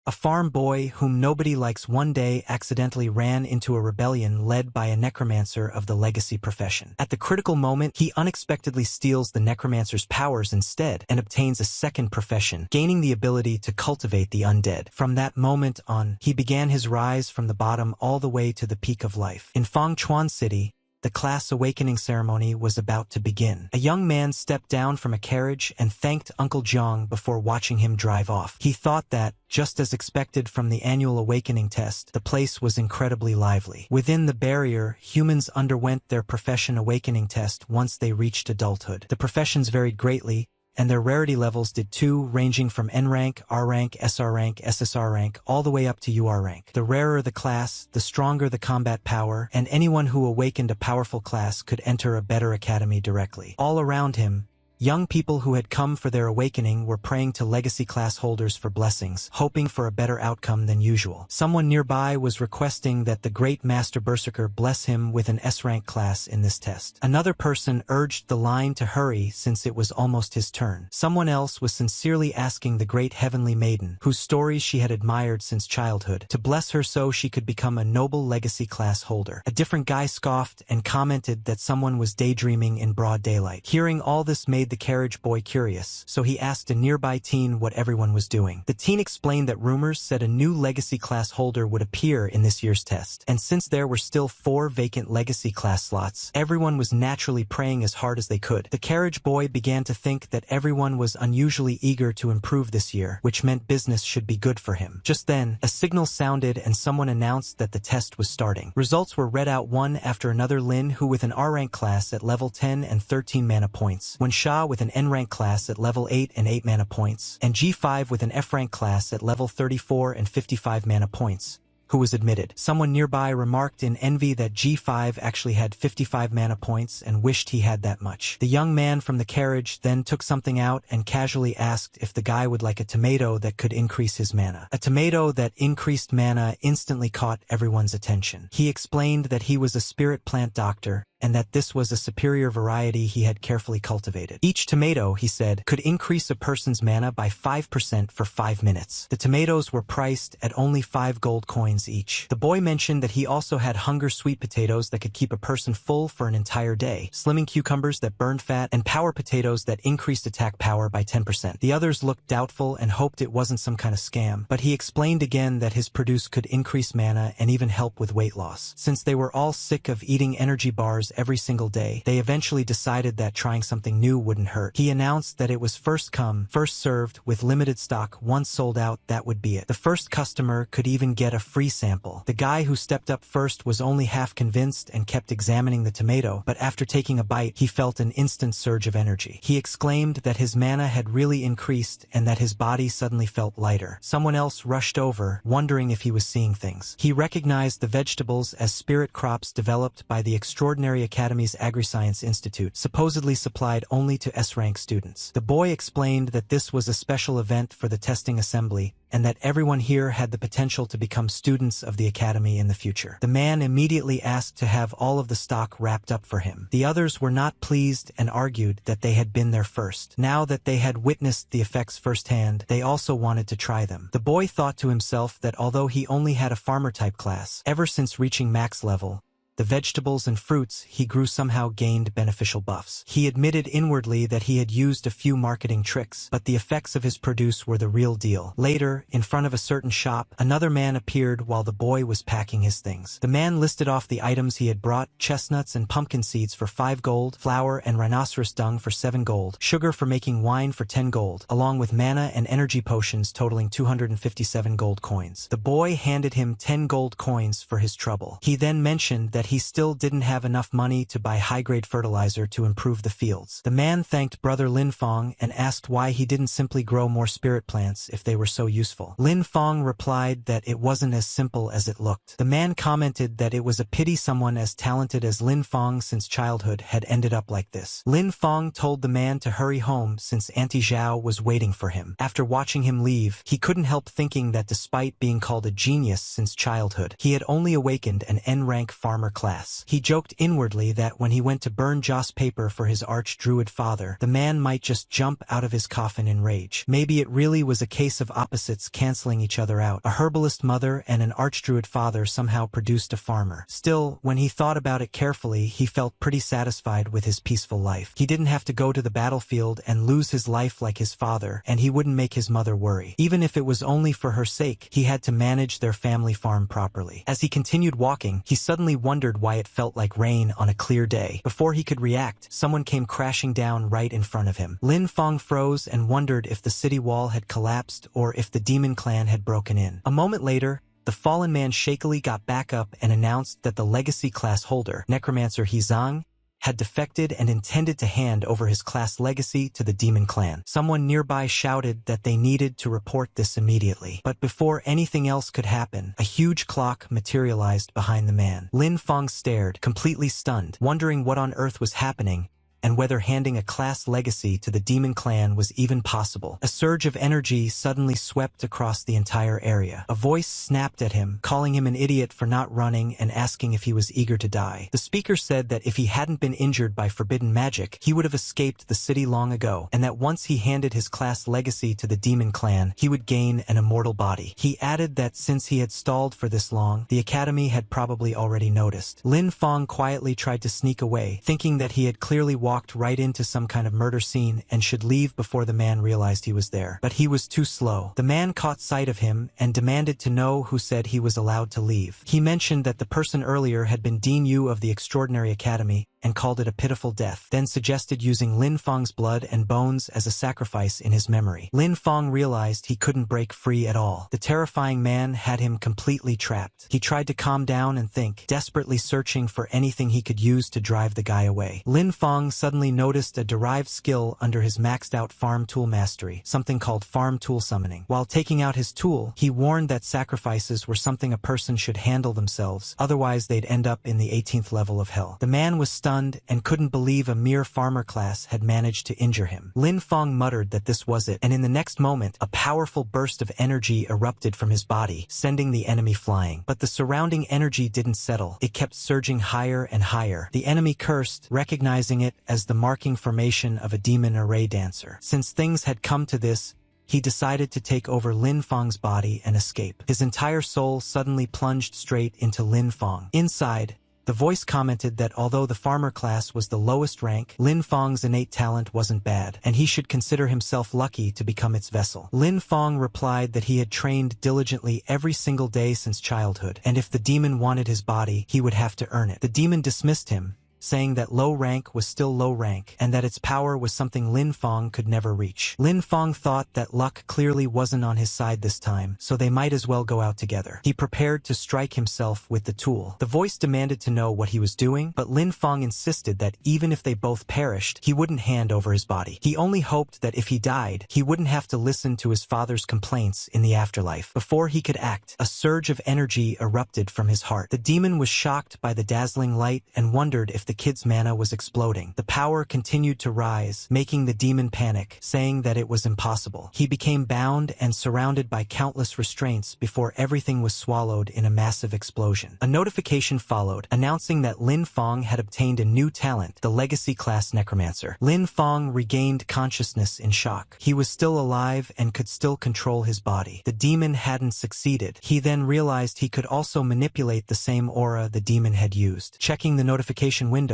A farm boy whom nobody likes one day accidentally ran into a rebellion led by a necromancer of the legacy profession. At the critical moment, he unexpectedly steals the necromancer's powers instead and obtains a second profession, gaining the ability to cultivate the undead. From that moment on, he began his rise from the bottom all the way to the peak of life. In Fengchuan City, the class awakening ceremony was about to begin. A young man stepped down from a carriage and thanked Uncle Jiang before watching him drive off. He thought that, just as expected from the annual awakening test, the place was incredibly lively. Within the barrier, humans underwent their profession awakening test once they reached adulthood. The professions varied greatly, and their rarity levels did too, ranging from N rank, R rank, SR rank, SSR rank, all the way up to UR rank. The rarer the class, the stronger the combat power, and anyone who awakened a powerful class could enter a better academy directly. All around him, young people who had come for their awakening were praying to legacy class holders for blessings, hoping for a better outcome than usual. Someone nearby was requesting that the great Master Berserker bless him with an S-rank class in this test. Another person urged the line to hurry since it was almost his turn. Someone else was sincerely asking the great heavenly maiden, whose stories she had admired since childhood, to bless her so she could become a noble legacy class holder. A different guy scoffed and commented that someone was daydreaming in broad daylight. Hearing all this made the carriage boy curious, so he asked a nearby teen what everyone was doing. The teen explained that rumors said a new legacy class holder would appear in this year's test, and since there were still 4 vacant legacy class slots, everyone was naturally praying as hard as they could. The carriage boy began to think that everyone was unusually eager to improve this year, which meant business should be good for him. Just then, a signal sounded and someone announced that the test was starting. Results were read out one after another. Lin, who with an R-rank class at level 10 and 13 mana points, Wen Sha with an N-rank class at level 8 and 8 mana points, and G5 with an F-rank class at level 34 and 55 mana points, who was admitted. Someone nearby remarked in envy that G5 actually had 55 mana points and wished he had that much. The young man from the carriage then took something out and casually asked if the guy would like a tomato that could increase his mana. A tomato that increased mana instantly caught everyone's attention. He explained that he was a spirit plant doctor, and that this was a superior variety he had carefully cultivated. Each tomato, he said, could increase a person's mana by 5% for 5 minutes. The tomatoes were priced at only 5 gold coins each. The boy mentioned that he also had hunger sweet potatoes that could keep a person full for an entire day, slimming cucumbers that burned fat, and power potatoes that increased attack power by 10%. The others looked doubtful and hoped it wasn't some kind of scam, but he explained again that his produce could increase mana and even help with weight loss. Since they were all sick of eating energy bars every single day, they eventually decided that trying something new wouldn't hurt. He announced that it was first come, first served, with limited stock. Once sold out, that would be it. The first customer could even get a free sample. The guy who stepped up first was only half convinced and kept examining the tomato, but after taking a bite, he felt an instant surge of energy. He exclaimed that his mana had really increased and that his body suddenly felt lighter. Someone else rushed over, wondering if he was seeing things. He recognized the vegetables as spirit crops developed by the Extraordinary Academy's Agri-Science Institute, supposedly supplied only to S-rank students. The boy explained that this was a special event for the testing assembly, and that everyone here had the potential to become students of the academy in the future. The man immediately asked to have all of the stock wrapped up for him. The others were not pleased and argued that they had been there first. Now that they had witnessed the effects firsthand, they also wanted to try them. The boy thought to himself that although he only had a farmer-type class, ever since reaching max level, the vegetables and fruits he grew somehow gained beneficial buffs. He admitted inwardly that he had used a few marketing tricks, but the effects of his produce were the real deal. Later, in front of a certain shop, another man appeared while the boy was packing his things. The man listed off the items he had brought: chestnuts and pumpkin seeds for 5 gold, flour and rhinoceros dung for 7 gold, sugar for making wine for 10 gold, along with mana and energy potions totaling 257 gold coins. The boy handed him 10 gold coins for his trouble. He then mentioned that he still didn't have enough money to buy high-grade fertilizer to improve the fields. The man thanked Brother Lin Fong and asked why he didn't simply grow more spirit plants if they were so useful. Lin Fong replied that it wasn't as simple as it looked. The man commented that it was a pity someone as talented as Lin Fong since childhood had ended up like this. Lin Fong told the man to hurry home since Auntie Zhao was waiting for him. After watching him leave, he couldn't help thinking that despite being called a genius since childhood, he had only awakened an N-rank farmer class. He joked inwardly that when he went to burn joss paper for his arch-druid father, the man might just jump out of his coffin in rage. Maybe it really was a case of opposites canceling each other out. A herbalist mother and an arch-druid father somehow produced a farmer. Still, when he thought about it carefully, he felt pretty satisfied with his peaceful life. He didn't have to go to the battlefield and lose his life like his father, and he wouldn't make his mother worry. Even if it was only for her sake, he had to manage their family farm properly. As he continued walking, he suddenly wondered why it felt like rain on a clear day. Before he could react, someone came crashing down right in front of him. Lin Fong froze and wondered if the city wall had collapsed or if the demon clan had broken in. A moment later, the fallen man shakily got back up and announced that the legacy class holder, Necromancer Hizang, had defected and intended to hand over his class legacy to the demon clan. Someone nearby shouted that they needed to report this immediately. But before anything else could happen, a huge clock materialized behind the man. Lin Fong stared, completely stunned, wondering what on earth was happening, and whether handing a class legacy to the demon clan was even possible. A surge of energy suddenly swept across the entire area. A voice snapped at him, calling him an idiot for not running and asking if he was eager to die. The speaker said that if he hadn't been injured by forbidden magic, he would have escaped the city long ago, and that once he handed his class legacy to the demon clan, he would gain an immortal body. He added that since he had stalled for this long, the academy had probably already noticed. Lin Fong quietly tried to sneak away, thinking that he had clearly walked right into some kind of murder scene and should leave before the man realized he was there. But he was too slow. The man caught sight of him and demanded to know who said he was allowed to leave. He mentioned that the person earlier had been Dean Yu of the Extraordinary Academy and called it a pitiful death, then suggested using Lin Fong's blood and bones as a sacrifice in his memory. Lin Fong realized he couldn't break free at all. The terrifying man had him completely trapped. He tried to calm down and think, desperately searching for anything he could use to drive the guy away. Lin Fong suddenly noticed a derived skill under his maxed-out farm tool mastery, something called farm tool summoning. While taking out his tool, he warned that sacrifices were something a person should handle themselves, otherwise they'd end up in the 18th level of hell. The man was stunned and couldn't believe a mere farmer class had managed to injure him. Lin Fong muttered that this was it, and in the next moment, a powerful burst of energy erupted from his body, sending the enemy flying. But the surrounding energy didn't settle. It kept surging higher and higher. The enemy cursed, recognizing it as the marking formation of a demon array dancer. Since things had come to this, he decided to take over Lin Fong's body and escape. His entire soul suddenly plunged straight into Lin Fong. Inside, the voice commented that although the farmer class was the lowest rank, Lin Fong's innate talent wasn't bad, and he should consider himself lucky to become its vessel. Lin Fong replied that he had trained diligently every single day since childhood, and if the demon wanted his body, he would have to earn it. The demon dismissed him, saying that low rank was still low rank, and that its power was something Lin Fong could never reach. Lin Fong thought that luck clearly wasn't on his side this time, so they might as well go out together. He prepared to strike himself with the tool. The voice demanded to know what he was doing, but Lin Fong insisted that even if they both perished, he wouldn't hand over his body. He only hoped that if he died, he wouldn't have to listen to his father's complaints in the afterlife. Before he could act, a surge of energy erupted from his heart. The demon was shocked by the dazzling light and wondered if the kid's mana was exploding. The power continued to rise, making the demon panic, saying that it was impossible. He became bound and surrounded by countless restraints before everything was swallowed in a massive explosion. A notification followed, announcing that Lin Fong had obtained a new talent, the Legacy Class Necromancer. Lin Fong regained consciousness in shock. He was still alive and could still control his body. The demon hadn't succeeded. He then realized he could also manipulate the same aura the demon had used. Checking the notification window,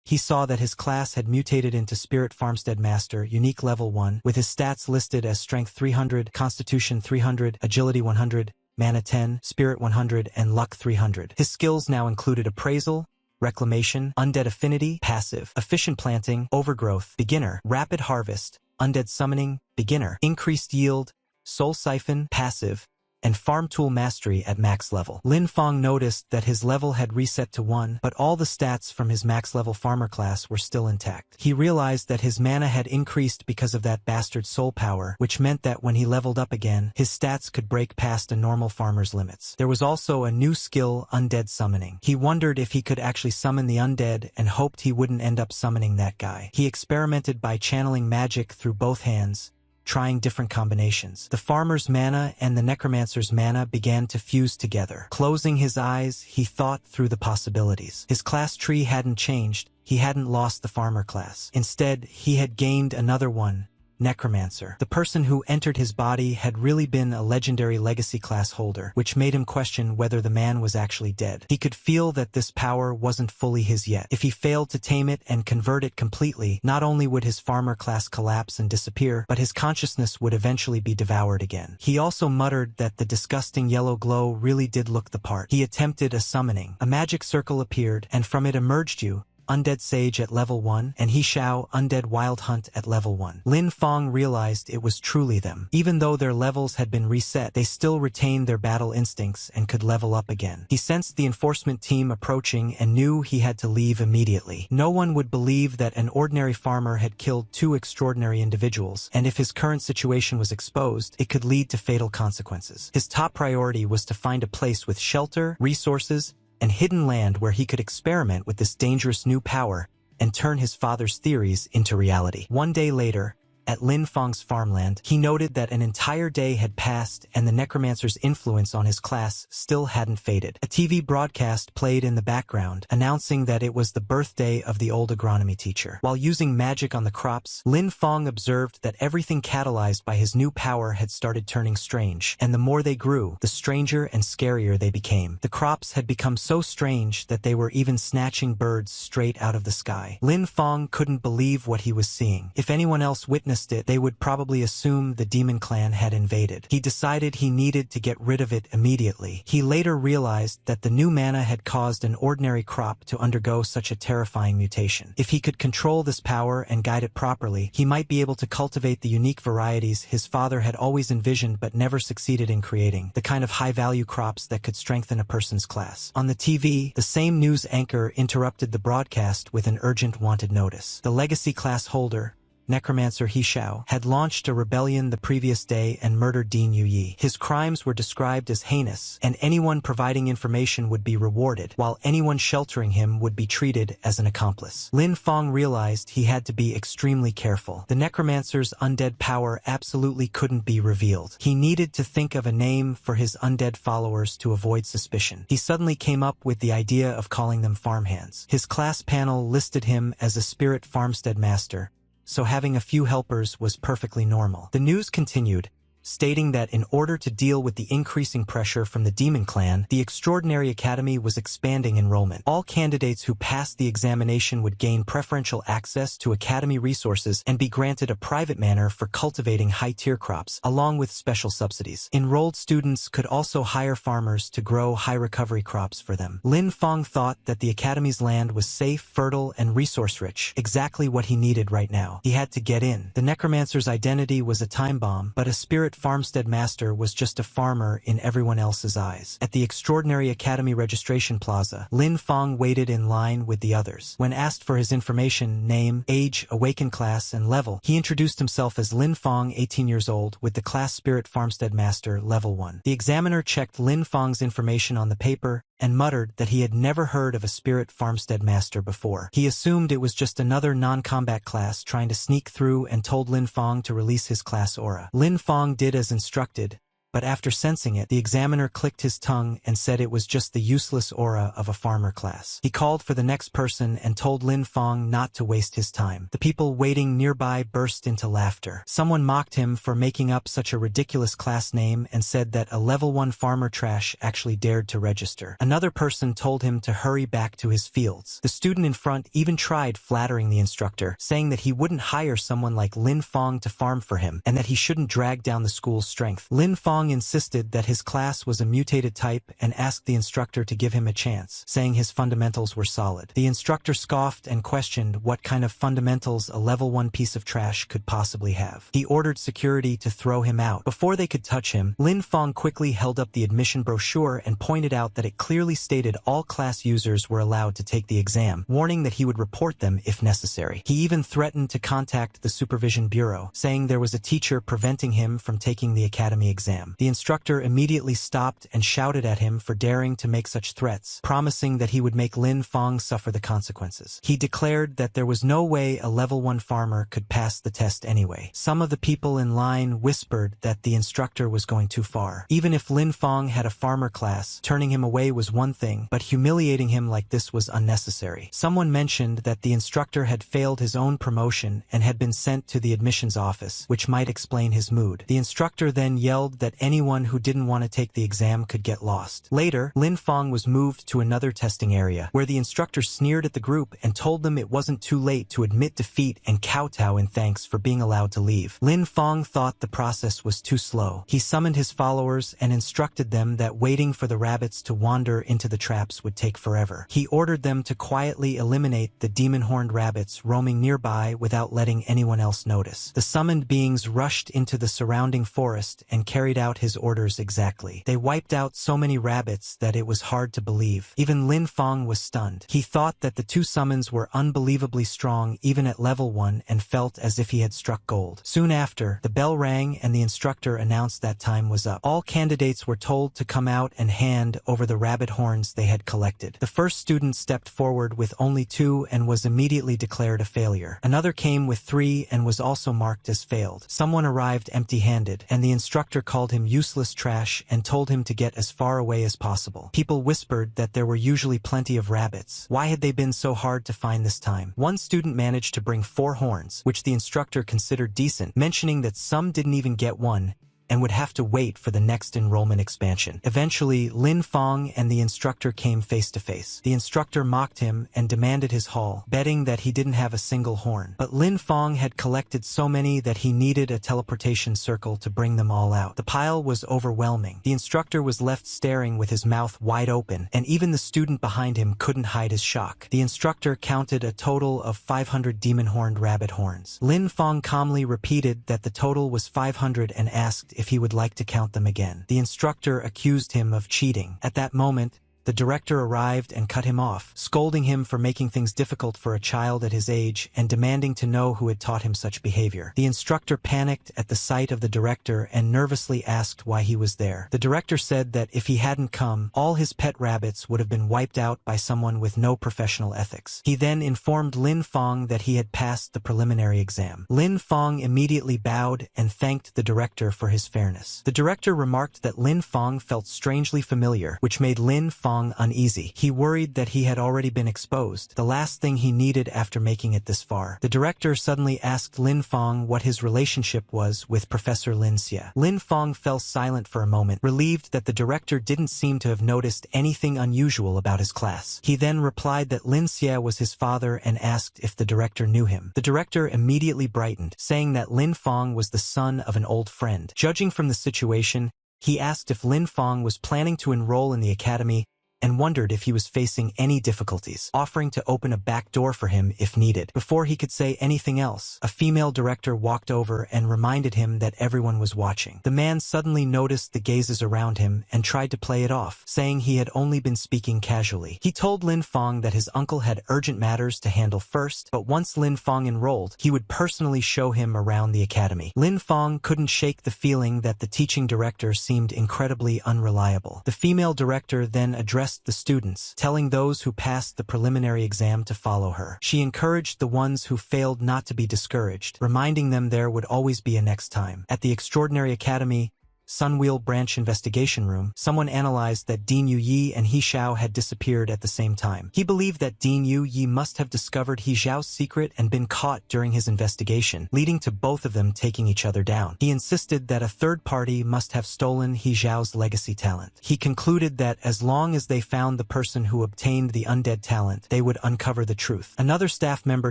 he saw that his class had mutated into Spirit Farmstead Master, Unique Level 1, with his stats listed as Strength 300, Constitution 300, Agility 100, Mana 10, Spirit 100, and Luck 300. His skills now included Appraisal, Reclamation, Undead Affinity, Passive, Efficient Planting, Overgrowth, Beginner, Rapid Harvest, Undead Summoning, Beginner, Increased Yield, Soul Siphon, Passive, and Farm Tool Mastery at max level. Lin Fong noticed that his level had reset to 1, but all the stats from his max level farmer class were still intact. He realized that his mana had increased because of that bastard soul power, which meant that when he leveled up again, his stats could break past a normal farmer's limits. There was also a new skill, Undead Summoning. He wondered if he could actually summon the undead and hoped he wouldn't end up summoning that guy. He experimented by channeling magic through both hands, trying different combinations. The farmer's mana and the necromancer's mana began to fuse together. Closing his eyes, he thought through the possibilities. His class tree hadn't changed. He hadn't lost the farmer class. Instead, he had gained another one, Necromancer. The person who entered his body had really been a legendary legacy class holder, which made him question whether the man was actually dead. He could feel that this power wasn't fully his yet. If he failed to tame it and convert it completely, not only would his farmer class collapse and disappear, but his consciousness would eventually be devoured again. He also muttered that the disgusting yellow glow really did look the part. He attempted a summoning. A magic circle appeared, and from it emerged you, Undead Sage at level 1, and He Shao, Undead Wild Hunt at level 1. Lin Fong realized it was truly them. Even though their levels had been reset, they still retained their battle instincts and could level up again. He sensed the enforcement team approaching and knew he had to leave immediately. No one would believe that an ordinary farmer had killed two extraordinary individuals, and if his current situation was exposed, it could lead to fatal consequences. His top priority was to find a place with shelter, resources, and hidden land where he could experiment with this dangerous new power and turn his father's theories into reality. One day later, at Lin Fong's farmland, he noted that an entire day had passed and the necromancer's influence on his class still hadn't faded. A TV broadcast played in the background, announcing that it was the birthday of the old agronomy teacher. While using magic on the crops, Lin Fong observed that everything catalyzed by his new power had started turning strange, and the more they grew, the stranger and scarier they became. The crops had become so strange that they were even snatching birds straight out of the sky. Lin Fong couldn't believe what he was seeing. If anyone else witnessed it, they would probably assume the demon clan had invaded. He decided he needed to get rid of it immediately. He later realized that the new mana had caused an ordinary crop to undergo such a terrifying mutation. If he could control this power and guide it properly, he might be able to cultivate the unique varieties his father had always envisioned but never succeeded in creating, the kind of high-value crops that could strengthen a person's class. On the TV, the same news anchor interrupted the broadcast with an urgent wanted notice. The legacy class holder, Necromancer He Shao, had launched a rebellion the previous day and murdered Dean Yu. His crimes were described as heinous, and anyone providing information would be rewarded, while anyone sheltering him would be treated as an accomplice. Lin Fong realized he had to be extremely careful. The Necromancer's undead power absolutely couldn't be revealed. He needed to think of a name for his undead followers to avoid suspicion. He suddenly came up with the idea of calling them farmhands. His class panel listed him as a spirit farmstead master, so having a few helpers was perfectly normal. The news continued, stating that in order to deal with the increasing pressure from the Demon Clan, the Extraordinary Academy was expanding enrollment. All candidates who passed the examination would gain preferential access to Academy resources and be granted a private manor for cultivating high-tier crops, along with special subsidies. Enrolled students could also hire farmers to grow high-recovery crops for them. Lin Fong thought that the Academy's land was safe, fertile, and resource-rich, exactly what he needed right now. He had to get in. The Necromancer's identity was a time bomb, but a spirit farmstead master was just a farmer in everyone else's eyes. At the Extraordinary Academy registration plaza, Lin Fong waited in line with the others. When asked for his information, name, age, awakened class, and level, he introduced himself as Lin Fong, 18 years old, with the class Spirit Farmstead Master, level 1. The examiner checked Lin Fong's information on the paper and muttered that he had never heard of a Spirit Farmstead Master before. He assumed it was just another non-combat class trying to sneak through and told Lin Fong to release his class aura. Lin Fong did as instructed, but after sensing it, the examiner clicked his tongue and said it was just the useless aura of a farmer class. He called for the next person and told Lin Fong not to waste his time. The people waiting nearby burst into laughter. Someone mocked him for making up such a ridiculous class name and said that a level 1 farmer trash actually dared to register. Another person told him to hurry back to his fields. The student in front even tried flattering the instructor, saying that he wouldn't hire someone like Lin Fong to farm for him and that he shouldn't drag down the school's strength. Lin Fong insisted that his class was a mutated type and asked the instructor to give him a chance, saying his fundamentals were solid. The instructor scoffed and questioned what kind of fundamentals a level 1 piece of trash could possibly have. He ordered security to throw him out. Before they could touch him, Lin Fong quickly held up the admission brochure and pointed out that it clearly stated all class users were allowed to take the exam, warning that he would report them if necessary. He even threatened to contact the Supervision Bureau, saying there was a teacher preventing him from taking the academy exam. exam. The instructor immediately stopped and shouted at him for daring to make such threats, promising that he would make Lin Fong suffer the consequences. He declared that there was no way a level 1 farmer could pass the test anyway. Some of the people in line whispered that the instructor was going too far. Even if Lin Fong had a farmer class, turning him away was one thing, but humiliating him like this was unnecessary. Someone mentioned that the instructor had failed his own promotion and had been sent to the admissions office, which might explain his mood. The instructor then yelled that anyone who didn't want to take the exam could get lost. Later, Lin Fong was moved to another testing area, where the instructor sneered at the group and told them it wasn't too late to admit defeat and kowtow in thanks for being allowed to leave. Lin Fong thought the process was too slow. He summoned his followers and instructed them that waiting for the rabbits to wander into the traps would take forever. He ordered them to quietly eliminate the demon-horned rabbits roaming nearby without letting anyone else notice. The summoned beings rushed into the surrounding forest and carried out his orders exactly. They wiped out so many rabbits that it was hard to believe. Even Lin Fong was stunned. He thought that the two summons were unbelievably strong even at level 1 and felt as if he had struck gold. Soon after, the bell rang and the instructor announced that time was up. All candidates were told to come out and hand over the rabbit horns they had collected. The first student stepped forward with only 2 and was immediately declared a failure. Another came with 3 and was also marked as failed. Someone arrived empty-handed, and the instructor called him useless trash and told him to get as far away as possible. People whispered that there were usually plenty of rabbits. Why had they been so hard to find this time? One student managed to bring 4 horns, which the instructor considered decent, mentioning that some didn't even get one and would have to wait for the next enrollment expansion. Eventually, Lin Fong and the instructor came face to face. The instructor mocked him and demanded his haul, betting that he didn't have a single horn. But Lin Fong had collected so many that he needed a teleportation circle to bring them all out. The pile was overwhelming. The instructor was left staring with his mouth wide open, and even the student behind him couldn't hide his shock. The instructor counted a total of 500 demon-horned rabbit horns. Lin Fong calmly repeated that the total was 500 and asked if he would like to count them again. The instructor accused him of cheating. At that moment, the director arrived and cut him off, scolding him for making things difficult for a child at his age and demanding to know who had taught him such behavior. The instructor panicked at the sight of the director and nervously asked why he was there. The director said that if he hadn't come, all his pet rabbits would have been wiped out by someone with no professional ethics. He then informed Lin Fong that he had passed the preliminary exam. Lin Fong immediately bowed and thanked the director for his fairness. The director remarked that Lin Fong felt strangely familiar, which made Lin Fong uneasy. He worried that he had already been exposed, the last thing he needed after making it this far. The director suddenly asked Lin Fong what his relationship was with Professor Lin Xie. Lin Fong fell silent for a moment, relieved that the director didn't seem to have noticed anything unusual about his class. He then replied that Lin Xie was his father and asked if the director knew him. The director immediately brightened, saying that Lin Fong was the son of an old friend. Judging from the situation, he asked if Lin Fong was planning to enroll in the academy and wondered if he was facing any difficulties, offering to open a back door for him if needed. Before he could say anything else, a female director walked over and reminded him that everyone was watching. The man suddenly noticed the gazes around him and tried to play it off, saying he had only been speaking casually. He told Lin Fong that his uncle had urgent matters to handle first, but once Lin Fong enrolled, he would personally show him around the academy. Lin Fong couldn't shake the feeling that the teaching director seemed incredibly unreliable. The female director then addressed the students, telling those who passed the preliminary exam to follow her. She encouraged the ones who failed not to be discouraged, reminding them there would always be a next time. At the Extraordinary Academy, Sunwheel Branch Investigation Room, someone analyzed that Dean Yu Yi and He Xiao had disappeared at the same time. He believed that Dean Yu Yi must have discovered He Xiao's secret and been caught during his investigation, leading to both of them taking each other down. He insisted that a third party must have stolen He Xiao's legacy talent. He concluded that as long as they found the person who obtained the undead talent, they would uncover the truth. Another staff member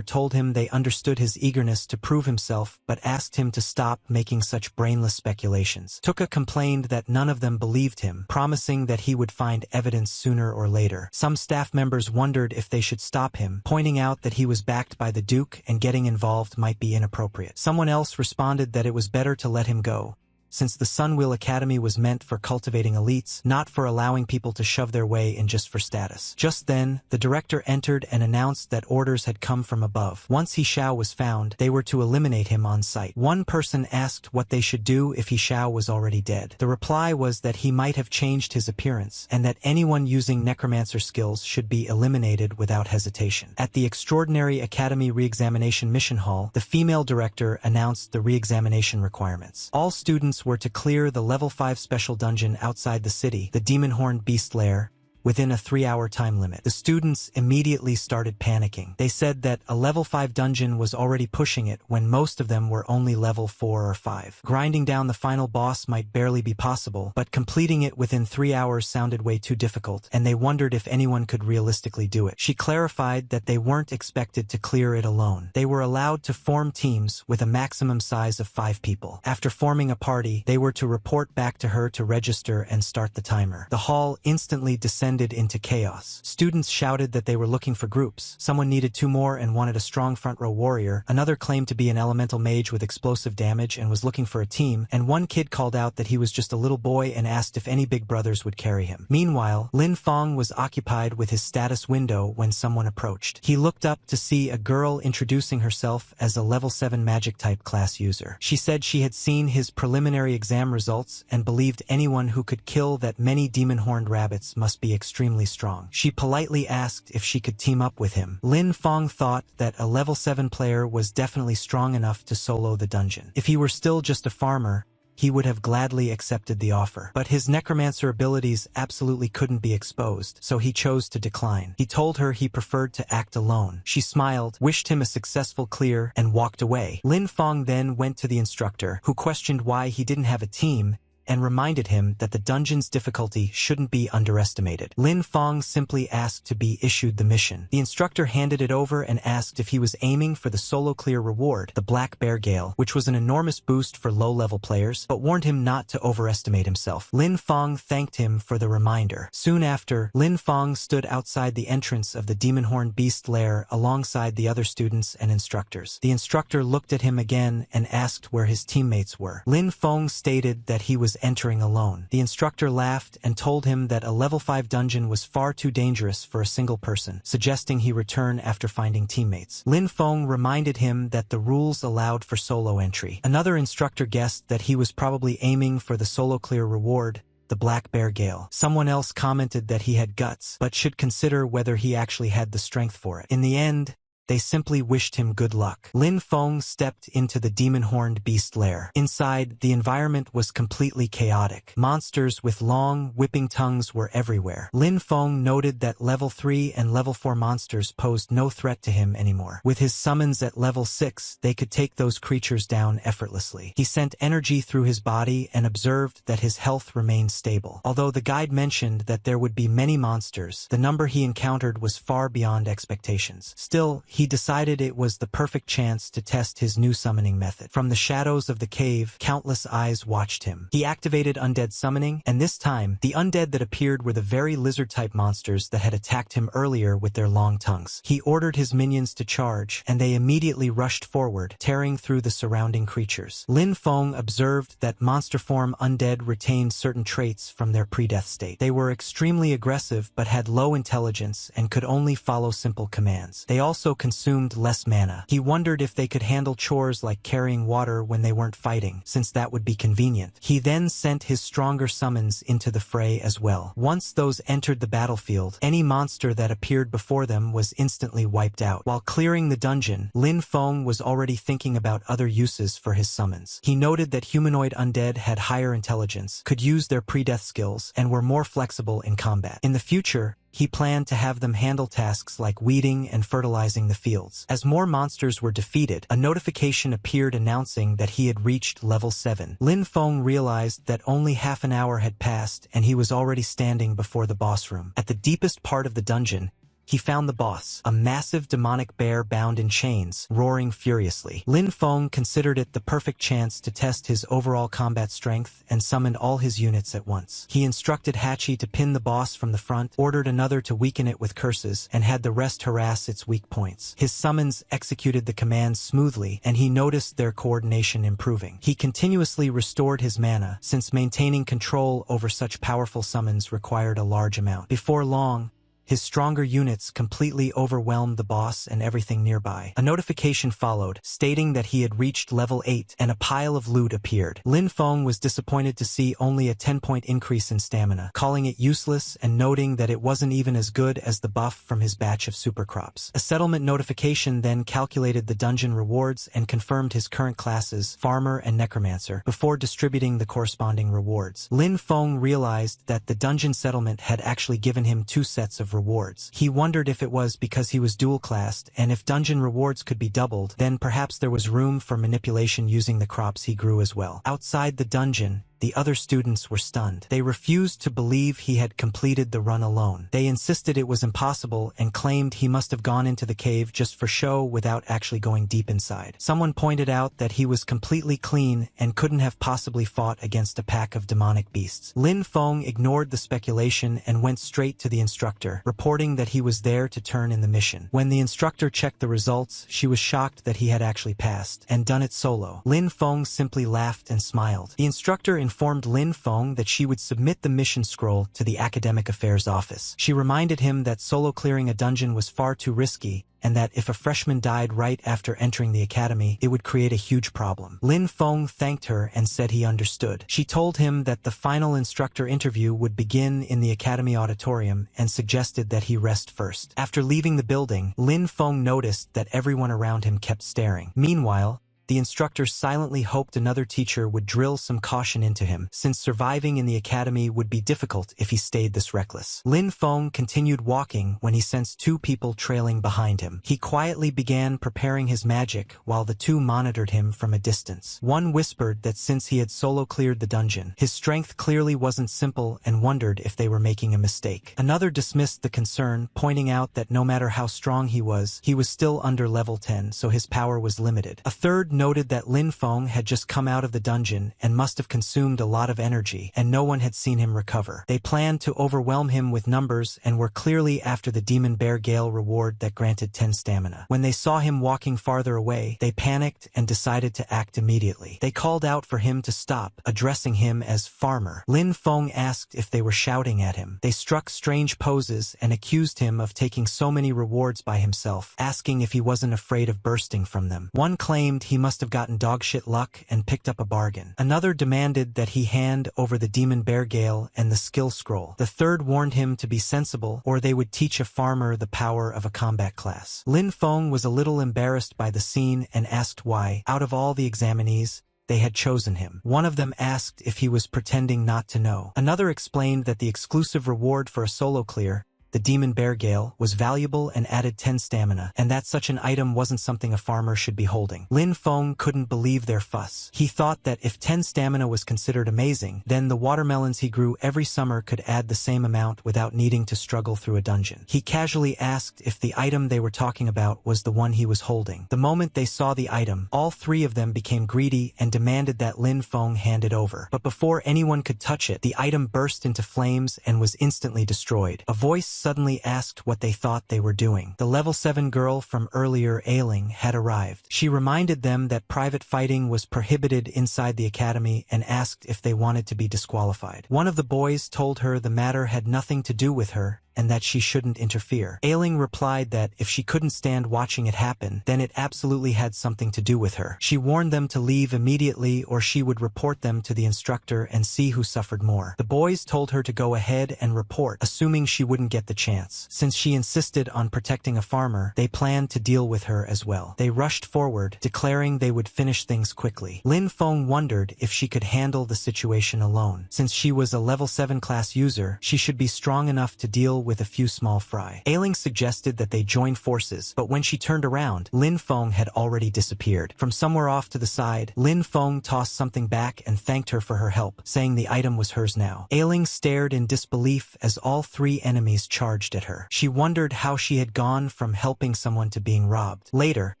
told him they understood his eagerness to prove himself, but asked him to stop making such brainless speculations. Tuka complained that none of them believed him, promising that he would find evidence sooner or later. Some staff members wondered if they should stop him, pointing out that he was backed by the Duke and getting involved might be inappropriate. Someone else responded that it was better to let him go, since the Sunwheel Academy was meant for cultivating elites, not for allowing people to shove their way in just for status. Just then, the director entered and announced that orders had come from above. Once He Xiao was found, they were to eliminate him on sight. One person asked what they should do if He Xiao was already dead. The reply was that he might have changed his appearance, and that anyone using necromancer skills should be eliminated without hesitation. At the Extraordinary Academy Re-examination Mission Hall, the female director announced the re-examination requirements. All students were to clear the level 5 special dungeon outside the city, the Demon-Horned Beast Lair, within a 3-hour time limit. The students immediately started panicking. They said that a level 5 dungeon was already pushing it when most of them were only level 4 or 5. Grinding down the final boss might barely be possible, but completing it within 3 hours sounded way too difficult, and they wondered if anyone could realistically do it. She clarified that they weren't expected to clear it alone. They were allowed to form teams with a maximum size of 5 people. After forming a party, they were to report back to her to register and start the timer. The hall instantly descended into chaos. Students shouted that they were looking for groups. Someone needed 2 more and wanted a strong front-row warrior. Another claimed to be an elemental mage with explosive damage and was looking for a team, and one kid called out that he was just a little boy and asked if any big brothers would carry him. Meanwhile, Lin Feng was occupied with his status window when someone approached. He looked up to see a girl introducing herself as a level 7 magic-type class user. She said she had seen his preliminary exam results and believed anyone who could kill that many demon-horned rabbits must be extremely strong. She politely asked if she could team up with him. Lin Feng thought that a level 7 player was definitely strong enough to solo the dungeon. If he were still just a farmer, he would have gladly accepted the offer. But his necromancer abilities absolutely couldn't be exposed, so he chose to decline. He told her he preferred to act alone. She smiled, wished him a successful clear, and walked away. Lin Feng then went to the instructor, who questioned why he didn't have a team, and reminded him that the dungeon's difficulty shouldn't be underestimated. Lin Feng simply asked to be issued the mission. The instructor handed it over and asked if he was aiming for the solo clear reward, the Black Bear Gale, which was an enormous boost for low-level players, but warned him not to overestimate himself. Lin Feng thanked him for the reminder. Soon after, Lin Feng stood outside the entrance of the Demon-Horned Beast Lair alongside the other students and instructors. The instructor looked at him again and asked where his teammates were. Lin Feng stated that he was entering alone. The instructor laughed and told him that a level 5 dungeon was far too dangerous for a single person, suggesting he return after finding teammates. Lin Feng reminded him that the rules allowed for solo entry. Another instructor guessed that he was probably aiming for the solo clear reward, the Black Bear Gale. Someone else commented that he had guts, but should consider whether he actually had the strength for it. In the end, they simply wished him good luck. Lin Feng stepped into the demon-horned beast lair. Inside, the environment was completely chaotic. Monsters with long, whipping tongues were everywhere. Lin Feng noted that level 3 and level 4 monsters posed no threat to him anymore. With his summons at level 6, they could take those creatures down effortlessly. He sent energy through his body and observed that his health remained stable. Although the guide mentioned that there would be many monsters, the number he encountered was far beyond expectations. Still, he decided it was the perfect chance to test his new summoning method. From the shadows of the cave, countless eyes watched him. He activated undead summoning, and this time, the undead that appeared were the very lizard-type monsters that had attacked him earlier with their long tongues. He ordered his minions to charge, and they immediately rushed forward, tearing through the surrounding creatures. Lin Feng observed that monster form undead retained certain traits from their pre-death state. They were extremely aggressive but had low intelligence and could only follow simple commands. They also consumed less mana. He wondered if they could handle chores like carrying water when they weren't fighting, since that would be convenient. He then sent his stronger summons into the fray as well. Once those entered the battlefield, any monster that appeared before them was instantly wiped out. While clearing the dungeon, Lin Feng was already thinking about other uses for his summons. He noted that humanoid undead had higher intelligence, could use their pre-death skills, and were more flexible in combat. In the future, he planned to have them handle tasks like weeding and fertilizing the fields. As more monsters were defeated, a notification appeared announcing that he had reached level 7. Lin Feng realized that only half an hour had passed and he was already standing before the boss room. At the deepest part of the dungeon, he found the boss, a massive demonic bear bound in chains, roaring furiously. Lin Feng considered it the perfect chance to test his overall combat strength and summoned all his units at once. He instructed Hachi to pin the boss from the front, ordered another to weaken it with curses, and had the rest harass its weak points. His summons executed the commands smoothly, and he noticed their coordination improving. He continuously restored his mana, since maintaining control over such powerful summons required a large amount. Before long, his stronger units completely overwhelmed the boss and everything nearby. A notification followed, stating that he had reached level 8, and a pile of loot appeared. Lin Feng was disappointed to see only a 10-point increase in stamina, calling it useless and noting that it wasn't even as good as the buff from his batch of supercrops. A settlement notification then calculated the dungeon rewards and confirmed his current classes, Farmer and Necromancer, before distributing the corresponding rewards. Lin Feng realized that the dungeon settlement had actually given him 2 sets of rewards. He wondered if it was because he was dual-classed, and if dungeon rewards could be doubled, then perhaps there was room for manipulation using the crops he grew as well. Outside the dungeon, the other students were stunned. They refused to believe he had completed the run alone. They insisted it was impossible and claimed he must have gone into the cave just for show without actually going deep inside. Someone pointed out that he was completely clean and couldn't have possibly fought against a pack of demonic beasts. Lin Feng ignored the speculation and went straight to the instructor, reporting that he was there to turn in the mission. When the instructor checked the results, she was shocked that he had actually passed and done it solo. Lin Feng simply laughed and smiled. The instructor informed Lin Feng that she would submit the mission scroll to the Academic Affairs Office. She reminded him that solo clearing a dungeon was far too risky, and that if a freshman died right after entering the academy, it would create a huge problem. Lin Feng thanked her and said he understood. She told him that the final instructor interview would begin in the academy auditorium and suggested that he rest first. After leaving the building, Lin Feng noticed that everyone around him kept staring. Meanwhile, the instructor silently hoped another teacher would drill some caution into him, since surviving in the academy would be difficult if he stayed this reckless. Lin Feng continued walking when he sensed 2 people trailing behind him. He quietly began preparing his magic while the 2 monitored him from a distance. One whispered that since he had solo cleared the dungeon, his strength clearly wasn't simple and wondered if they were making a mistake. Another dismissed the concern, pointing out that no matter how strong he was still under level 10, so his power was limited. A third noted that Lin Feng had just come out of the dungeon and must have consumed a lot of energy, and no one had seen him recover. They planned to overwhelm him with numbers and were clearly after the Demon Bear Gale reward that granted 10 stamina. When they saw him walking farther away, they panicked and decided to act immediately. They called out for him to stop, addressing him as Farmer. Lin Feng asked if they were shouting at him. They struck strange poses and accused him of taking so many rewards by himself, asking if he wasn't afraid of bursting from them. One claimed he must have gotten dogshit luck and picked up a bargain. Another demanded that he hand over the Demon Bear Gale and the skill scroll. The third warned him to be sensible, or they would teach a farmer the power of a combat class. Lin Feng was a little embarrassed by the scene and asked why, out of all the examinees, they had chosen him. One of them asked if he was pretending not to know. Another explained that the exclusive reward for a solo clear, the Demon Bear Gale, was valuable and added 10 stamina, and that such an item wasn't something a farmer should be holding. Lin Feng couldn't believe their fuss. He thought that if 10 stamina was considered amazing, then the watermelons he grew every summer could add the same amount without needing to struggle through a dungeon. He casually asked if the item they were talking about was the one he was holding. The moment they saw the item, all 3 of them became greedy and demanded that Lin Feng hand it over. But before anyone could touch it, the item burst into flames and was instantly destroyed. A voice suddenly asked what they thought they were doing. The level 7 girl from earlier ailing had arrived. She reminded them that private fighting was prohibited inside the academy and asked if they wanted to be disqualified. One of the boys told her the matter had nothing to do with her and that she shouldn't interfere. Ailing replied that if she couldn't stand watching it happen, then it absolutely had something to do with her. She warned them to leave immediately or she would report them to the instructor and see who suffered more. The boys told her to go ahead and report, assuming she wouldn't get the chance. Since she insisted on protecting a farmer, they planned to deal with her as well. They rushed forward, declaring they would finish things quickly. Lin Feng wondered if she could handle the situation alone. Since she was a level 7 class user, she should be strong enough to deal with with a few small fry. Ailing suggested that they join forces, but when she turned around, Lin Feng had already disappeared. From somewhere off to the side, Lin Feng tossed something back and thanked her for her help, saying the item was hers now. Ailing stared in disbelief as all three enemies charged at her. She wondered how she had gone from helping someone to being robbed. Later,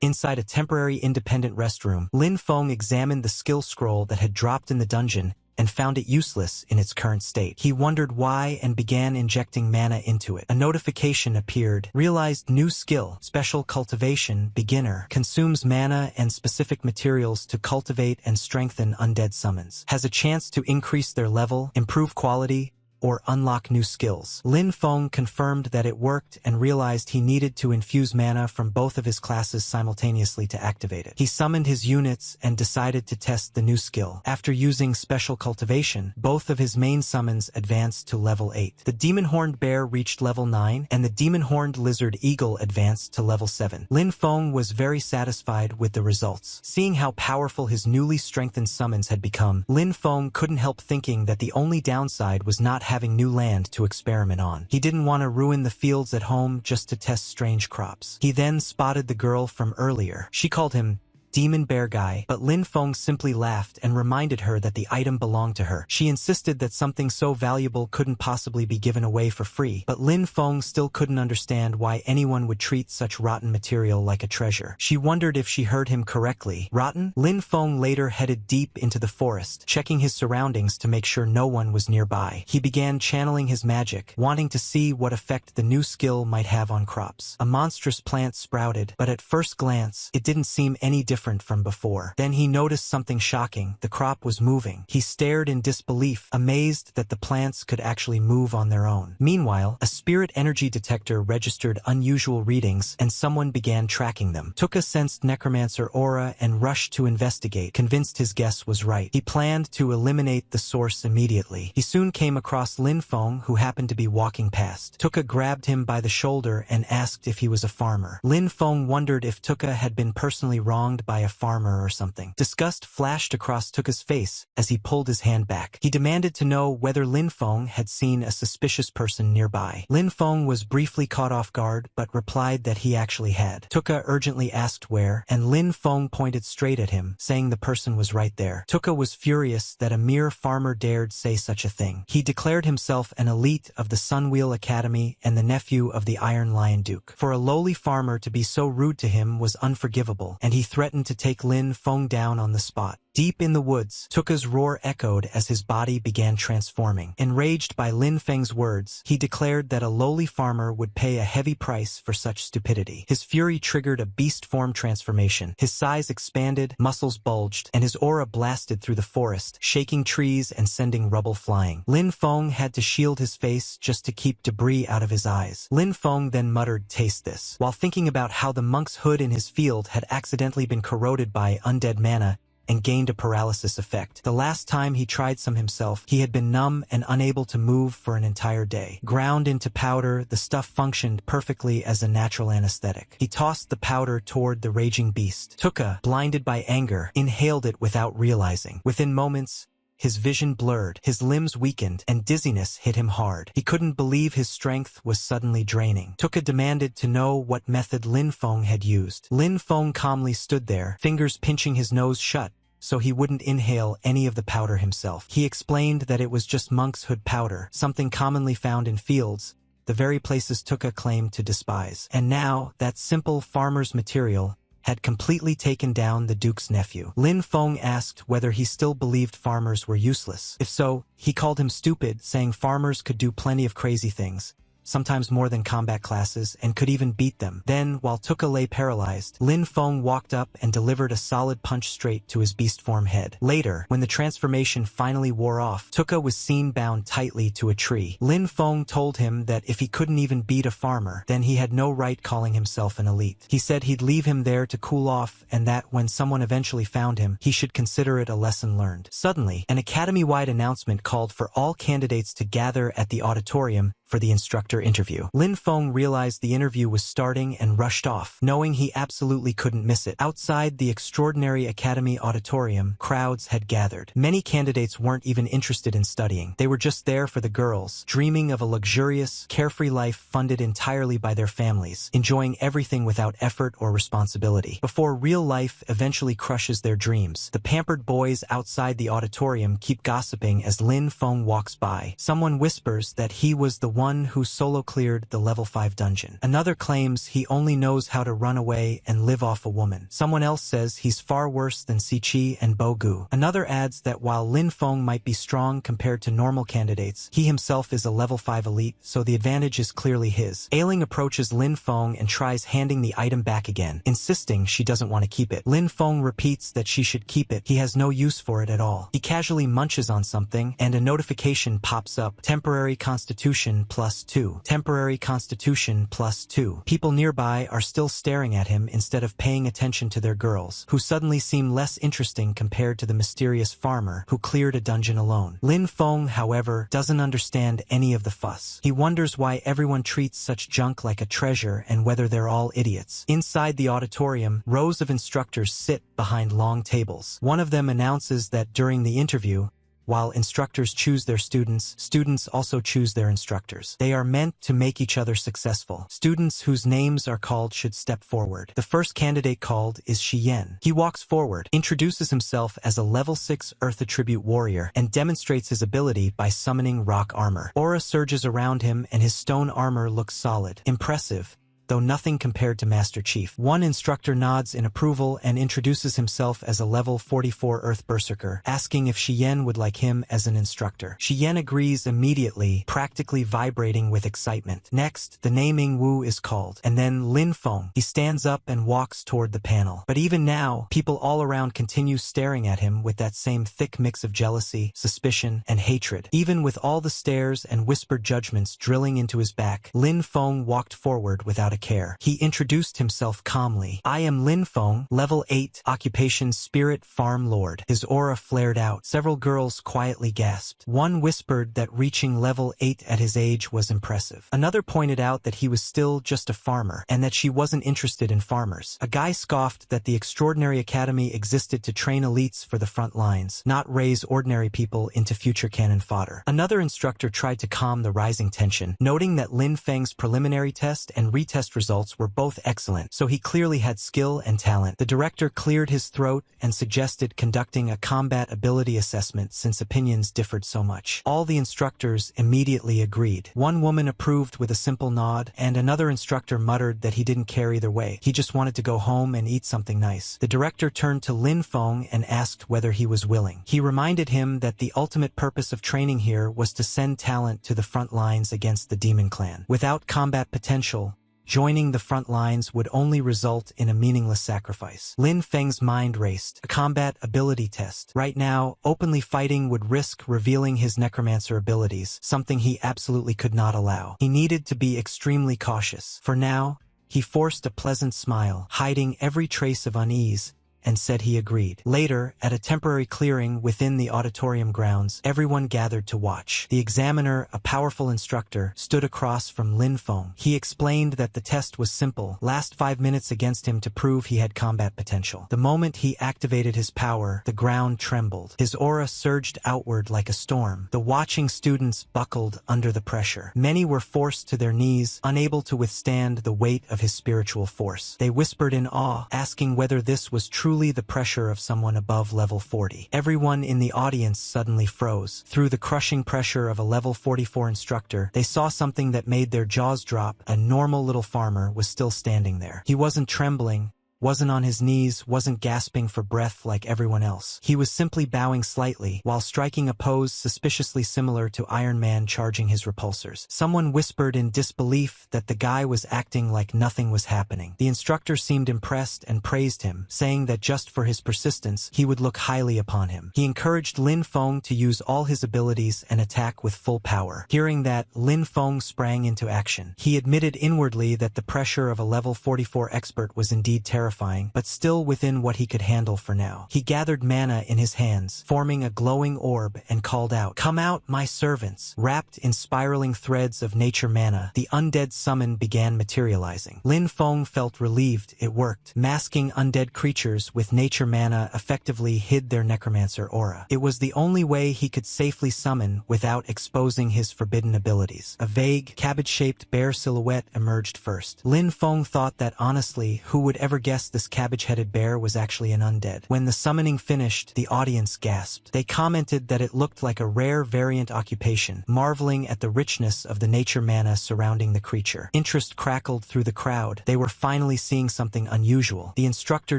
inside a temporary independent restroom, Lin Feng examined the skill scroll that had dropped in the dungeon and found it useless in its current state. He wondered why and began injecting mana into it. A notification appeared. Realized new skill, Special Cultivation, Beginner, consumes mana and specific materials to cultivate and strengthen undead summons. Has a chance to increase their level, improve quality, or unlock new skills. Lin Feng confirmed that it worked and realized he needed to infuse mana from both of his classes simultaneously to activate it. He summoned his units and decided to test the new skill. After using Special Cultivation, both of his main summons advanced to level 8. The Demon-Horned Bear reached level 9, and the Demon-Horned Lizard Eagle advanced to level 7. Lin Feng was very satisfied with the results. Seeing how powerful his newly strengthened summons had become, Lin Feng couldn't help thinking that the only downside was not having new land to experiment on. He didn't want to ruin the fields at home just to test strange crops. He then spotted the girl from earlier. She called him Demon Bear Guy, but Lin Feng simply laughed and reminded her that the item belonged to her. She insisted that something so valuable couldn't possibly be given away for free, but Lin Feng still couldn't understand why anyone would treat such rotten material like a treasure. She wondered if she heard him correctly. Rotten? Lin Feng later headed deep into the forest, checking his surroundings to make sure no one was nearby. He began channeling his magic, wanting to see what effect the new skill might have on crops. A monstrous plant sprouted, but at first glance, it didn't seem any different from before. Then he noticed something shocking. The crop was moving. He stared in disbelief, amazed that the plants could actually move on their own. Meanwhile, a spirit energy detector registered unusual readings, and someone began tracking them. Tuka sensed Necromancer aura and rushed to investigate, convinced his guess was right. He planned to eliminate the source immediately. He soon came across Lin Feng, who happened to be walking past. Tuka grabbed him by the shoulder and asked if he was a farmer. Lin Feng wondered if Tuka had been personally wronged by a farmer or something. Disgust flashed across Tuka's face as he pulled his hand back. He demanded to know whether Lin Feng had seen a suspicious person nearby. Lin Feng was briefly caught off guard, but replied that he actually had. Tuka urgently asked where, and Lin Feng pointed straight at him, saying the person was right there. Tuka was furious that a mere farmer dared say such a thing. He declared himself an elite of the Sunwheel Academy and the nephew of the Iron Lion Duke. For a lowly farmer to be so rude to him was unforgivable, and he threatened to take Lin Feng down on the spot. Deep in the woods, Tuka's roar echoed as his body began transforming. Enraged by Lin Feng's words, he declared that a lowly farmer would pay a heavy price for such stupidity. His fury triggered a beast form transformation. His size expanded, muscles bulged, and his aura blasted through the forest, shaking trees and sending rubble flying. Lin Feng had to shield his face just to keep debris out of his eyes. Lin Feng then muttered, "Taste this," while thinking about how the monk's hood in his field had accidentally been corroded by undead mana and gained a paralysis effect. The last time he tried some himself, he had been numb and unable to move for an entire day. Ground into powder, the stuff functioned perfectly as a natural anesthetic. He tossed the powder toward the raging beast. Tuka, blinded by anger, inhaled it without realizing. Within moments, his vision blurred, his limbs weakened, and dizziness hit him hard. He couldn't believe his strength was suddenly draining. Tuka demanded to know what method Lin Feng had used. Lin Feng calmly stood there, fingers pinching his nose shut, so he wouldn't inhale any of the powder himself. He explained that it was just monk's hood powder, something commonly found in fields, the very places Tuka claimed to despise. And now, that simple farmer's material had completely taken down the Duke's nephew. Lin Feng asked whether he still believed farmers were useless. If so, he called him stupid, saying farmers could do plenty of crazy things, sometimes more than combat classes, and could even beat them. Then, while Tuka lay paralyzed, Lin Feng walked up and delivered a solid punch straight to his beast form head. Later, when the transformation finally wore off, Tuka was seen bound tightly to a tree. Lin Feng told him that if he couldn't even beat a farmer, then he had no right calling himself an elite. He said he'd leave him there to cool off, and that when someone eventually found him, he should consider it a lesson learned. Suddenly, an academy-wide announcement called for all candidates to gather at the auditorium for the instructor interview. Lin Feng realized the interview was starting and rushed off, knowing he absolutely couldn't miss it. Outside the extraordinary academy auditorium, crowds had gathered. Many candidates weren't even interested in studying. They were just there for the girls, dreaming of a luxurious, carefree life funded entirely by their families, enjoying everything without effort or responsibility. Before real life eventually crushes their dreams, the pampered boys outside the auditorium keep gossiping as Lin Feng walks by. Someone whispers that he was the one who solo cleared the level 5 dungeon. Another claims he only knows how to run away and live off a woman. Someone else says he's far worse than Siqi and Bogu. Another adds that while Lin Feng might be strong compared to normal candidates, he himself is a level 5 elite, so the advantage is clearly his. Ailing approaches Lin Feng and tries handing the item back again, insisting she doesn't want to keep it. Lin Feng repeats that she should keep it. He has no use for it at all. He casually munches on something, and a notification pops up. Temporary Constitution +2. Temporary Constitution +2. People nearby are still staring at him instead of paying attention to their girls, who suddenly seem less interesting compared to the mysterious farmer who cleared a dungeon alone. Lin Feng, however, doesn't understand any of the fuss. He wonders why everyone treats such junk like a treasure and whether they're all idiots. Inside the auditorium, rows of instructors sit behind long tables. One of them announces that during the interview, while instructors choose their students, students also choose their instructors. They are meant to make each other successful. Students whose names are called should step forward. The first candidate called is Xiyan. He walks forward, introduces himself as a level 6 Earth Attribute warrior, and demonstrates his ability by summoning rock armor. Aura surges around him and his stone armor looks solid. Impressive, though nothing compared to Master Chief. One instructor nods in approval and introduces himself as a level 44 Earth Berserker, asking if Xiyan would like him as an instructor. Xiyan agrees immediately, practically vibrating with excitement. Next, the naming Wu is called, and then Lin Feng. He stands up and walks toward the panel. But even now, people all around continue staring at him with that same thick mix of jealousy, suspicion, and hatred. Even with all the stares and whispered judgments drilling into his back, Lin Feng walked forward without a care. He introduced himself calmly. I am Lin Feng, level 8, occupation Spirit Farm Lord. His aura flared out. Several girls quietly gasped. One whispered that reaching level 8 at his age was impressive. Another pointed out that he was still just a farmer, and that she wasn't interested in farmers. A guy scoffed that the Extraordinary Academy existed to train elites for the front lines, not raise ordinary people into future cannon fodder. Another instructor tried to calm the rising tension, noting that Lin Feng's preliminary test and retest results were both excellent, so he clearly had skill and talent. The director cleared his throat and suggested conducting a combat ability assessment since opinions differed so much. All the instructors immediately agreed. One woman approved with a simple nod, and another instructor muttered that he didn't care either way. He just wanted to go home and eat something nice. The director turned to Lin Feng and asked whether he was willing. He reminded him that the ultimate purpose of training here was to send talent to the front lines against the demon clan. Without combat potential, joining the front lines would only result in a meaningless sacrifice. Lin Feng's mind raced. A combat ability test. Right now, openly fighting would risk revealing his necromancer abilities, something he absolutely could not allow. He needed to be extremely cautious. For now, he forced a pleasant smile, hiding every trace of unease, and said he agreed. Later, at a temporary clearing within the auditorium grounds, everyone gathered to watch. The examiner, a powerful instructor, stood across from Lin Feng. He explained that the test was simple. Last 5 minutes against him to prove he had combat potential. The moment he activated his power, the ground trembled. His aura surged outward like a storm. The watching students buckled under the pressure. Many were forced to their knees, unable to withstand the weight of his spiritual force. They whispered in awe, asking whether this was truly the pressure of someone above level 40. Everyone in the audience suddenly froze. Through the crushing pressure of a level 44 instructor, they saw something that made their jaws drop. A normal little farmer was still standing there. He wasn't trembling, wasn't on his knees, wasn't gasping for breath like everyone else. He was simply bowing slightly, while striking a pose suspiciously similar to Iron Man charging his repulsors. Someone whispered in disbelief that the guy was acting like nothing was happening. The instructor seemed impressed and praised him, saying that just for his persistence, he would look highly upon him. He encouraged Lin Feng to use all his abilities and attack with full power. Hearing that, Lin Feng sprang into action. He admitted inwardly that the pressure of a level 44 expert was indeed terrifying, terrifying, but still within what he could handle for now. He gathered mana in his hands, forming a glowing orb, and called out, "Come out, my servants!" Wrapped in spiraling threads of nature mana, the undead summon began materializing. Lin Feng felt relieved it worked. Masking undead creatures with nature mana effectively hid their necromancer aura. It was the only way he could safely summon without exposing his forbidden abilities. A vague, cabbage-shaped bear silhouette emerged first. Lin Feng thought that honestly, who would ever guess this cabbage-headed bear was actually an undead? When the summoning finished, the audience gasped. They commented that it looked like a rare variant occupation, marveling at the richness of the nature mana surrounding the creature. Interest crackled through the crowd. They were finally seeing something unusual. The instructor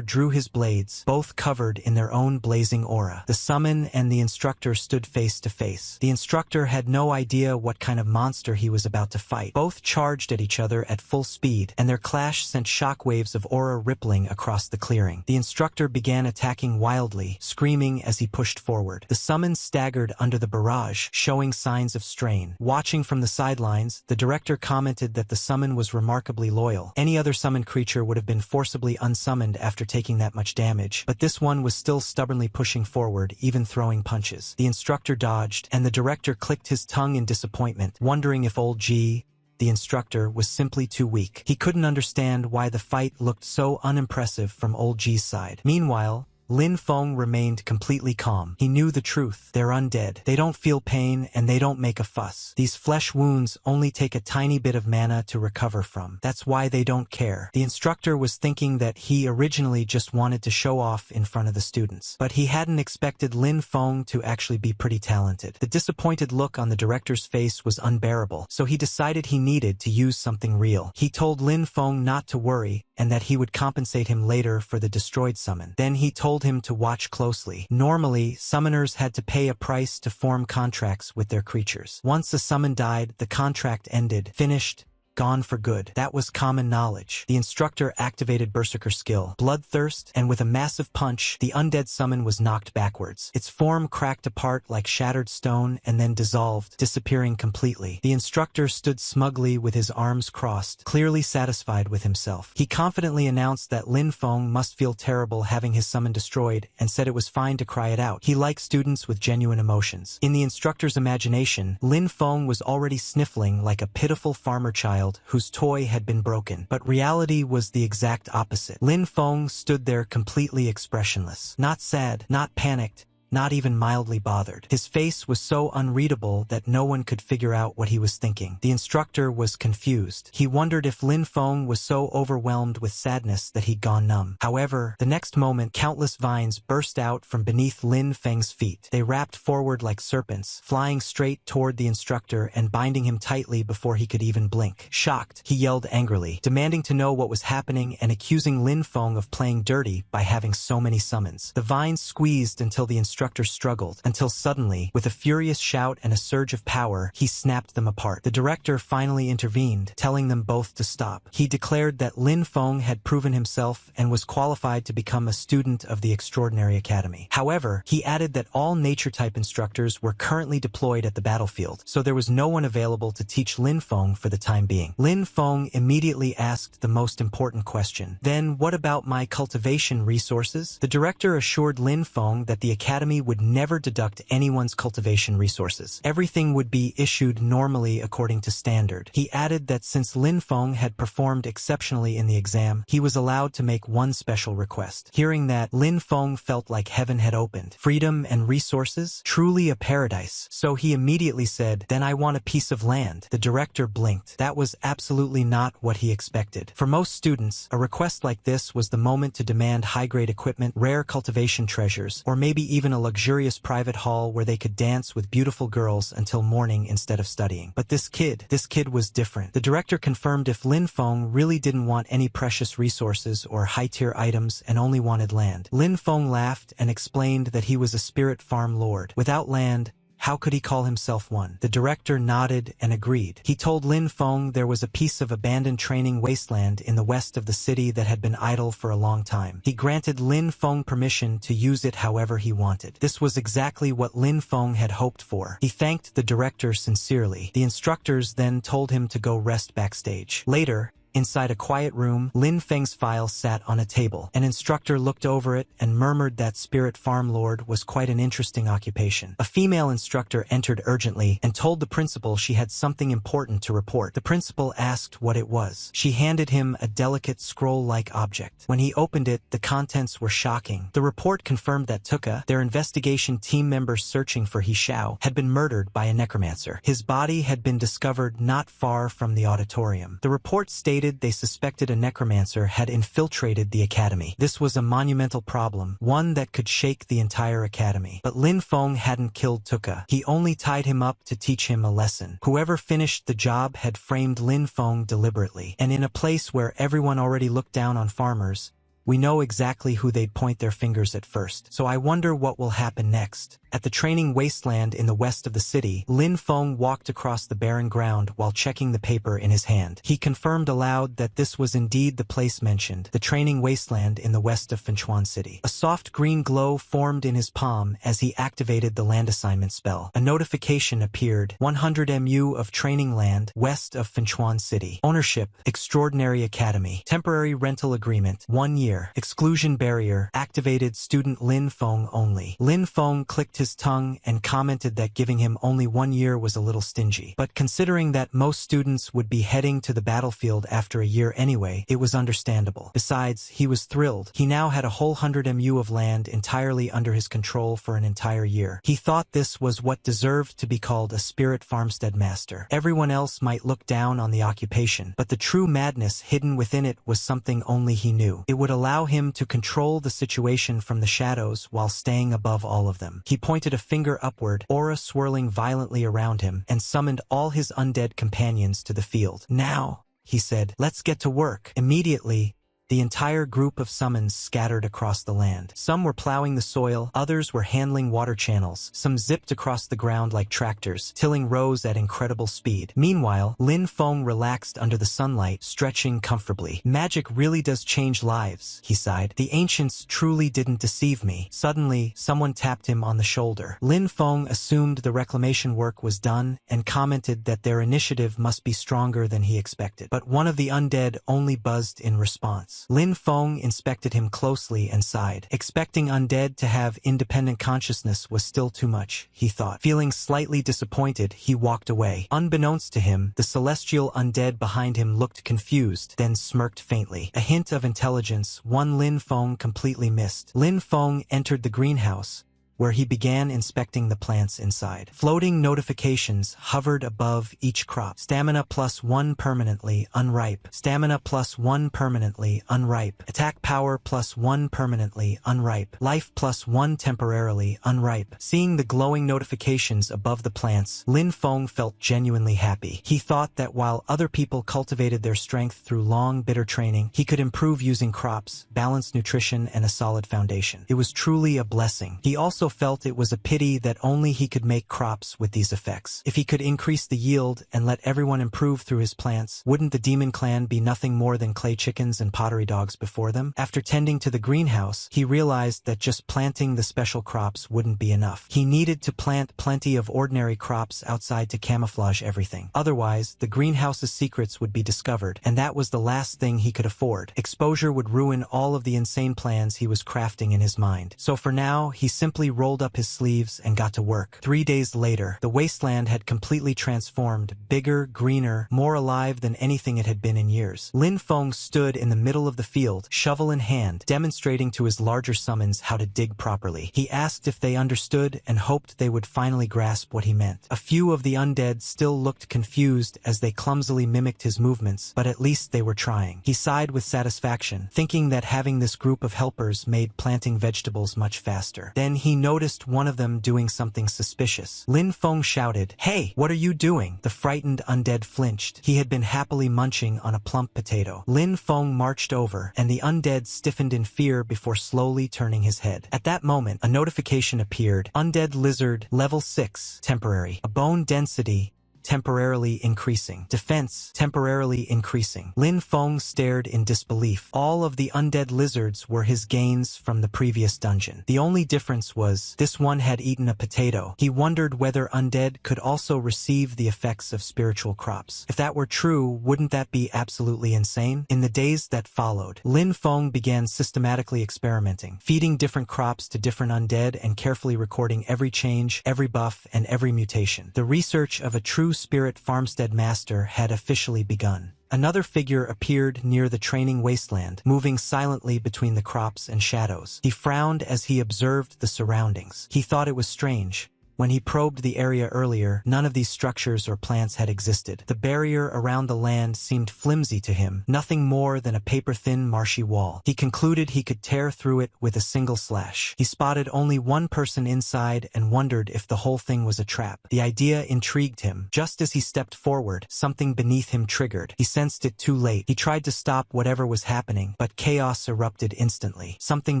drew his blades, both covered in their own blazing aura. The summon and the instructor stood face to face. The instructor had no idea what kind of monster he was about to fight. Both charged at each other at full speed, and their clash sent shockwaves of aura rippling across the clearing. The instructor began attacking wildly, screaming as he pushed forward. The summon staggered under the barrage, showing signs of strain. Watching from the sidelines, the director commented that the summon was remarkably loyal. Any other summoned creature would have been forcibly unsummoned after taking that much damage, but this one was still stubbornly pushing forward, even throwing punches. The instructor dodged, and the director clicked his tongue in disappointment, wondering if old G, the instructor, was simply too weak. He couldn't understand why the fight looked so unimpressive from old G's side. Meanwhile, Lin Feng remained completely calm. He knew the truth. They're undead. They don't feel pain, and they don't make a fuss. These flesh wounds only take a tiny bit of mana to recover from. That's why they don't care. The instructor was thinking that he originally just wanted to show off in front of the students, but he hadn't expected Lin Feng to actually be pretty talented. The disappointed look on the director's face was unbearable, so he decided he needed to use something real. He told Lin Feng not to worry, and that he would compensate him later for the destroyed summon. Then he told him to watch closely. Normally, summoners had to pay a price to form contracts with their creatures. Once a summon died, the contract ended, finished, gone for good. That was common knowledge. The instructor activated Berserker skill, Bloodthirst, and with a massive punch, the undead summon was knocked backwards. Its form cracked apart like shattered stone and then dissolved, disappearing completely. The instructor stood smugly with his arms crossed, clearly satisfied with himself. He confidently announced that Lin Feng must feel terrible having his summon destroyed, and said it was fine to cry it out. He liked students with genuine emotions. In the instructor's imagination, Lin Feng was already sniffling like a pitiful farmer child whose toy had been broken, but reality was the exact opposite. Lin Feng stood there completely expressionless. Not sad, not panicked, not even mildly bothered. His face was so unreadable that no one could figure out what he was thinking. The instructor was confused. He wondered if Lin Feng was so overwhelmed with sadness that he'd gone numb. However, the next moment, countless vines burst out from beneath Lin Feng's feet. They wrapped forward like serpents, flying straight toward the instructor and binding him tightly before he could even blink. Shocked, he yelled angrily, demanding to know what was happening and accusing Lin Feng of playing dirty by having so many summons. The vines squeezed until the instructor struggled, until suddenly, with a furious shout and a surge of power, he snapped them apart. The director finally intervened, telling them both to stop. He declared that Lin Feng had proven himself and was qualified to become a student of the Extraordinary Academy. However, he added that all nature-type instructors were currently deployed at the battlefield, so there was no one available to teach Lin Feng for the time being. Lin Feng immediately asked the most important question. Then what about my cultivation resources? The director assured Lin Feng that the Academy would never deduct anyone's cultivation resources. Everything would be issued normally according to standard. He added that since Lin Feng had performed exceptionally in the exam, he was allowed to make one special request. Hearing that, Lin Feng felt like heaven had opened. Freedom and resources? Truly a paradise. So he immediately said, "Then I want a piece of land." The director blinked. That was absolutely not what he expected. For most students, a request like this was the moment to demand high-grade equipment, rare cultivation treasures, or maybe even a luxurious private hall where they could dance with beautiful girls until morning instead of studying. But this kid was different. The director confirmed if Lin Feng really didn't want any precious resources or high-tier items and only wanted land. Lin Feng laughed and explained that he was a spirit farm lord. Without land, how could he call himself one? The director nodded and agreed. He told Lin Feng there was a piece of abandoned training wasteland in the west of the city that had been idle for a long time. He granted Lin Feng permission to use it however he wanted. This was exactly what Lin Feng had hoped for. He thanked the director sincerely. The instructors then told him to go rest backstage. Later, Inside a quiet room, Lin Feng's file sat on a table. An instructor looked over it and murmured that spirit farm lord was quite an interesting occupation. A female instructor entered urgently and told the principal she had something important to report. The principal asked what it was. She handed him a delicate scroll-like object. When he opened it, the contents were shocking. The report confirmed that Tuka, their investigation team member searching for He Xiao, had been murdered by a necromancer. His body had been discovered not far from the auditorium. The report stated they suspected a necromancer had infiltrated the academy. This was a monumental problem, one that could shake the entire academy. But Lin Feng hadn't killed Tuka. He only tied him up to teach him a lesson. Whoever finished the job had framed Lin Feng deliberately. And in a place where everyone already looked down on farmers, we know exactly who they'd point their fingers at first. So I wonder what will happen next. At the training wasteland in the west of the city, Lin Feng walked across the barren ground while checking the paper in his hand. He confirmed aloud that this was indeed the place mentioned, the training wasteland in the west of Fenchuan City. A soft green glow formed in his palm as he activated the land assignment spell. A notification appeared. 100 MU of training land west of Fenchuan City. Ownership, Extraordinary Academy. Temporary rental agreement, 1 year. Exclusion barrier, activated student Lin Feng only. Lin Feng clicked his tongue and commented that giving him only 1 year was a little stingy. But considering that most students would be heading to the battlefield after a year anyway, it was understandable. Besides, he was thrilled. He now had a whole 100 MU of land entirely under his control for an entire year. He thought this was what deserved to be called a spirit farmstead master. Everyone else might look down on the occupation, but the true madness hidden within it was something only he knew. It would allow him to control the situation from the shadows while staying above all of them. He pointed a finger upward, aura swirling violently around him, and summoned all his undead companions to the field. Now, he said, let's get to work. Immediately, the entire group of summons scattered across the land. Some were plowing the soil, others were handling water channels, some zipped across the ground like tractors, tilling rows at incredible speed. Meanwhile, Lin Feng relaxed under the sunlight, stretching comfortably. Magic really does change lives, he sighed. The ancients truly didn't deceive me. Suddenly, someone tapped him on the shoulder. Lin Feng assumed the reclamation work was done and commented that their initiative must be stronger than he expected. But one of the undead only buzzed in response. Lin Feng inspected him closely and sighed. Expecting undead to have independent consciousness was still too much, he thought. Feeling slightly disappointed, he walked away. Unbeknownst to him, the celestial undead behind him looked confused, then smirked faintly. A hint of intelligence, one Lin Feng completely missed. Lin Feng entered the greenhouse, where he began inspecting the plants inside. Floating notifications hovered above each crop. Stamina +1 permanently unripe. Stamina +1 permanently unripe. Attack power +1 permanently unripe. Life +1 temporarily unripe. Seeing the glowing notifications above the plants, Lin Feng felt genuinely happy. He thought that while other people cultivated their strength through long, bitter training, he could improve using crops, balanced nutrition, and a solid foundation. It was truly a blessing. He also felt it was a pity that only he could make crops with these effects. If he could increase the yield and let everyone improve through his plants, wouldn't the demon clan be nothing more than clay chickens and pottery dogs before them? After tending to the greenhouse, he realized that just planting the special crops wouldn't be enough. He needed to plant plenty of ordinary crops outside to camouflage everything. Otherwise, the greenhouse's secrets would be discovered, and that was the last thing he could afford. Exposure would ruin all of the insane plans he was crafting in his mind. So for now, he simply rolled up his sleeves and got to work. 3 days later, the wasteland had completely transformed, bigger, greener, more alive than anything it had been in years. Lin Feng stood in the middle of the field, shovel in hand, demonstrating to his larger summons how to dig properly. He asked if they understood and hoped they would finally grasp what he meant. A few of the undead still looked confused as they clumsily mimicked his movements, but at least they were trying. He sighed with satisfaction, thinking that having this group of helpers made planting vegetables much faster. Then he noticed one of them doing something suspicious. Lin Feng shouted, "Hey, what are you doing?" The frightened undead flinched. He had been happily munching on a plump potato. Lin Feng marched over, and the undead stiffened in fear before slowly turning his head. At that moment, a notification appeared. Undead lizard, level 6, temporary. A bone density temporarily increasing. Defense, temporarily increasing. Lin Feng stared in disbelief. All of the undead lizards were his gains from the previous dungeon. The only difference was, this one had eaten a potato. He wondered whether undead could also receive the effects of spiritual crops. If that were true, wouldn't that be absolutely insane? In the days that followed, Lin Feng began systematically experimenting, feeding different crops to different undead and carefully recording every change, every buff, and every mutation. The research of a true spirit farmstead master had officially begun. Another figure appeared near the training wasteland, moving silently between the crops and shadows. He frowned as he observed the surroundings. He thought it was strange. When he probed the area earlier, none of these structures or plants had existed. The barrier around the land seemed flimsy to him, nothing more than a paper-thin marshy wall. He concluded he could tear through it with a single slash. He spotted only one person inside and wondered if the whole thing was a trap. The idea intrigued him. Just as he stepped forward, something beneath him triggered. He sensed it too late. He tried to stop whatever was happening, but chaos erupted instantly. Something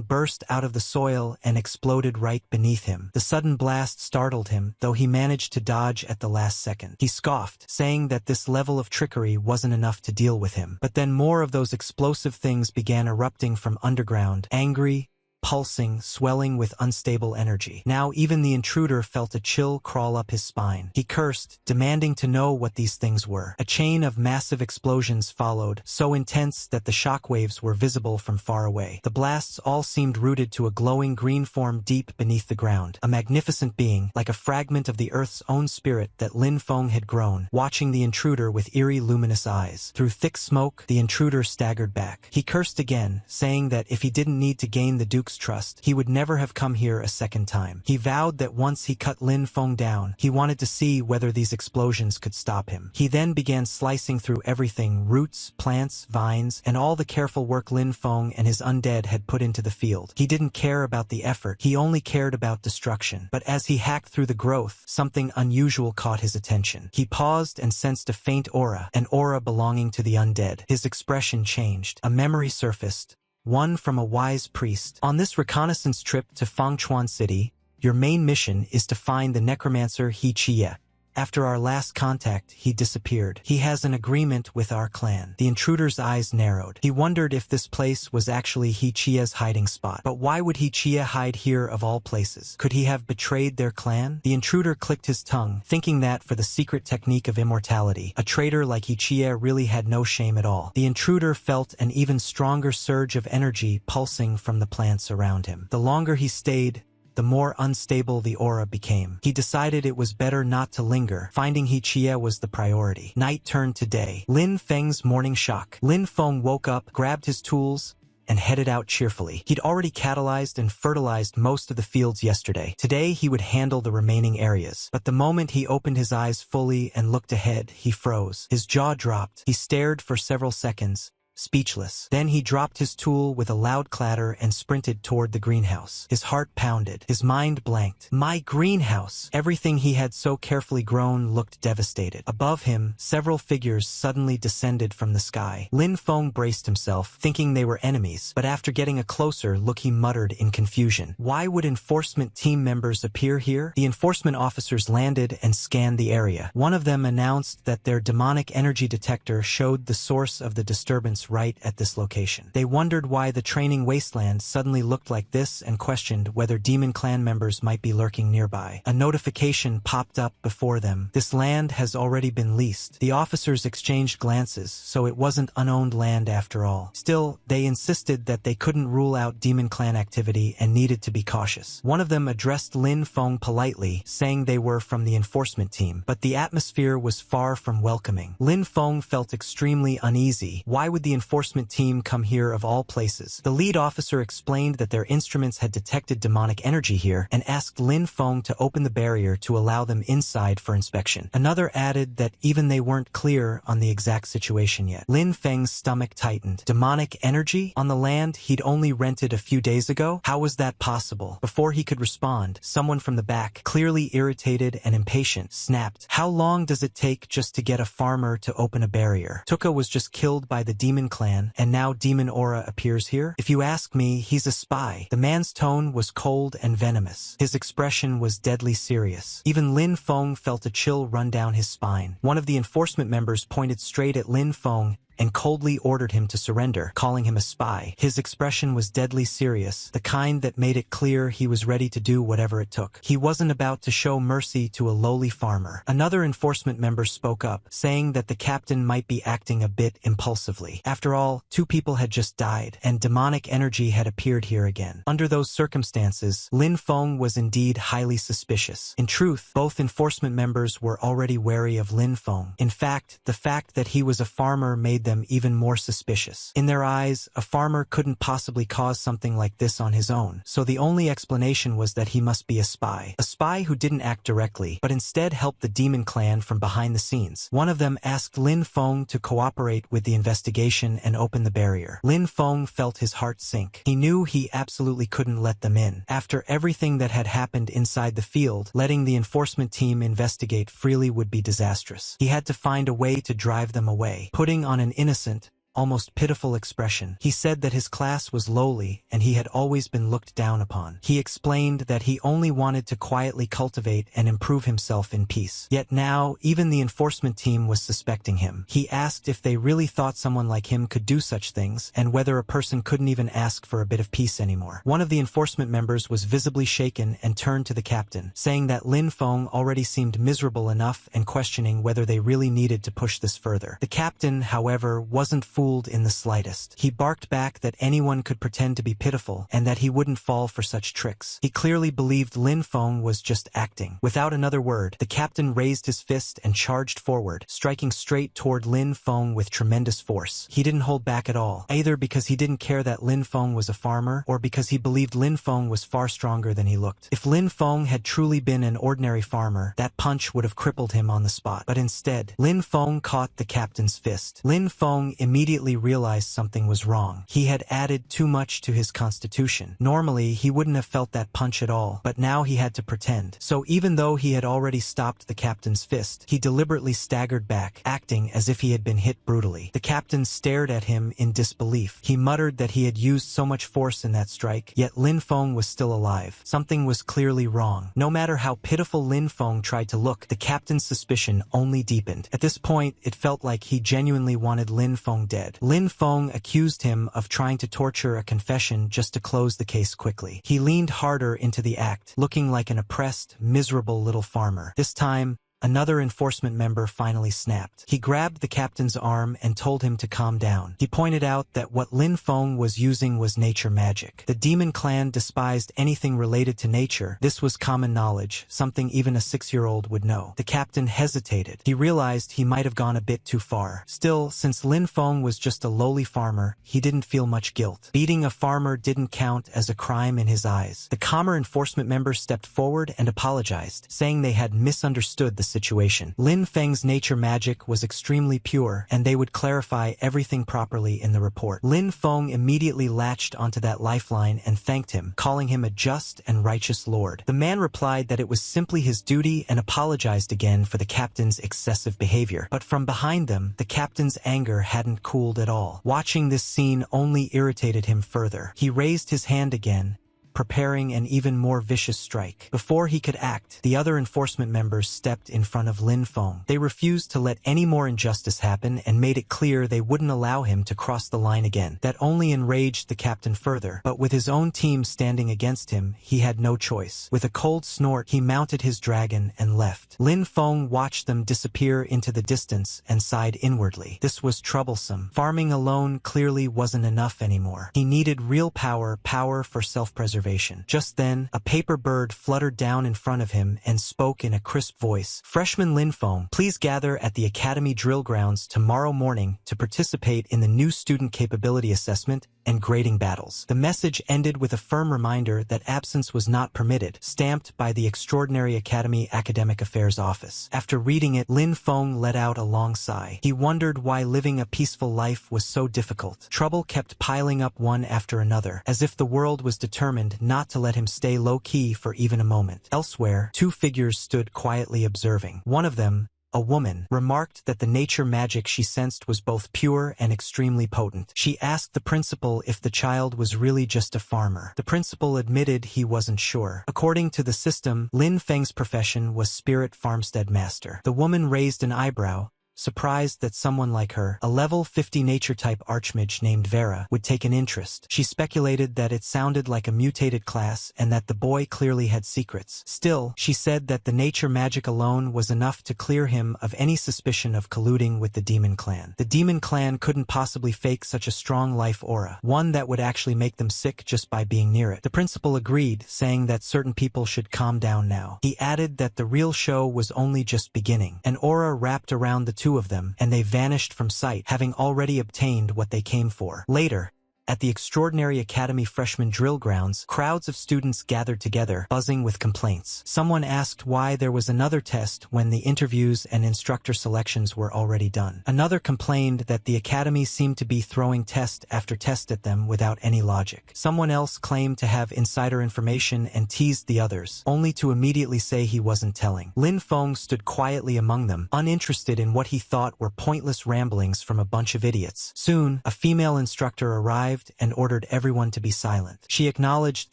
burst out of the soil and exploded right beneath him. The sudden blast startled him, though he managed to dodge at the last second. He scoffed, saying that this level of trickery wasn't enough to deal with him. But then more of those explosive things began erupting from underground, angry, pulsing, swelling with unstable energy. Now even the intruder felt a chill crawl up his spine. He cursed, demanding to know what these things were. A chain of massive explosions followed, so intense that the shockwaves were visible from far away. The blasts all seemed rooted to a glowing green form deep beneath the ground, a magnificent being, like a fragment of the Earth's own spirit that Lin Feng had grown, watching the intruder with eerie luminous eyes. Through thick smoke, the intruder staggered back. He cursed again, saying that if he didn't need to gain the Duke's trust, he would never have come here a second time. He vowed that once he cut Lin Feng down, he wanted to see whether these explosions could stop him. He then began slicing through everything, roots, plants, vines, and all the careful work Lin Feng and his undead had put into the field. He didn't care about the effort, he only cared about destruction. But as he hacked through the growth, something unusual caught his attention. He paused and sensed a faint aura, an aura belonging to the undead. His expression changed. A memory surfaced. One from a wise priest. On this reconnaissance trip to Fangchuan City, your main mission is to find the necromancer He Chie. After our last contact, he disappeared. He has an agreement with our clan. The intruder's eyes narrowed. He wondered if this place was actually He Chie's hiding spot. But why would He Chie hide here of all places? Could he have betrayed their clan? The intruder clicked his tongue, thinking that for the secret technique of immortality, a traitor like He Chie really had no shame at all. The intruder felt an even stronger surge of energy pulsing from the plants around him. The longer he stayed, the more unstable the aura became. He decided it was better not to linger. Finding He Chie was the priority. Night turned to day. Lin Feng's morning shock. Lin Feng woke up, grabbed his tools, and headed out cheerfully. He'd already catalyzed and fertilized most of the fields yesterday. Today he would handle the remaining areas. But the moment he opened his eyes fully and looked ahead, he froze. His jaw dropped. He stared for several seconds, speechless. Then he dropped his tool with a loud clatter and sprinted toward the greenhouse. His heart pounded. His mind blanked. My greenhouse! Everything he had so carefully grown looked devastated. Above him, several figures suddenly descended from the sky. Lin Feng braced himself, thinking they were enemies, but after getting a closer look he muttered in confusion. Why would enforcement team members appear here? The enforcement officers landed and scanned the area. One of them announced that their demonic energy detector showed the source of the disturbance right at this location. They wondered why the training wasteland suddenly looked like this and questioned whether demon clan members might be lurking nearby. A notification popped up before them. This land has already been leased. The officers exchanged glances, so it wasn't unowned land after all. Still, they insisted that they couldn't rule out demon clan activity and needed to be cautious. One of them addressed Lin Feng politely, saying they were from the enforcement team, but the atmosphere was far from welcoming. Lin Feng felt extremely uneasy. Why would the enforcement team come here of all places? The lead officer explained that their instruments had detected demonic energy here and asked Lin Feng to open the barrier to allow them inside for inspection. Another added that even they weren't clear on the exact situation yet. Lin Feng's stomach tightened. Demonic energy? On the land he'd only rented a few days ago? How was that possible? Before he could respond, someone from the back, clearly irritated and impatient, snapped. How long does it take just to get a farmer to open a barrier? Tuka was just killed by the demon demon clan, and now demon aura appears here? If you ask me, he's a spy. The man's tone was cold and venomous. His expression was deadly serious. Even Lin Feng felt a chill run down his spine. One of the enforcement members pointed straight at Lin Feng and coldly ordered him to surrender, calling him a spy. His expression was deadly serious, the kind that made it clear he was ready to do whatever it took. He wasn't about to show mercy to a lowly farmer. Another enforcement member spoke up, saying that the captain might be acting a bit impulsively. After all, 2 people had just died, and demonic energy had appeared here again. Under those circumstances, Lin Feng was indeed highly suspicious. In truth, both enforcement members were already wary of Lin Feng. In fact, the fact that he was a farmer made them even more suspicious. In their eyes, a farmer couldn't possibly cause something like this on his own, so the only explanation was that he must be a spy. A spy who didn't act directly, but instead helped the demon clan from behind the scenes. One of them asked Lin Feng to cooperate with the investigation and open the barrier. Lin Feng felt his heart sink. He knew he absolutely couldn't let them in. After everything that had happened inside the field, letting the enforcement team investigate freely would be disastrous. He had to find a way to drive them away. Putting on an innocent, almost pitiful expression, he said that his class was lowly and he had always been looked down upon. He explained that he only wanted to quietly cultivate and improve himself in peace. Yet now, even the enforcement team was suspecting him. He asked if they really thought someone like him could do such things, and whether a person couldn't even ask for a bit of peace anymore. One of the enforcement members was visibly shaken and turned to the captain, saying that Lin Feng already seemed miserable enough and questioning whether they really needed to push this further. The captain, however, wasn't fooled in the slightest. He barked back that anyone could pretend to be pitiful and that he wouldn't fall for such tricks. He clearly believed Lin Feng was just acting. Without another word, the captain raised his fist and charged forward, striking straight toward Lin Feng with tremendous force. He didn't hold back at all, either because he didn't care that Lin Feng was a farmer or because he believed Lin Feng was far stronger than he looked. If Lin Feng had truly been an ordinary farmer, that punch would have crippled him on the spot. But instead, Lin Feng caught the captain's fist. Lin Feng immediately realized something was wrong. He had added too much to his constitution. Normally, he wouldn't have felt that punch at all, but now he had to pretend. So even though he had already stopped the captain's fist, he deliberately staggered back, acting as if he had been hit brutally. The captain stared at him in disbelief. He muttered that he had used so much force in that strike, yet Lin Feng was still alive. Something was clearly wrong. No matter how pitiful Lin Feng tried to look, the captain's suspicion only deepened. At this point, it felt like he genuinely wanted Lin Feng dead. Lin Feng accused him of trying to torture a confession just to close the case quickly. He leaned harder into the act, looking like an oppressed, miserable little farmer. This time, another enforcement member finally snapped. He grabbed the captain's arm and told him to calm down. He pointed out that what Lin Feng was using was nature magic. The demon clan despised anything related to nature. This was common knowledge, something even a 6-year-old would know. The captain hesitated. He realized he might have gone a bit too far. Still, since Lin Feng was just a lowly farmer, he didn't feel much guilt. Beating a farmer didn't count as a crime in his eyes. The calmer enforcement member stepped forward and apologized, saying they had misunderstood the situation. Lin Feng's nature magic was extremely pure, and they would clarify everything properly in the report. Lin Feng immediately latched onto that lifeline and thanked him, calling him a just and righteous lord. The man replied that it was simply his duty and apologized again for the captain's excessive behavior. But from behind them, the captain's anger hadn't cooled at all. Watching this scene only irritated him further. He raised his hand again, preparing an even more vicious strike. Before he could act, the other enforcement members stepped in front of Lin Feng. They refused to let any more injustice happen and made it clear they wouldn't allow him to cross the line again. That only enraged the captain further, but with his own team standing against him, he had no choice. With a cold snort, he mounted his dragon and left. Lin Feng watched them disappear into the distance and sighed inwardly. This was troublesome. Farming alone clearly wasn't enough anymore. He needed real power for self-preservation. Just then, a paper bird fluttered down in front of him and spoke in a crisp voice. "Freshman Lin Feng, please gather at the Academy drill grounds tomorrow morning to participate in the new student capability assessment and grading battles." The message ended with a firm reminder that absence was not permitted, stamped by the Extraordinary Academy Academic Affairs Office. After reading it, Lin Feng let out a long sigh. He wondered why living a peaceful life was so difficult. Trouble kept piling up one after another, as if the world was determined not to let him stay low-key for even a moment. Elsewhere, 2 figures stood quietly observing. One of them, a woman, remarked that the nature magic she sensed was both pure and extremely potent. She asked the principal if the child was really just a farmer. The principal admitted he wasn't sure. According to the system, Lin Feng's profession was spirit farmstead master. The woman raised an eyebrow, surprised that someone like her, a level 50 nature-type archmage named Vera, would take an interest. She speculated that it sounded like a mutated class and that the boy clearly had secrets. Still, she said that the nature magic alone was enough to clear him of any suspicion of colluding with the demon clan. The demon clan couldn't possibly fake such a strong life aura, one that would actually make them sick just by being near it. The principal agreed, saying that certain people should calm down now. He added that the real show was only just beginning. An aura wrapped around the two of them, and they vanished from sight, having already obtained what they came for. Later, at the Extraordinary Academy freshman drill grounds, crowds of students gathered together, buzzing with complaints. Someone asked why there was another test when the interviews and instructor selections were already done. Another complained that the academy seemed to be throwing test after test at them without any logic. Someone else claimed to have insider information and teased the others, only to immediately say he wasn't telling. Lin Feng stood quietly among them, uninterested in what he thought were pointless ramblings from a bunch of idiots. Soon, a female instructor arrived and ordered everyone to be silent. She acknowledged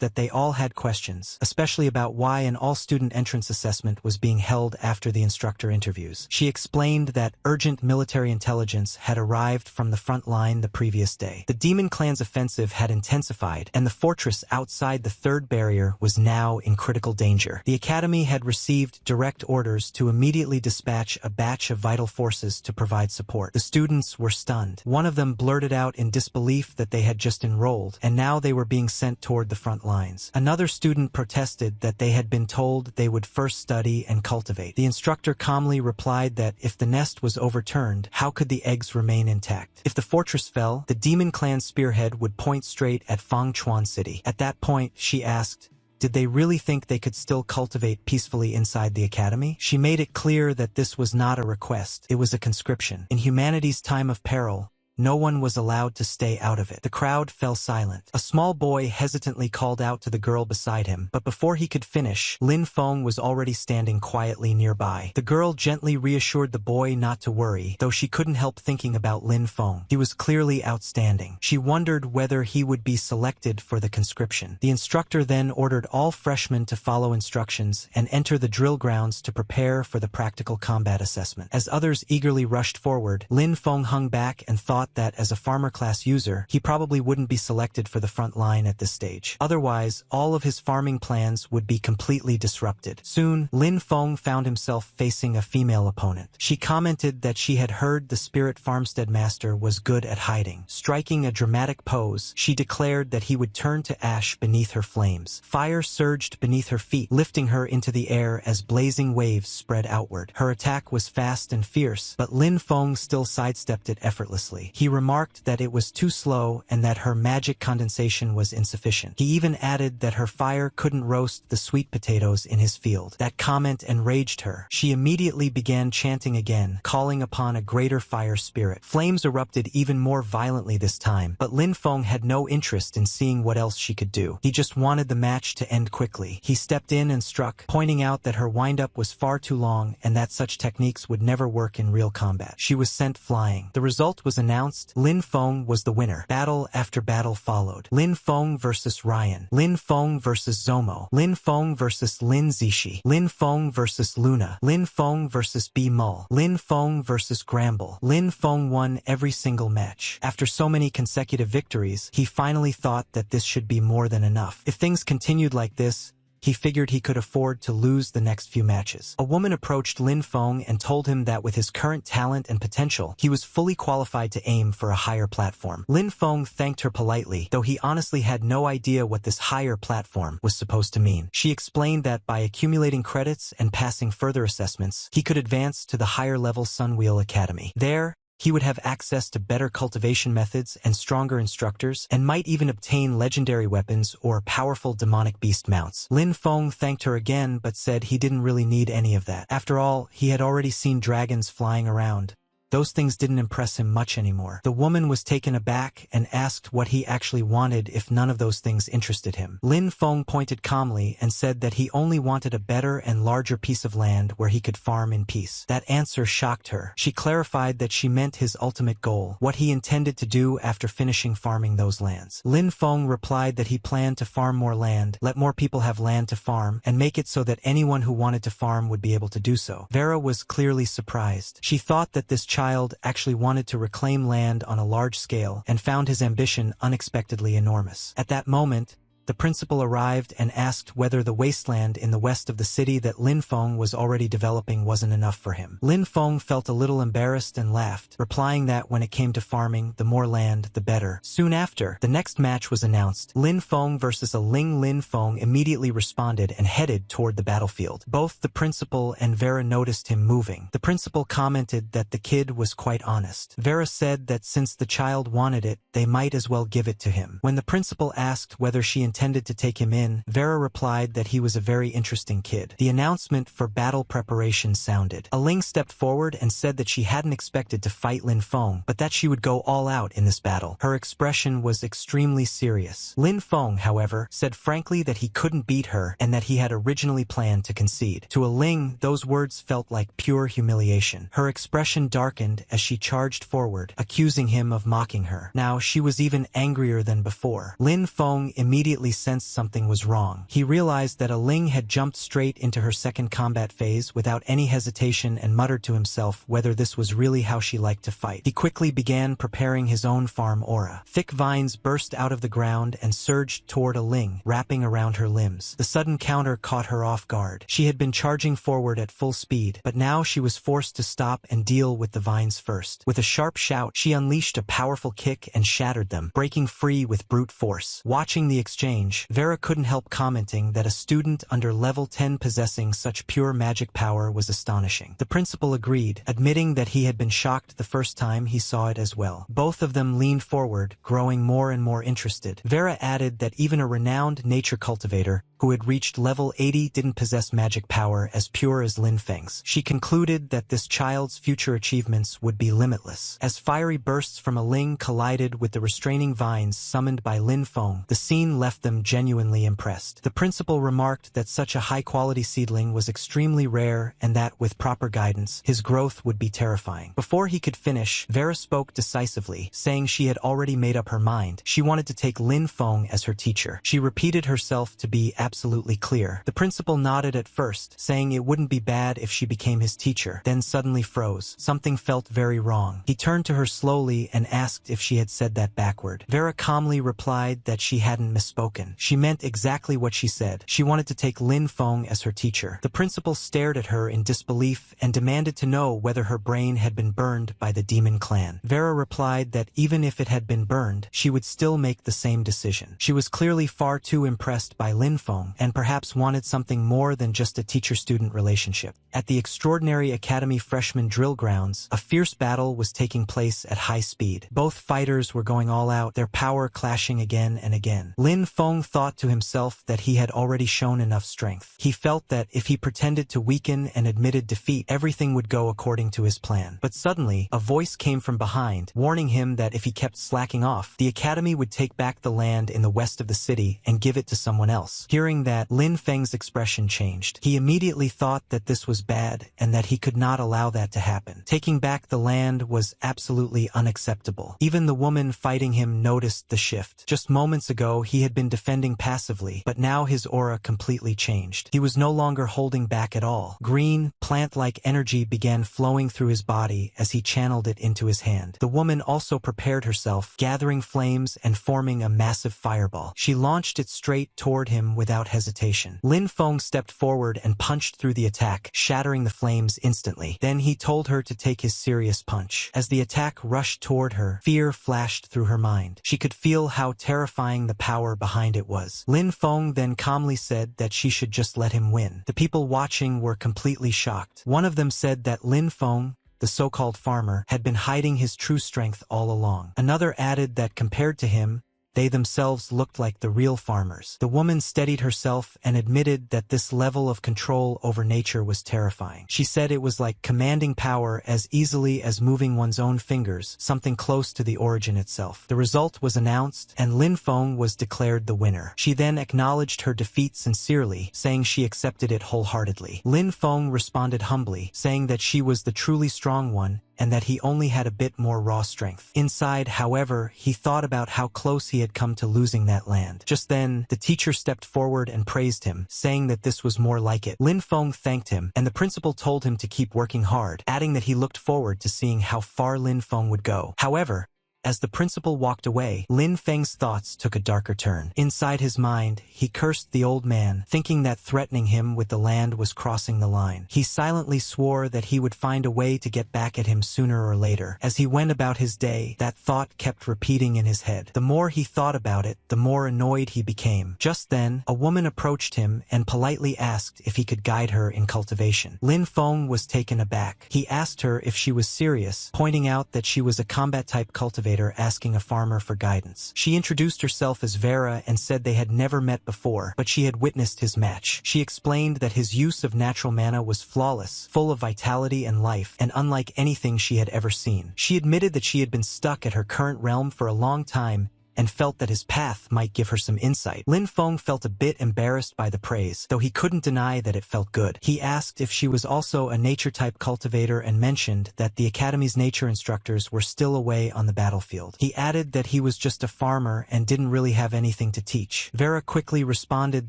that they all had questions, especially about why an all-student entrance assessment was being held after the instructor interviews. She explained that urgent military intelligence had arrived from the front line the previous day. The demon clan's offensive had intensified, and the fortress outside the third barrier was now in critical danger. The academy had received direct orders to immediately dispatch a batch of vital forces to provide support. The students were stunned. One of them blurted out in disbelief that they had just enrolled, and now they were being sent toward the front lines. Another student protested that they had been told they would first study and cultivate. The instructor calmly replied that if the nest was overturned, how could the eggs remain intact? If the fortress fell, the demon clan spearhead would point straight at Fangchuan City. At that point, she asked, did they really think they could still cultivate peacefully inside the academy? She made it clear that this was not a request, it was a conscription. In humanity's time of peril, no one was allowed to stay out of it. The crowd fell silent. A small boy hesitantly called out to the girl beside him, but before he could finish, Lin Feng was already standing quietly nearby. The girl gently reassured the boy not to worry, though she couldn't help thinking about Lin Feng. He was clearly outstanding. She wondered whether he would be selected for the conscription. The instructor then ordered all freshmen to follow instructions and enter the drill grounds to prepare for the practical combat assessment. As others eagerly rushed forward, Lin Feng hung back and thought that as a farmer class user, he probably wouldn't be selected for the front line at this stage. Otherwise, all of his farming plans would be completely disrupted. Soon, Lin Feng found himself facing a female opponent. She commented that she had heard the spirit farmstead master was good at hiding. Striking a dramatic pose, she declared that he would turn to ash beneath her flames. Fire surged beneath her feet, lifting her into the air as blazing waves spread outward. Her attack was fast and fierce, but Lin Feng still sidestepped it effortlessly. He remarked that it was too slow and that her magic condensation was insufficient. He even added that her fire couldn't roast the sweet potatoes in his field. That comment enraged her. She immediately began chanting again, calling upon a greater fire spirit. Flames erupted even more violently this time, but Lin Feng had no interest in seeing what else she could do. He just wanted the match to end quickly. He stepped in and struck, pointing out that her wind-up was far too long and that such techniques would never work in real combat. She was sent flying. The result was announced. Lin Feng was the winner. Battle after battle followed. Lin Feng versus Ryan. Lin Feng versus Zomo. Lin Feng versus Lin Zishi. Lin Feng versus Luna. Lin Feng versus B Mul. Lin Feng versus Gramble. Lin Feng won every single match. After so many consecutive victories, he finally thought that this should be more than enough. If things continued like this, he figured he could afford to lose the next few matches. A woman approached Lin Feng and told him that with his current talent and potential, he was fully qualified to aim for a higher platform. Lin Feng thanked her politely, though he honestly had no idea what this higher platform was supposed to mean. She explained that by accumulating credits and passing further assessments, he could advance to the higher-level Sunwheel Academy. There, he would have access to better cultivation methods and stronger instructors, and might even obtain legendary weapons or powerful demonic beast mounts. Lin Feng thanked her again, but said he didn't really need any of that. After all, he had already seen dragons flying around, those things didn't impress him much anymore. The woman was taken aback and asked what he actually wanted if none of those things interested him. Lin Feng pointed calmly and said that he only wanted a better and larger piece of land where he could farm in peace. That answer shocked her. She clarified that she meant his ultimate goal, what he intended to do after finishing farming those lands. Lin Feng replied that he planned to farm more land, let more people have land to farm, and make it so that anyone who wanted to farm would be able to do so. Vera was clearly surprised. She thought that this child actually wanted to reclaim land on a large scale and found his ambition unexpectedly enormous. At that moment, the principal arrived and asked whether the wasteland in the west of the city that Lin Feng was already developing wasn't enough for him. Lin Feng felt a little embarrassed and laughed, replying that when it came to farming, the more land, the better. Soon after, the next match was announced. Lin Feng versus a Ling. Lin Feng immediately responded and headed toward the battlefield. Both the principal and Vera noticed him moving. The principal commented that the kid was quite honest. Vera said that since the child wanted it, they might as well give it to him. When the principal asked whether she intended to take him in, Vera replied that he was a very interesting kid. The announcement for battle preparation sounded. A Ling stepped forward and said that she hadn't expected to fight Lin Feng, but that she would go all out in this battle. Her expression was extremely serious. Lin Feng, however, said frankly that he couldn't beat her and that he had originally planned to concede. To a Ling, those words felt like pure humiliation. Her expression darkened as she charged forward, accusing him of mocking her. Now she was even angrier than before. Lin Feng immediately sensed something was wrong. He realized that a Ling had jumped straight into her second combat phase without any hesitation and muttered to himself whether this was really how she liked to fight. He quickly began preparing his own farm aura. Thick vines burst out of the ground and surged toward a Ling, wrapping around her limbs. The sudden counter caught her off guard. She had been charging forward at full speed, but now she was forced to stop and deal with the vines first. With a sharp shout, she unleashed a powerful kick and shattered them, breaking free with brute force. Watching the exchange, Vera couldn't help commenting that a student under level 10 possessing such pure magic power was astonishing. The principal agreed, admitting that he had been shocked the first time he saw it as well. Both of them leaned forward, growing more and more interested. Vera added that even a renowned nature cultivator who had reached level 80 didn't possess magic power as pure as Lin Feng's. She concluded that this child's future achievements would be limitless. As fiery bursts from a Ling collided with the restraining vines summoned by Lin Feng, the scene left them genuinely impressed. The principal remarked that such a high-quality seedling was extremely rare and that, with proper guidance, his growth would be terrifying. Before he could finish, Vera spoke decisively, saying she had already made up her mind. She wanted to take Lin Feng as her teacher. She repeated herself to be absolutely clear. The principal nodded at first, saying it wouldn't be bad if she became his teacher, then suddenly froze. Something felt very wrong. He turned to her slowly and asked if she had said that backward. Vera calmly replied that she hadn't misspoken. She meant exactly what she said. She wanted to take Lin Feng as her teacher. The principal stared at her in disbelief and demanded to know whether her brain had been burned by the demon clan. Vera replied that even if it had been burned, she would still make the same decision. She was clearly far too impressed by Lin Feng and perhaps wanted something more than just a teacher-student relationship. At the Extraordinary Academy freshman drill grounds, a fierce battle was taking place at high speed. Both fighters were going all out, their power clashing again and again. Lin Feng thought to himself that he had already shown enough strength. He felt that if he pretended to weaken and admitted defeat, everything would go according to his plan. But suddenly, a voice came from behind, warning him that if he kept slacking off, the academy would take back the land in the west of the city and give it to someone else. Hearing that, Lin Feng's expression changed. He immediately thought that this was bad and that he could not allow that to happen. Taking back the land was absolutely unacceptable. Even the woman fighting him noticed the shift. Just moments ago, he had been defending passively, but now his aura completely changed. He was no longer holding back at all. Green, plant-like energy began flowing through his body as he channeled it into his hand. The woman also prepared herself, gathering flames and forming a massive fireball. She launched it straight toward him without hesitation. Lin Feng stepped forward and punched through the attack, shattering the flames instantly. Then he told her to take his serious punch. As the attack rushed toward her, fear flashed through her mind. She could feel how terrifying the power behind it was. Lin Feng then calmly said that she should just let him win. The people watching were completely shocked. One of them said that Lin Feng, the so-called farmer, had been hiding his true strength all along. Another added that compared to him, they themselves looked like the real farmers. The woman steadied herself and admitted that this level of control over nature was terrifying. She said it was like commanding power as easily as moving one's own fingers, something close to the origin itself. The result was announced, and Lin Feng was declared the winner. She then acknowledged her defeat sincerely, saying she accepted it wholeheartedly. Lin Feng responded humbly, saying that she was the truly strong one, and that he only had a bit more raw strength. Inside, however, he thought about how close he had come to losing that land. Just then, the teacher stepped forward and praised him, saying that this was more like it. Lin Feng thanked him, and the principal told him to keep working hard, adding that he looked forward to seeing how far Lin Feng would go. However, as the principal walked away, Lin Feng's thoughts took a darker turn. Inside his mind, he cursed the old man, thinking that threatening him with the land was crossing the line. He silently swore that he would find a way to get back at him sooner or later. As he went about his day, that thought kept repeating in his head. The more he thought about it, the more annoyed he became. Just then, a woman approached him and politely asked if he could guide her in cultivation. Lin Feng was taken aback. He asked her if she was serious, pointing out that she was a combat-type cultivator asking a farmer for guidance. She introduced herself as Vera and said they had never met before, but she had witnessed his match. She explained that his use of natural mana was flawless, full of vitality and life, and unlike anything she had ever seen. She admitted that she had been stuck at her current realm for a long time and felt that his path might give her some insight. Lin Feng felt a bit embarrassed by the praise, though he couldn't deny that it felt good. He asked if she was also a nature-type cultivator and mentioned that the Academy's nature instructors were still away on the battlefield. He added that he was just a farmer and didn't really have anything to teach. Vera quickly responded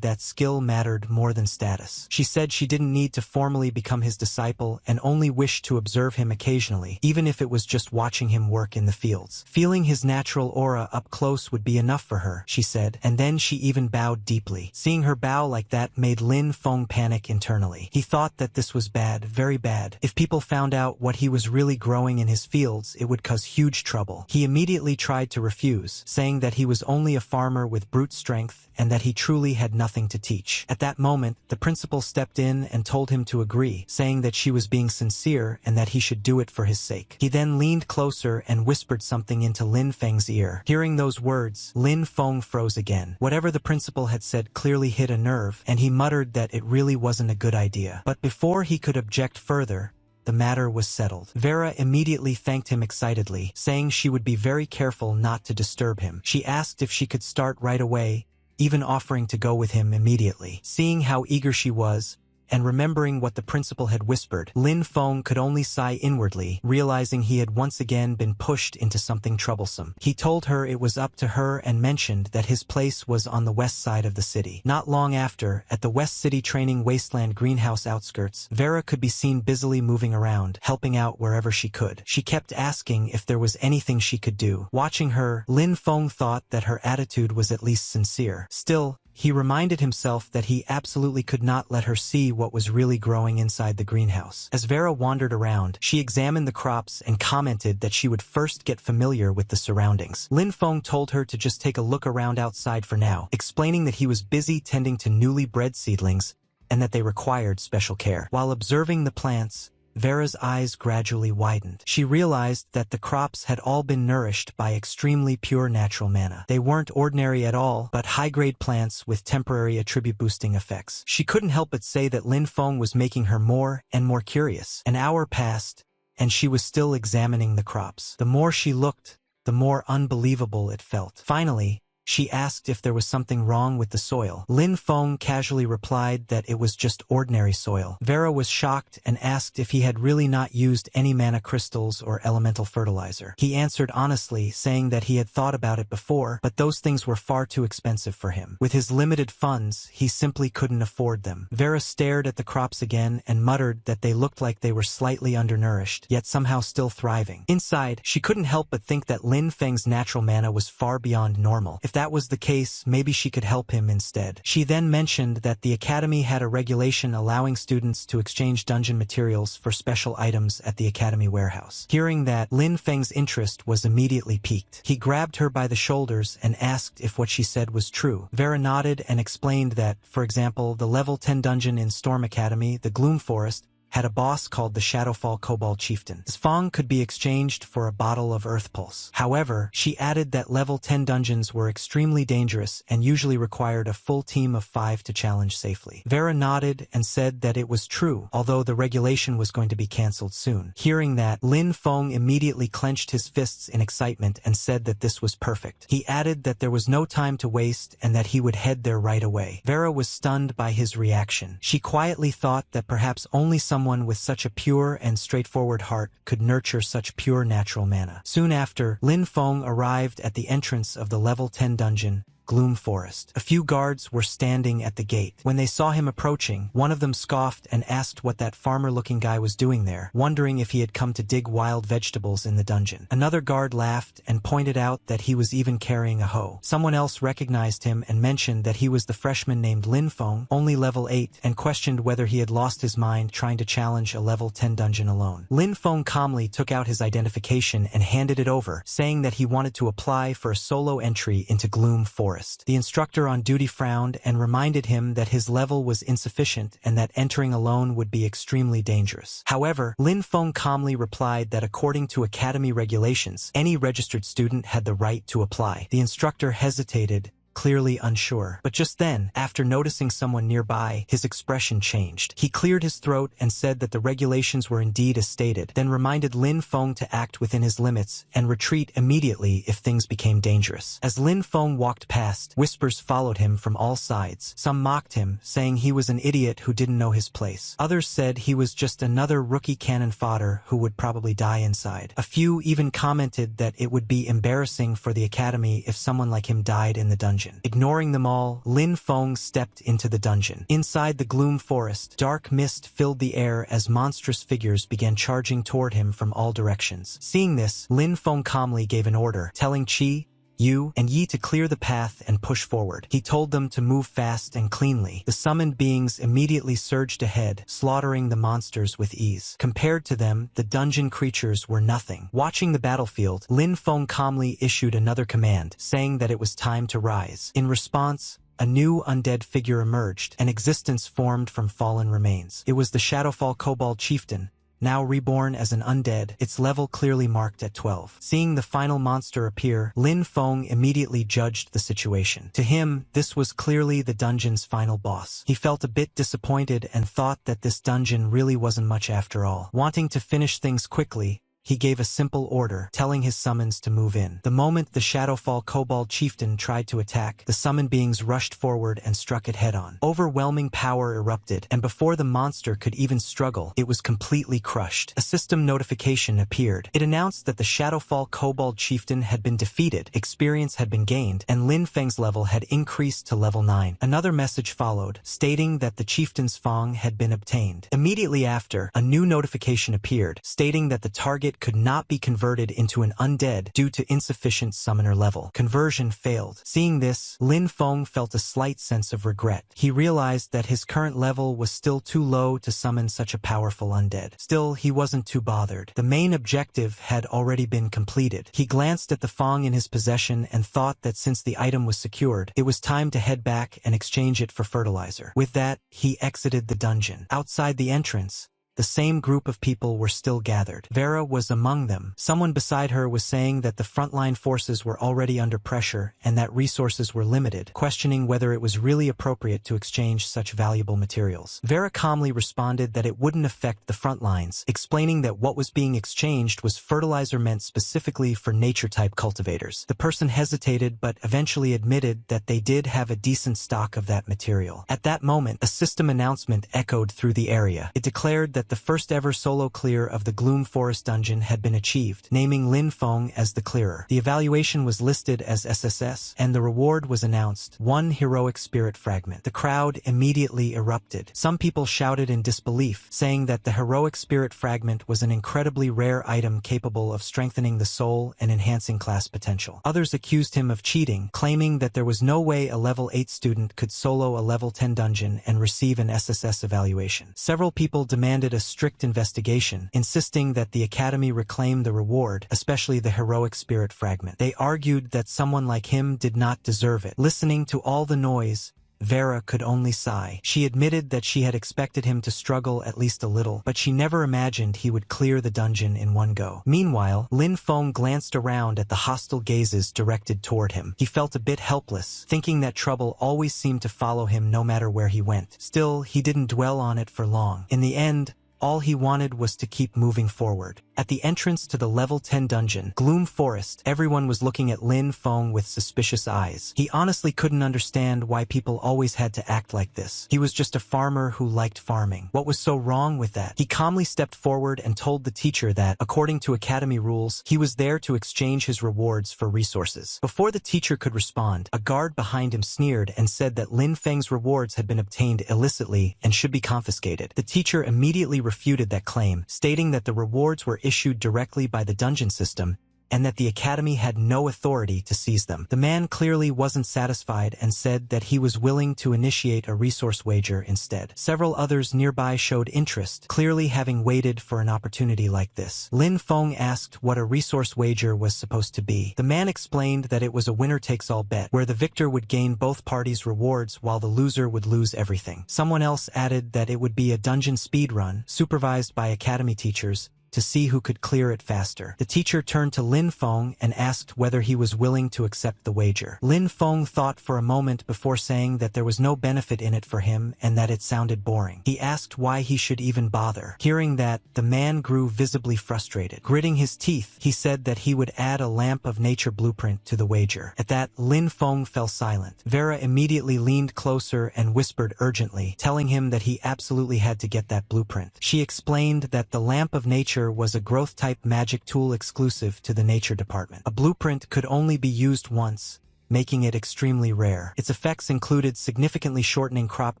that skill mattered more than status. She said she didn't need to formally become his disciple and only wished to observe him occasionally, even if it was just watching him work in the fields. Feeling his natural aura up close would be enough for her, she said, and then she even bowed deeply. Seeing her bow like that made Lin Feng panic internally. He thought that this was bad, very bad. If people found out what he was really growing in his fields, it would cause huge trouble. He immediately tried to refuse, saying that he was only a farmer with brute strength and that he truly had nothing to teach. At that moment, the principal stepped in and told him to agree, saying that she was being sincere and that he should do it for his sake. He then leaned closer and whispered something into Lin Feng's ear. Hearing those words, Lin Feng froze again. Whatever the principal had said clearly hit a nerve, and he muttered that it really wasn't a good idea. But before he could object further, the matter was settled. Vera immediately thanked him excitedly, saying she would be very careful not to disturb him. She asked if she could start right away, even offering to go with him immediately. Seeing how eager she was, and remembering what the principal had whispered, Lin Feng could only sigh inwardly, realizing he had once again been pushed into something troublesome. He told her it was up to her and mentioned that his place was on the west side of the city. Not long after, at the West City Training Wasteland greenhouse outskirts, Vera could be seen busily moving around, helping out wherever she could. She kept asking if there was anything she could do. Watching her, Lin Feng thought that her attitude was at least sincere. Still, he reminded himself that he absolutely could not let her see what was really growing inside the greenhouse. As Vera wandered around, she examined the crops and commented that she would first get familiar with the surroundings. Lin Feng told her to just take a look around outside for now, explaining that he was busy tending to newly bred seedlings and that they required special care. While observing the plants, Vera's eyes gradually widened. She realized that the crops had all been nourished by extremely pure natural mana. They weren't ordinary at all, but high-grade plants with temporary attribute-boosting effects. She couldn't help but say that Lin Feng was making her more and more curious. An hour passed, and she was still examining the crops. The more she looked, the more unbelievable it felt. Finally, she asked if there was something wrong with the soil. Lin Feng casually replied that it was just ordinary soil. Vera was shocked and asked if he had really not used any mana crystals or elemental fertilizer. He answered honestly, saying that he had thought about it before, but those things were far too expensive for him. With his limited funds, he simply couldn't afford them. Vera stared at the crops again and muttered that they looked like they were slightly undernourished, yet somehow still thriving. Inside, she couldn't help but think that Lin Feng's natural mana was far beyond normal. If that was the case, maybe she could help him instead. She then mentioned that the Academy had a regulation allowing students to exchange dungeon materials for special items at the Academy warehouse. Hearing that, Lin Feng's interest was immediately piqued. He grabbed her by the shoulders and asked if what she said was true. Vera nodded and explained that, for example, the level 10 dungeon in Storm Academy, the Gloom Forest, had a boss called the Shadowfall Kobold Chieftain. His Fong could be exchanged for a bottle of Earth Pulse. However, she added that level 10 dungeons were extremely dangerous and usually required a full team of 5 to challenge safely. Vera nodded and said that it was true, although the regulation was going to be cancelled soon. Hearing that, Lin Feng immediately clenched his fists in excitement and said that this was perfect. He added that there was no time to waste and that he would head there right away. Vera was stunned by his reaction. She quietly thought that perhaps only someone with such a pure and straightforward heart could nurture such pure natural mana. Soon after, Lin Feng arrived at the entrance of the level 10 dungeon, Gloom Forest. A few guards were standing at the gate. When they saw him approaching, one of them scoffed and asked what that farmer-looking guy was doing there, wondering if he had come to dig wild vegetables in the dungeon. Another guard laughed and pointed out that he was even carrying a hoe. Someone else recognized him and mentioned that he was the freshman named Lin Feng, only level 8, and questioned whether he had lost his mind trying to challenge a level 10 dungeon alone. Lin Feng calmly took out his identification and handed it over, saying that he wanted to apply for a solo entry into Gloom Forest. The instructor on duty frowned and reminded him that his level was insufficient and that entering alone would be extremely dangerous. However, Lin Feng calmly replied that according to academy regulations, any registered student had the right to apply. The instructor hesitated, clearly unsure. But just then, after noticing someone nearby, his expression changed. He cleared his throat and said that the regulations were indeed as stated, then reminded Lin Feng to act within his limits and retreat immediately if things became dangerous. As Lin Feng walked past, whispers followed him from all sides. Some mocked him, saying he was an idiot who didn't know his place. Others said he was just another rookie cannon fodder who would probably die inside. A few even commented that it would be embarrassing for the academy if someone like him died in the dungeon. Ignoring them all, Lin Feng stepped into the dungeon. Inside the Gloom Forest, dark mist filled the air as monstrous figures began charging toward him from all directions. Seeing this, Lin Feng calmly gave an order, telling Qi, Yu, and Yi to clear the path and push forward. He told them to move fast and cleanly. The summoned beings immediately surged ahead, slaughtering the monsters with ease. Compared to them, the dungeon creatures were nothing. Watching the battlefield, Lin Feng calmly issued another command, saying that it was time to rise. In response, a new undead figure emerged, an existence formed from fallen remains. It was the Shadowfall Kobold Chieftain, now reborn as an undead, its level clearly marked at 12. Seeing the final monster appear, Lin Feng immediately judged the situation. To him, this was clearly the dungeon's final boss. He felt a bit disappointed and thought that this dungeon really wasn't much after all. Wanting to finish things quickly, he gave a simple order, telling his summons to move in. The moment the Shadowfall Kobold Chieftain tried to attack, the summoned beings rushed forward and struck it head-on. Overwhelming power erupted, and before the monster could even struggle, it was completely crushed. A system notification appeared. It announced that the Shadowfall Kobold Chieftain had been defeated, experience had been gained, and Lin Feng's level had increased to level 9. Another message followed, stating that the chieftain's Fong had been obtained. Immediately after, a new notification appeared, stating that the target could not be converted into an undead due to insufficient summoner level. Conversion failed. Seeing this, Lin Feng felt a slight sense of regret. He realized that his current level was still too low to summon such a powerful undead. Still, he wasn't too bothered. The main objective had already been completed. He glanced at the Fong in his possession and thought that since the item was secured, it was time to head back and exchange it for fertilizer. With that, he exited the dungeon. Outside the entrance, the same group of people were still gathered. Vera was among them. Someone beside her was saying that the frontline forces were already under pressure and that resources were limited, questioning whether it was really appropriate to exchange such valuable materials. Vera calmly responded that it wouldn't affect the front lines, explaining that what was being exchanged was fertilizer meant specifically for nature-type cultivators. The person hesitated but eventually admitted that they did have a decent stock of that material. At that moment, a system announcement echoed through the area. It declared that the first ever solo clear of the Gloom Forest dungeon had been achieved, naming Lin Feng as the clearer. The evaluation was listed as SSS, and the reward was announced, 1 heroic spirit fragment. The crowd immediately erupted. Some people shouted in disbelief, saying that the heroic spirit fragment was an incredibly rare item capable of strengthening the soul and enhancing class potential. Others accused him of cheating, claiming that there was no way a level 8 student could solo a level 10 dungeon and receive an SSS evaluation. Several people demanded a strict investigation, insisting that the Academy reclaim the reward, especially the heroic spirit fragment. They argued that someone like him did not deserve it. Listening to all the noise, Vera could only sigh. She admitted that she had expected him to struggle at least a little, but she never imagined he would clear the dungeon in one go. Meanwhile, Lin Feng glanced around at the hostile gazes directed toward him. He felt a bit helpless, thinking that trouble always seemed to follow him no matter where he went. Still, he didn't dwell on it for long. In the end, all he wanted was to keep moving forward. At the entrance to the level 10 dungeon, Gloom Forest, everyone was looking at Lin Feng with suspicious eyes. He honestly couldn't understand why people always had to act like this. He was just a farmer who liked farming. What was so wrong with that? He calmly stepped forward and told the teacher that, according to academy rules, he was there to exchange his rewards for resources. Before the teacher could respond, a guard behind him sneered and said that Lin Feng's rewards had been obtained illicitly and should be confiscated. The teacher immediately refuted that claim, stating that the rewards were issued directly by the dungeon system and that the academy had no authority to seize them. The man clearly wasn't satisfied and said that he was willing to initiate a resource wager instead. Several others nearby showed interest, clearly having waited for an opportunity like this. Lin Feng asked what a resource wager was supposed to be. The man explained that it was a winner-takes-all bet, where the victor would gain both parties' rewards while the loser would lose everything. Someone else added that it would be a dungeon speedrun, supervised by academy teachers, to see who could clear it faster. The teacher turned to Lin Feng and asked whether he was willing to accept the wager. Lin Feng thought for a moment before saying that there was no benefit in it for him and that it sounded boring. He asked why he should even bother. Hearing that, the man grew visibly frustrated. Gritting his teeth, he said that he would add a lamp of nature blueprint to the wager. At that, Lin Feng fell silent. Vera immediately leaned closer and whispered urgently, telling him that he absolutely had to get that blueprint. She explained that the lamp of nature was a growth-type magic tool exclusive to the nature department. A blueprint could only be used once, making it extremely rare. Its effects included significantly shortening crop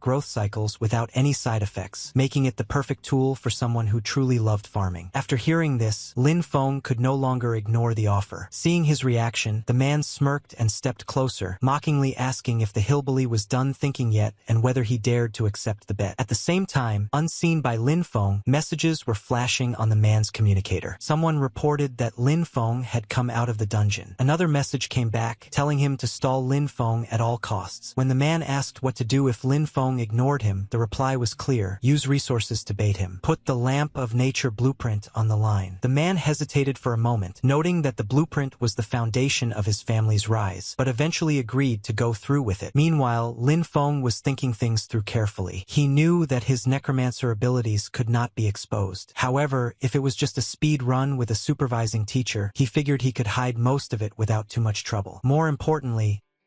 growth cycles without any side effects, making it the perfect tool for someone who truly loved farming. After hearing this, Lin Feng could no longer ignore the offer. Seeing his reaction, the man smirked and stepped closer, mockingly asking if the hillbilly was done thinking yet and whether he dared to accept the bet. At the same time, unseen by Lin Feng, messages were flashing on the man's communicator. Someone reported that Lin Feng had come out of the dungeon. Another message came back, telling him to stall Lin Feng at all costs. When the man asked what to do if Lin Feng ignored him, the reply was clear: use resources to bait him. Put the lamp of nature blueprint on the line. The man hesitated for a moment, noting that the blueprint was the foundation of his family's rise, but eventually agreed to go through with it. Meanwhile, Lin Feng was thinking things through carefully. He knew that his necromancer abilities could not be exposed. However, if it was just a speed run with a supervising teacher, he figured he could hide most of it without too much trouble. More importantly,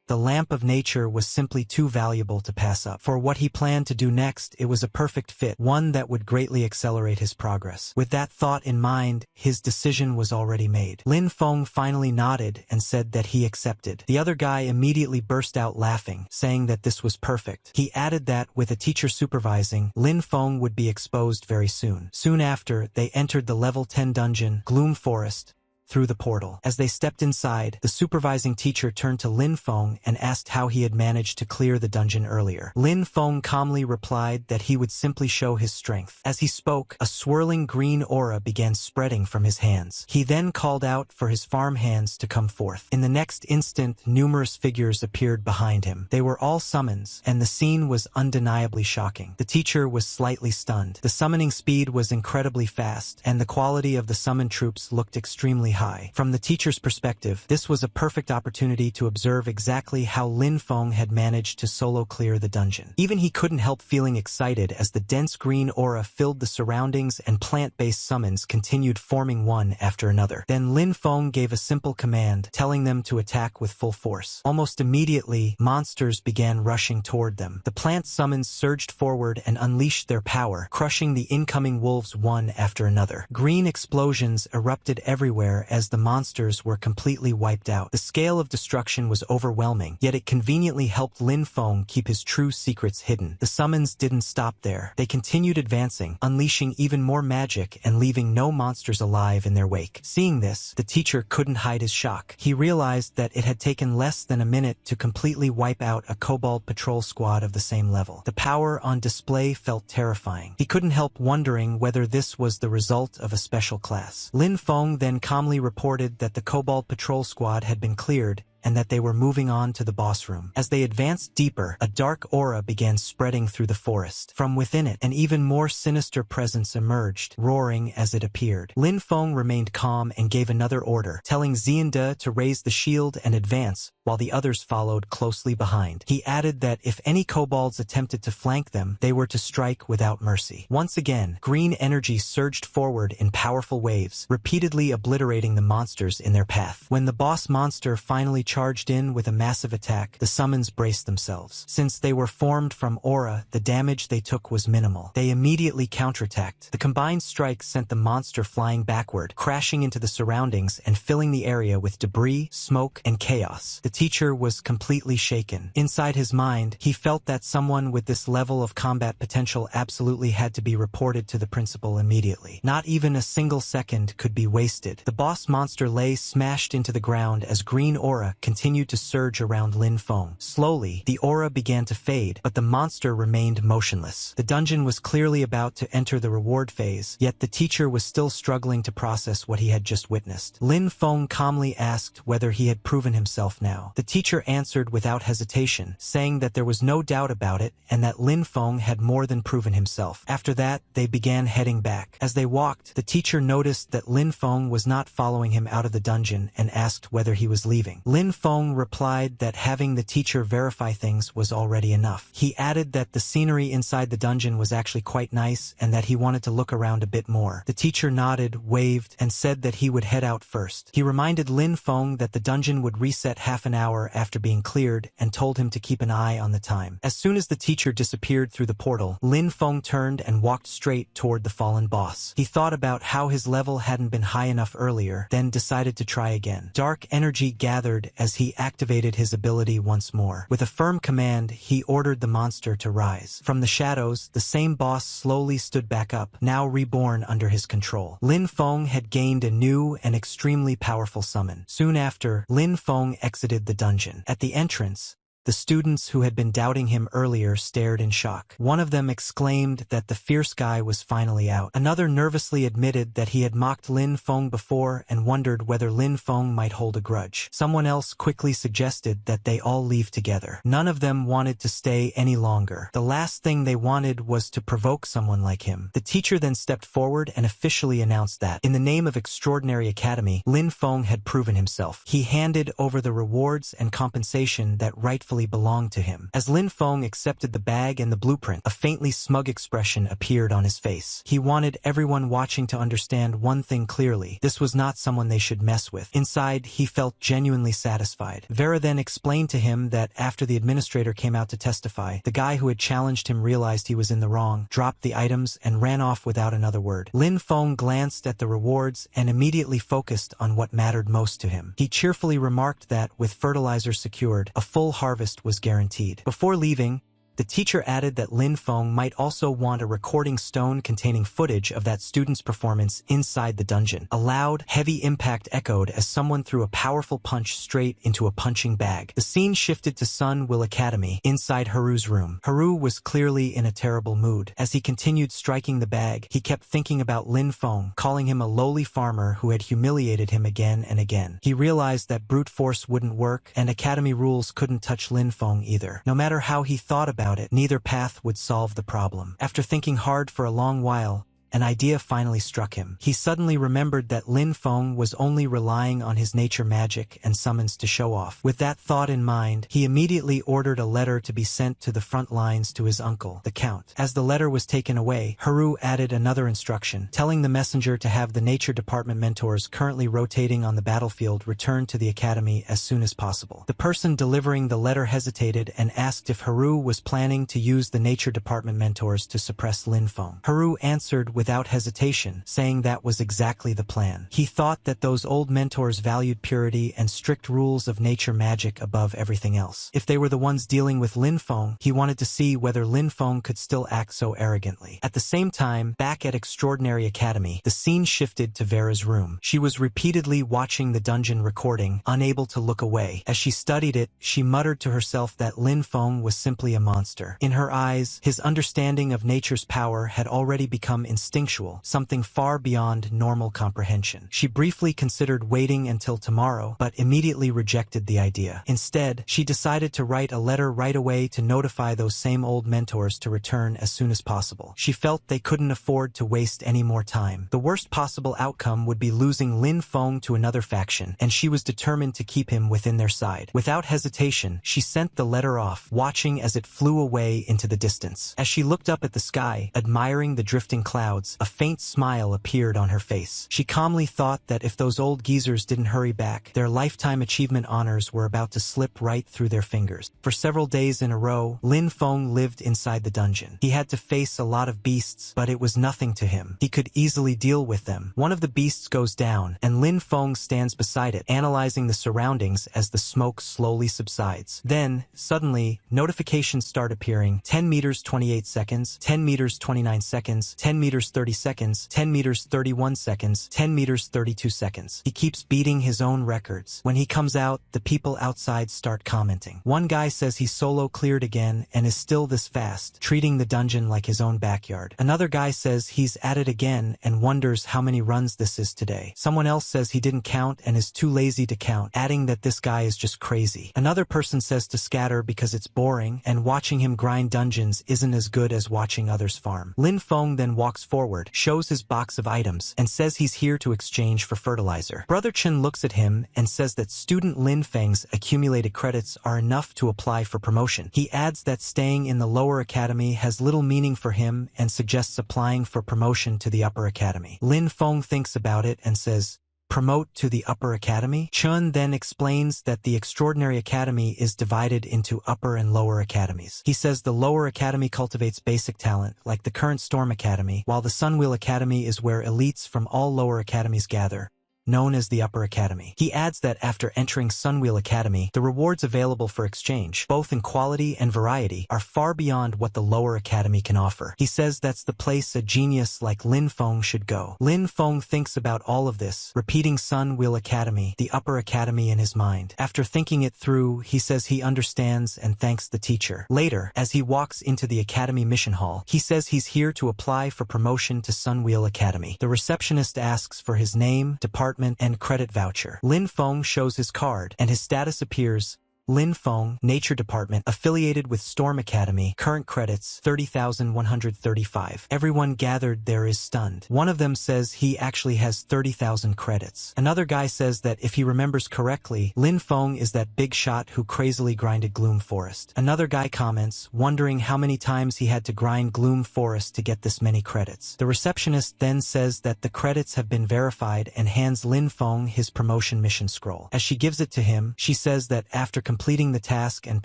the lamp of nature was simply too valuable to pass up. For what he planned to do next, it was a perfect fit, one that would greatly accelerate his progress. With that thought in mind, his decision was already made. Lin Feng finally nodded and said that he accepted. The other guy immediately burst out laughing, saying that this was perfect. He added that, with a teacher supervising, Lin Feng would be exposed very soon. Soon after, they entered the level 10 dungeon, Gloom Forest, through the portal. As they stepped inside, the supervising teacher turned to Lin Feng and asked how he had managed to clear the dungeon earlier. Lin Feng calmly replied that he would simply show his strength. As he spoke, a swirling green aura began spreading from his hands. He then called out for his farm hands to come forth. In the next instant, numerous figures appeared behind him. They were all summons, and the scene was undeniably shocking. The teacher was slightly stunned. The summoning speed was incredibly fast, and the quality of the summoned troops looked extremely high. From the teacher's perspective, this was a perfect opportunity to observe exactly how Lin Feng had managed to solo clear the dungeon. Even he couldn't help feeling excited as the dense green aura filled the surroundings and plant-based summons continued forming one after another. Then Lin Feng gave a simple command, telling them to attack with full force. Almost immediately, monsters began rushing toward them. The plant summons surged forward and unleashed their power, crushing the incoming wolves one after another. Green explosions erupted everywhere as the monsters were completely wiped out. The scale of destruction was overwhelming, yet it conveniently helped Lin Feng keep his true secrets hidden. The summons didn't stop there. They continued advancing, unleashing even more magic and leaving no monsters alive in their wake. Seeing this, the teacher couldn't hide his shock. He realized that it had taken less than a minute to completely wipe out a kobold patrol squad of the same level. The power on display felt terrifying. He couldn't help wondering whether this was the result of a special class. Lin Feng then calmly reported that the kobold patrol squad had been cleared and that they were moving on to the boss room. As they advanced deeper, a dark aura began spreading through the forest. From within it, an even more sinister presence emerged, roaring as it appeared. Lin Feng remained calm and gave another order, telling Xiande to raise the shield and advance, while the others followed closely behind. He added that if any kobolds attempted to flank them, they were to strike without mercy. Once again, green energy surged forward in powerful waves, repeatedly obliterating the monsters in their path. When the boss monster finally charged in with a massive attack, the summons braced themselves. Since they were formed from aura, the damage they took was minimal. They immediately counterattacked. The combined strike sent the monster flying backward, crashing into the surroundings and filling the area with debris, smoke, and chaos. The teacher was completely shaken. Inside his mind, he felt that someone with this level of combat potential absolutely had to be reported to the principal immediately. Not even a single second could be wasted. The boss monster lay smashed into the ground as green aura continued to surge around Lin Feng. Slowly, the aura began to fade, but the monster remained motionless. The dungeon was clearly about to enter the reward phase, yet the teacher was still struggling to process what he had just witnessed. Lin Feng calmly asked whether he had proven himself now. The teacher answered without hesitation, saying that there was no doubt about it and that Lin Feng had more than proven himself. After that, they began heading back. As they walked, the teacher noticed that Lin Feng was not following him out of the dungeon and asked whether he was leaving. Lin Feng replied that having the teacher verify things was already enough. He added that the scenery inside the dungeon was actually quite nice and that he wanted to look around a bit more. The teacher nodded, waved, and said that he would head out first. He reminded Lin Feng that the dungeon would reset half an hour after being cleared and told him to keep an eye on the time. As soon as the teacher disappeared through the portal, Lin Feng turned and walked straight toward the fallen boss. He thought about how his level hadn't been high enough earlier, then decided to try again. Dark energy gathered as he activated his ability once more. With a firm command, he ordered the monster to rise. From the shadows, the same boss slowly stood back up, now reborn under his control. Lin Feng had gained a new and extremely powerful summon. Soon after, Lin Feng exited the dungeon. At the entrance, the students who had been doubting him earlier stared in shock. One of them exclaimed that the fierce guy was finally out. Another nervously admitted that he had mocked Lin Feng before and wondered whether Lin Feng might hold a grudge. Someone else quickly suggested that they all leave together. None of them wanted to stay any longer. The last thing they wanted was to provoke someone like him. The teacher then stepped forward and officially announced that, in the name of Extraordinary Academy, Lin Feng had proven himself. He handed over the rewards and compensation that rightfully belonged to him. As Lin Feng accepted the bag and the blueprint, a faintly smug expression appeared on his face. He wanted everyone watching to understand one thing clearly. This was not someone they should mess with. Inside, he felt genuinely satisfied. Vera then explained to him that after the administrator came out to testify, the guy who had challenged him realized he was in the wrong, dropped the items, and ran off without another word. Lin Feng glanced at the rewards and immediately focused on what mattered most to him. He cheerfully remarked that, with fertilizer secured, a full harvest was guaranteed. Before leaving, the teacher added that Lin Feng might also want a recording stone containing footage of that student's performance inside the dungeon. A loud, heavy impact echoed as someone threw a powerful punch straight into a punching bag. The scene shifted to Sun Will Academy, inside Haru's room. Haru was clearly in a terrible mood. As he continued striking the bag, he kept thinking about Lin Feng, calling him a lowly farmer who had humiliated him again and again. He realized that brute force wouldn't work, and academy rules couldn't touch Lin Feng either. No matter how he thought about it, neither path would solve the problem. After thinking hard for a long while, an idea finally struck him. He suddenly remembered that Lin Feng was only relying on his nature magic and summons to show off. With that thought in mind, he immediately ordered a letter to be sent to the front lines to his uncle, the Count. As the letter was taken away, Haru added another instruction, telling the messenger to have the nature department mentors currently rotating on the battlefield return to the academy as soon as possible. The person delivering the letter hesitated and asked if Haru was planning to use the nature department mentors to suppress Lin Feng. Haru answered without hesitation, saying that was exactly the plan. He thought that those old mentors valued purity and strict rules of nature magic above everything else. If they were the ones dealing with Lin Feng, he wanted to see whether Lin Feng could still act so arrogantly. At the same time, back at Extraordinary Academy, the scene shifted to Vera's room. She was repeatedly watching the dungeon recording, unable to look away. As she studied it, she muttered to herself that Lin Feng was simply a monster. In her eyes, his understanding of nature's power had already become instinctive instinctual, something far beyond normal comprehension. She briefly considered waiting until tomorrow, but immediately rejected the idea. Instead, she decided to write a letter right away to notify those same old mentors to return as soon as possible. She felt they couldn't afford to waste any more time. The worst possible outcome would be losing Lin Feng to another faction, and she was determined to keep him within their side. Without hesitation, she sent the letter off, watching as it flew away into the distance. As she looked up at the sky, admiring the drifting clouds, a faint smile appeared on her face. She calmly thought that if those old geezers didn't hurry back, their lifetime achievement honors were about to slip right through their fingers. For several days in a row, Lin Feng lived inside the dungeon. He had to face a lot of beasts, but it was nothing to him. He could easily deal with them. One of the beasts goes down, and Lin Feng stands beside it, analyzing the surroundings as the smoke slowly subsides. Then, suddenly, notifications start appearing. 10 meters 28 seconds, 10 meters 29 seconds, 10 meters 30 seconds, 10 meters 31 seconds, 10 meters 32 seconds. He keeps beating his own records. When he comes out, the people outside start commenting. One guy says he solo cleared again and is still this fast, treating the dungeon like his own backyard. Another guy says he's at it again and wonders how many runs this is today. Someone else says he didn't count and is too lazy to count, adding that this guy is just crazy. Another person says to scatter because it's boring and watching him grind dungeons isn't as good as watching others farm. Lin Feng then walks forward, shows his box of items, and says he's here to exchange for fertilizer. Brother Chen looks at him and says that student Lin Feng's accumulated credits are enough to apply for promotion. He adds that staying in the lower academy has little meaning for him and suggests applying for promotion to the upper academy. Lin Feng thinks about it and says, "Promote to the upper academy?" Chun then explains that the extraordinary academy is divided into upper and lower academies. He says the lower academy cultivates basic talent, like the current Storm Academy, while the Sunwheel Academy is where elites from all lower academies gather, known as the Upper Academy. He adds that after entering Sunwheel Academy, the rewards available for exchange, both in quality and variety, are far beyond what the lower academy can offer. He says that's the place a genius like Lin Feng should go. Lin Feng thinks about all of this, repeating Sunwheel Academy, the Upper Academy in his mind. After thinking it through, he says he understands and thanks the teacher. Later, as he walks into the academy mission hall, he says he's here to apply for promotion to Sunwheel Academy. The receptionist asks for his name, department, and credit voucher. Lin Feng shows his card, and his status appears: Lin Feng, Nature Department, affiliated with Storm Academy, current credits 30,135. Everyone gathered there is stunned. One of them says he actually has 30,000 credits. Another guy says that if he remembers correctly, Lin Feng is that big shot who crazily grinded Gloom Forest. Another guy comments, wondering how many times he had to grind Gloom Forest to get this many credits. The receptionist then says that the credits have been verified and hands Lin Feng his promotion mission scroll. As she gives it to him, she says that after completing the task and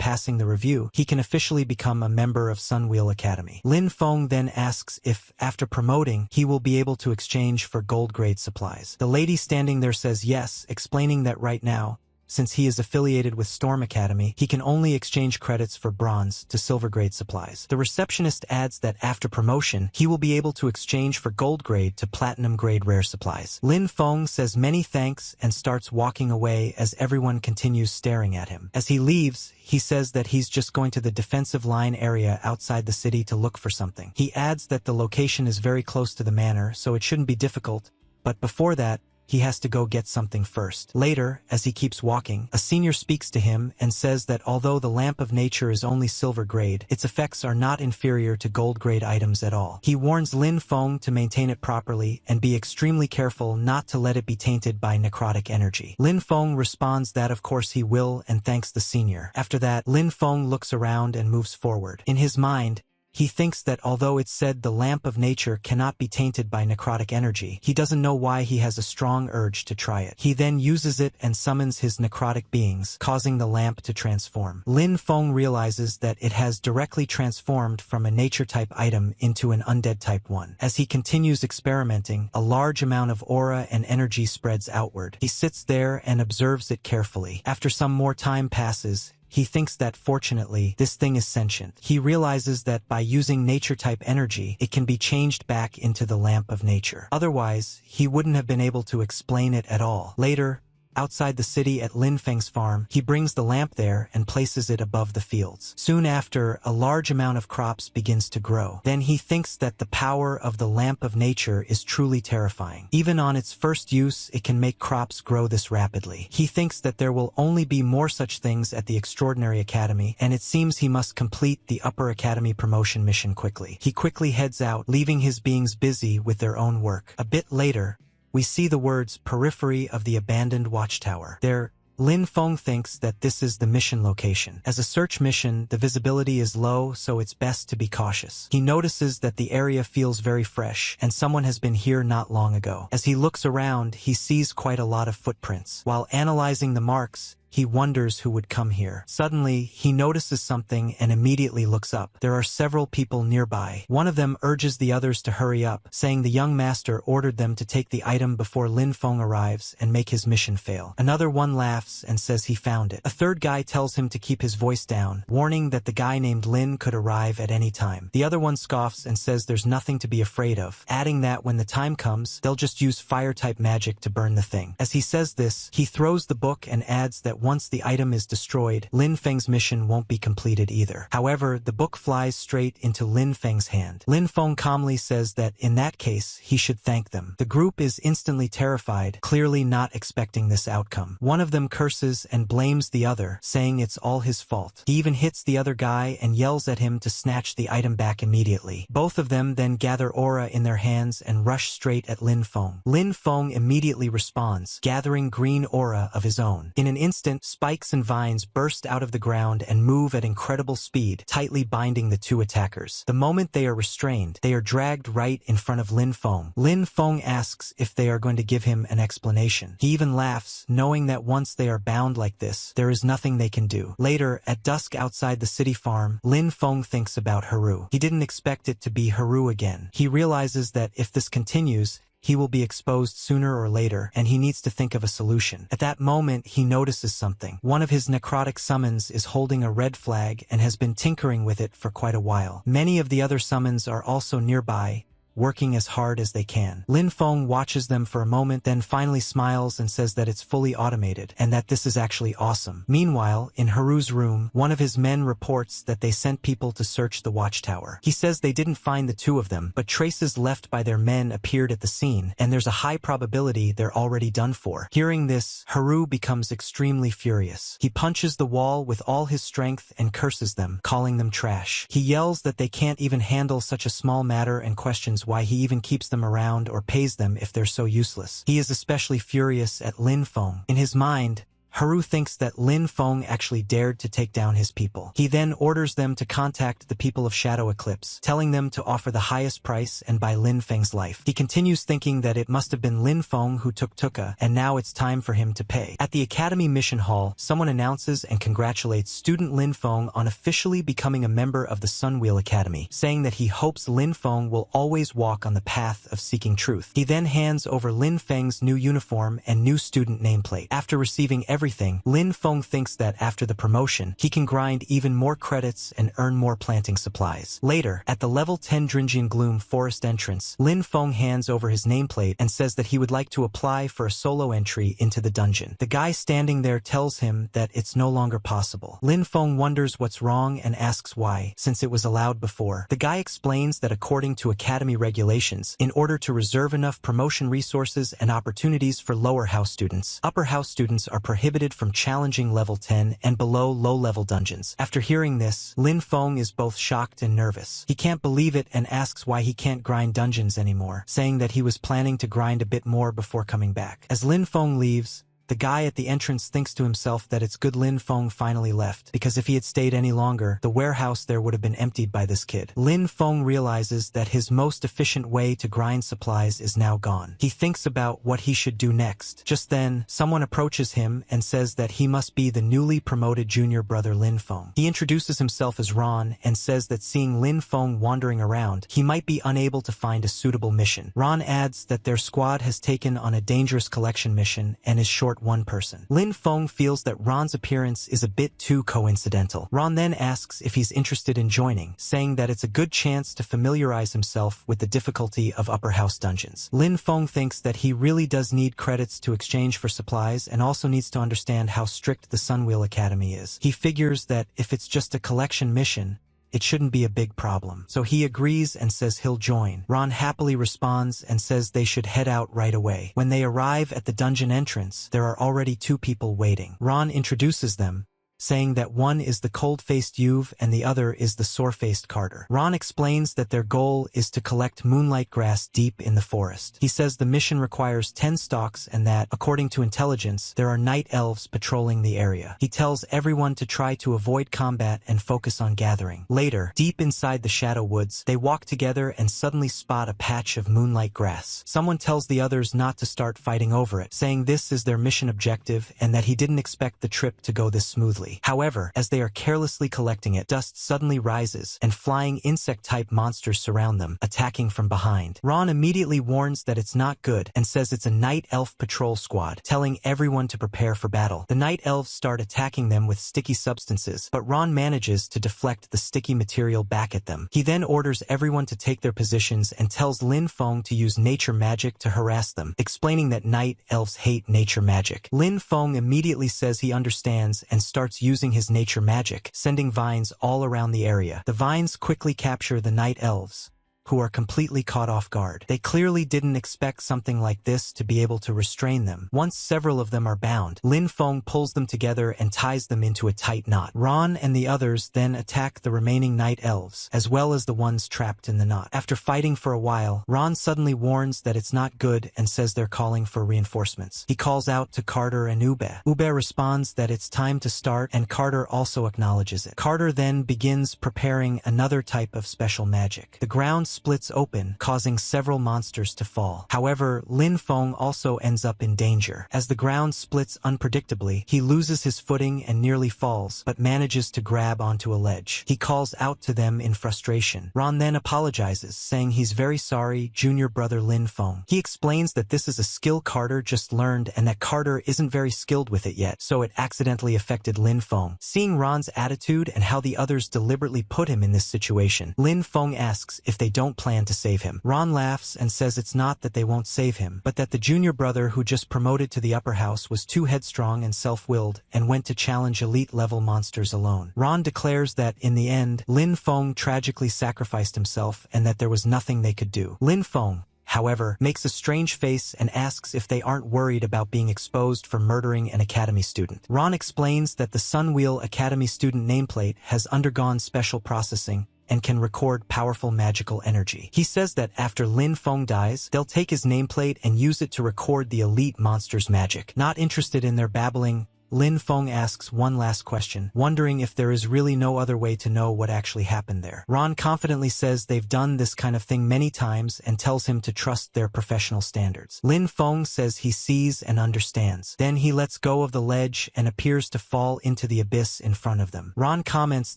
passing the review, he can officially become a member of Sunwheel Academy. Lin Feng then asks if, after promoting, he will be able to exchange for gold-grade supplies. The lady standing there says yes, explaining that right now, since he is affiliated with Storm Academy, he can only exchange credits for bronze to silver-grade supplies. The receptionist adds that after promotion, he will be able to exchange for gold-grade to platinum-grade rare supplies. Lin Feng says many thanks and starts walking away as everyone continues staring at him. As he leaves, he says that he's just going to the defensive line area outside the city to look for something. He adds that the location is very close to the manor, so it shouldn't be difficult, but before that, he has to go get something first. Later, as he keeps walking, a senior speaks to him and says that although the Lamp of Nature is only silver grade, its effects are not inferior to gold grade items at all. He warns Lin Feng to maintain it properly and be extremely careful not to let it be tainted by necrotic energy. Lin Feng responds that of course he will and thanks the senior. After that, Lin Feng looks around and moves forward. In his mind, he thinks that although it's said the Lamp of Nature cannot be tainted by necrotic energy, he doesn't know why he has a strong urge to try it. He then uses it and summons his necrotic beings, causing the lamp to transform. Lin Feng realizes that it has directly transformed from a nature-type item into an undead-type one. As he continues experimenting, a large amount of aura and energy spreads outward. He sits there and observes it carefully. After some more time passes, he thinks that fortunately, this thing is sentient. He realizes that by using nature-type energy, it can be changed back into the Lamp of Nature. Otherwise, he wouldn't have been able to explain it at all. Later, outside the city at Lin Feng's farm, he brings the lamp there and places it above the fields. Soon after, a large amount of crops begins to grow. Then he thinks that the power of the lamp of nature is truly terrifying. Even on its first use, it can make crops grow this rapidly. He thinks that there will only be more such things at the Extraordinary Academy, and it seems he must complete the Upper Academy promotion mission quickly. He quickly heads out, leaving his beings busy with their own work. A bit later, we see the words periphery of the abandoned watchtower. There, Lin Feng thinks that this is the mission location. As a search mission, the visibility is low, so it's best to be cautious. He notices that the area feels very fresh, and someone has been here not long ago. As he looks around, he sees quite a lot of footprints. While analyzing the marks, he wonders who would come here. Suddenly, he notices something and immediately looks up. There are several people nearby. One of them urges the others to hurry up, saying the young master ordered them to take the item before Lin Feng arrives and make his mission fail. Another one laughs and says he found it. A third guy tells him to keep his voice down, warning that the guy named Lin could arrive at any time. The other one scoffs and says there's nothing to be afraid of, adding that when the time comes, they'll just use fire-type magic to burn the thing. As he says this, he throws the book and adds that once the item is destroyed, Lin Feng's mission won't be completed either. However, the book flies straight into Lin Feng's hand. Lin Feng calmly says that in that case, he should thank them. The group is instantly terrified, clearly not expecting this outcome. One of them curses and blames the other, saying it's all his fault. He even hits the other guy and yells at him to snatch the item back immediately. Both of them then gather aura in their hands and rush straight at Lin Feng. Lin Feng immediately responds, gathering green aura of his own. In an instant, spikes and vines burst out of the ground and move at incredible speed, tightly binding the two attackers. The moment they are restrained, they are dragged right in front of Lin Feng. Lin Feng asks if they are going to give him an explanation. He even laughs, knowing that once they are bound like this, there is nothing they can do. Later, at dusk outside the city farm, Lin Feng thinks about Haru. He didn't expect it to be Haru again. He realizes that if this continues, he will be exposed sooner or later, and he needs to think of a solution. At that moment, he notices something. One of his necrotic summons is holding a red flag and has been tinkering with it for quite a while. Many of the other summons are also nearby, working as hard as they can. Lin Feng watches them for a moment, then finally smiles and says that it's fully automated, and that this is actually awesome. Meanwhile, in Haru's room, one of his men reports that they sent people to search the watchtower. He says they didn't find the two of them, but traces left by their men appeared at the scene, and there's a high probability they're already done for. Hearing this, Haru becomes extremely furious. He punches the wall with all his strength and curses them, calling them trash. He yells that they can't even handle such a small matter and questions why he even keeps them around or pays them if they're so useless. He is especially furious at Lin Feng. In his mind, Haru thinks that Lin Feng actually dared to take down his people. He then orders them to contact the people of Shadow Eclipse, telling them to offer the highest price and buy Lin Feng's life. He continues thinking that it must have been Lin Feng who took Tuka, and now it's time for him to pay. At the Academy Mission Hall, someone announces and congratulates student Lin Feng on officially becoming a member of the Sunwheel Academy, saying that he hopes Lin Feng will always walk on the path of seeking truth. He then hands over Lin Feng's new uniform and new student nameplate. After receiving everything, Lin Feng thinks that after the promotion, he can grind even more credits and earn more planting supplies. Later, at the level 10 Dringian Gloom forest entrance, Lin Feng hands over his nameplate and says that he would like to apply for a solo entry into the dungeon. The guy standing there tells him that it's no longer possible. Lin Feng wonders what's wrong and asks why, since it was allowed before. The guy explains that according to Academy regulations, in order to reserve enough promotion resources and opportunities for lower house students, upper house students are prohibited from challenging level 10 and below low-level dungeons. After hearing this, Lin Feng is both shocked and nervous. He can't believe it and asks why he can't grind dungeons anymore, saying that he was planning to grind a bit more before coming back. As Lin Feng leaves, the guy at the entrance thinks to himself that it's good Lin Feng finally left, because if he had stayed any longer, the warehouse there would have been emptied by this kid. Lin Feng realizes that his most efficient way to grind supplies is now gone. He thinks about what he should do next. Just then, someone approaches him and says that he must be the newly promoted junior brother Lin Feng. He introduces himself as Ron and says that seeing Lin Feng wandering around, he might be unable to find a suitable mission. Ron adds that their squad has taken on a dangerous collection mission and is short that one person. Lin Feng feels that Ron's appearance is a bit too coincidental. Ron then asks if he's interested in joining, saying that it's a good chance to familiarize himself with the difficulty of upper house dungeons. Lin Feng thinks that he really does need credits to exchange for supplies and also needs to understand how strict the Sunwheel Academy is. He figures that if it's just a collection mission, it shouldn't be a big problem. So he agrees and says he'll join. Ron happily responds and says they should head out right away. When they arrive at the dungeon entrance, there are already 2 people waiting. Ron introduces them, saying that one is the cold-faced Yuve and the other is the sore-faced Carter. Ron explains that their goal is to collect moonlight grass deep in the forest. He says the mission requires 10 stalks and that, according to intelligence, there are night elves patrolling the area. He tells everyone to try to avoid combat and focus on gathering. Later, deep inside the Shadow Woods, they walk together and suddenly spot a patch of moonlight grass. Someone tells the others not to start fighting over it, saying this is their mission objective and that he didn't expect the trip to go this smoothly. However, as they are carelessly collecting it, dust suddenly rises, and flying insect-type monsters surround them, attacking from behind. Ron immediately warns that it's not good, and says it's a night elf patrol squad, telling everyone to prepare for battle. The night elves start attacking them with sticky substances, but Ron manages to deflect the sticky material back at them. He then orders everyone to take their positions and tells Lin Feng to use nature magic to harass them, explaining that night elves hate nature magic. Lin Feng immediately says he understands and starts using his nature magic, sending vines all around the area. The vines quickly capture the night elves, who are completely caught off guard. They clearly didn't expect something like this to be able to restrain them. Once several of them are bound, Lin Feng pulls them together and ties them into a tight knot. Ron and the others then attack the remaining night elves, as well as the ones trapped in the knot. After fighting for a while, Ron suddenly warns that it's not good and says they're calling for reinforcements. He calls out to Carter and Ube. Ube responds that it's time to start, and Carter also acknowledges it. Carter then begins preparing another type of special magic. The ground splits open, causing several monsters to fall. However, Lin Feng also ends up in danger. As the ground splits unpredictably, he loses his footing and nearly falls, but manages to grab onto a ledge. He calls out to them in frustration. Ron then apologizes, saying he's very sorry, junior brother Lin Feng. He explains that this is a skill Carter just learned and that Carter isn't very skilled with it yet, so it accidentally affected Lin Feng. Seeing Ron's attitude and how the others deliberately put him in this situation, Lin Feng asks if they don't plan to save him. Ron laughs and says it's not that they won't save him, but that the junior brother who just promoted to the upper house was too headstrong and self-willed and went to challenge elite-level monsters alone. Ron declares that, in the end, Lin Feng tragically sacrificed himself and that there was nothing they could do. Lin Feng, however, makes a strange face and asks if they aren't worried about being exposed for murdering an academy student. Ron explains that the Sunwheel Academy student nameplate has undergone special processing and can record powerful magical energy. He says that after Lin Feng dies, they'll take his nameplate and use it to record the elite monster's magic. Not interested in their babbling, Lin Feng asks one last question, wondering if there is really no other way to know what actually happened there. Ron confidently says they've done this kind of thing many times and tells him to trust their professional standards. Lin Feng says he sees and understands. Then he lets go of the ledge and appears to fall into the abyss in front of them. Ron comments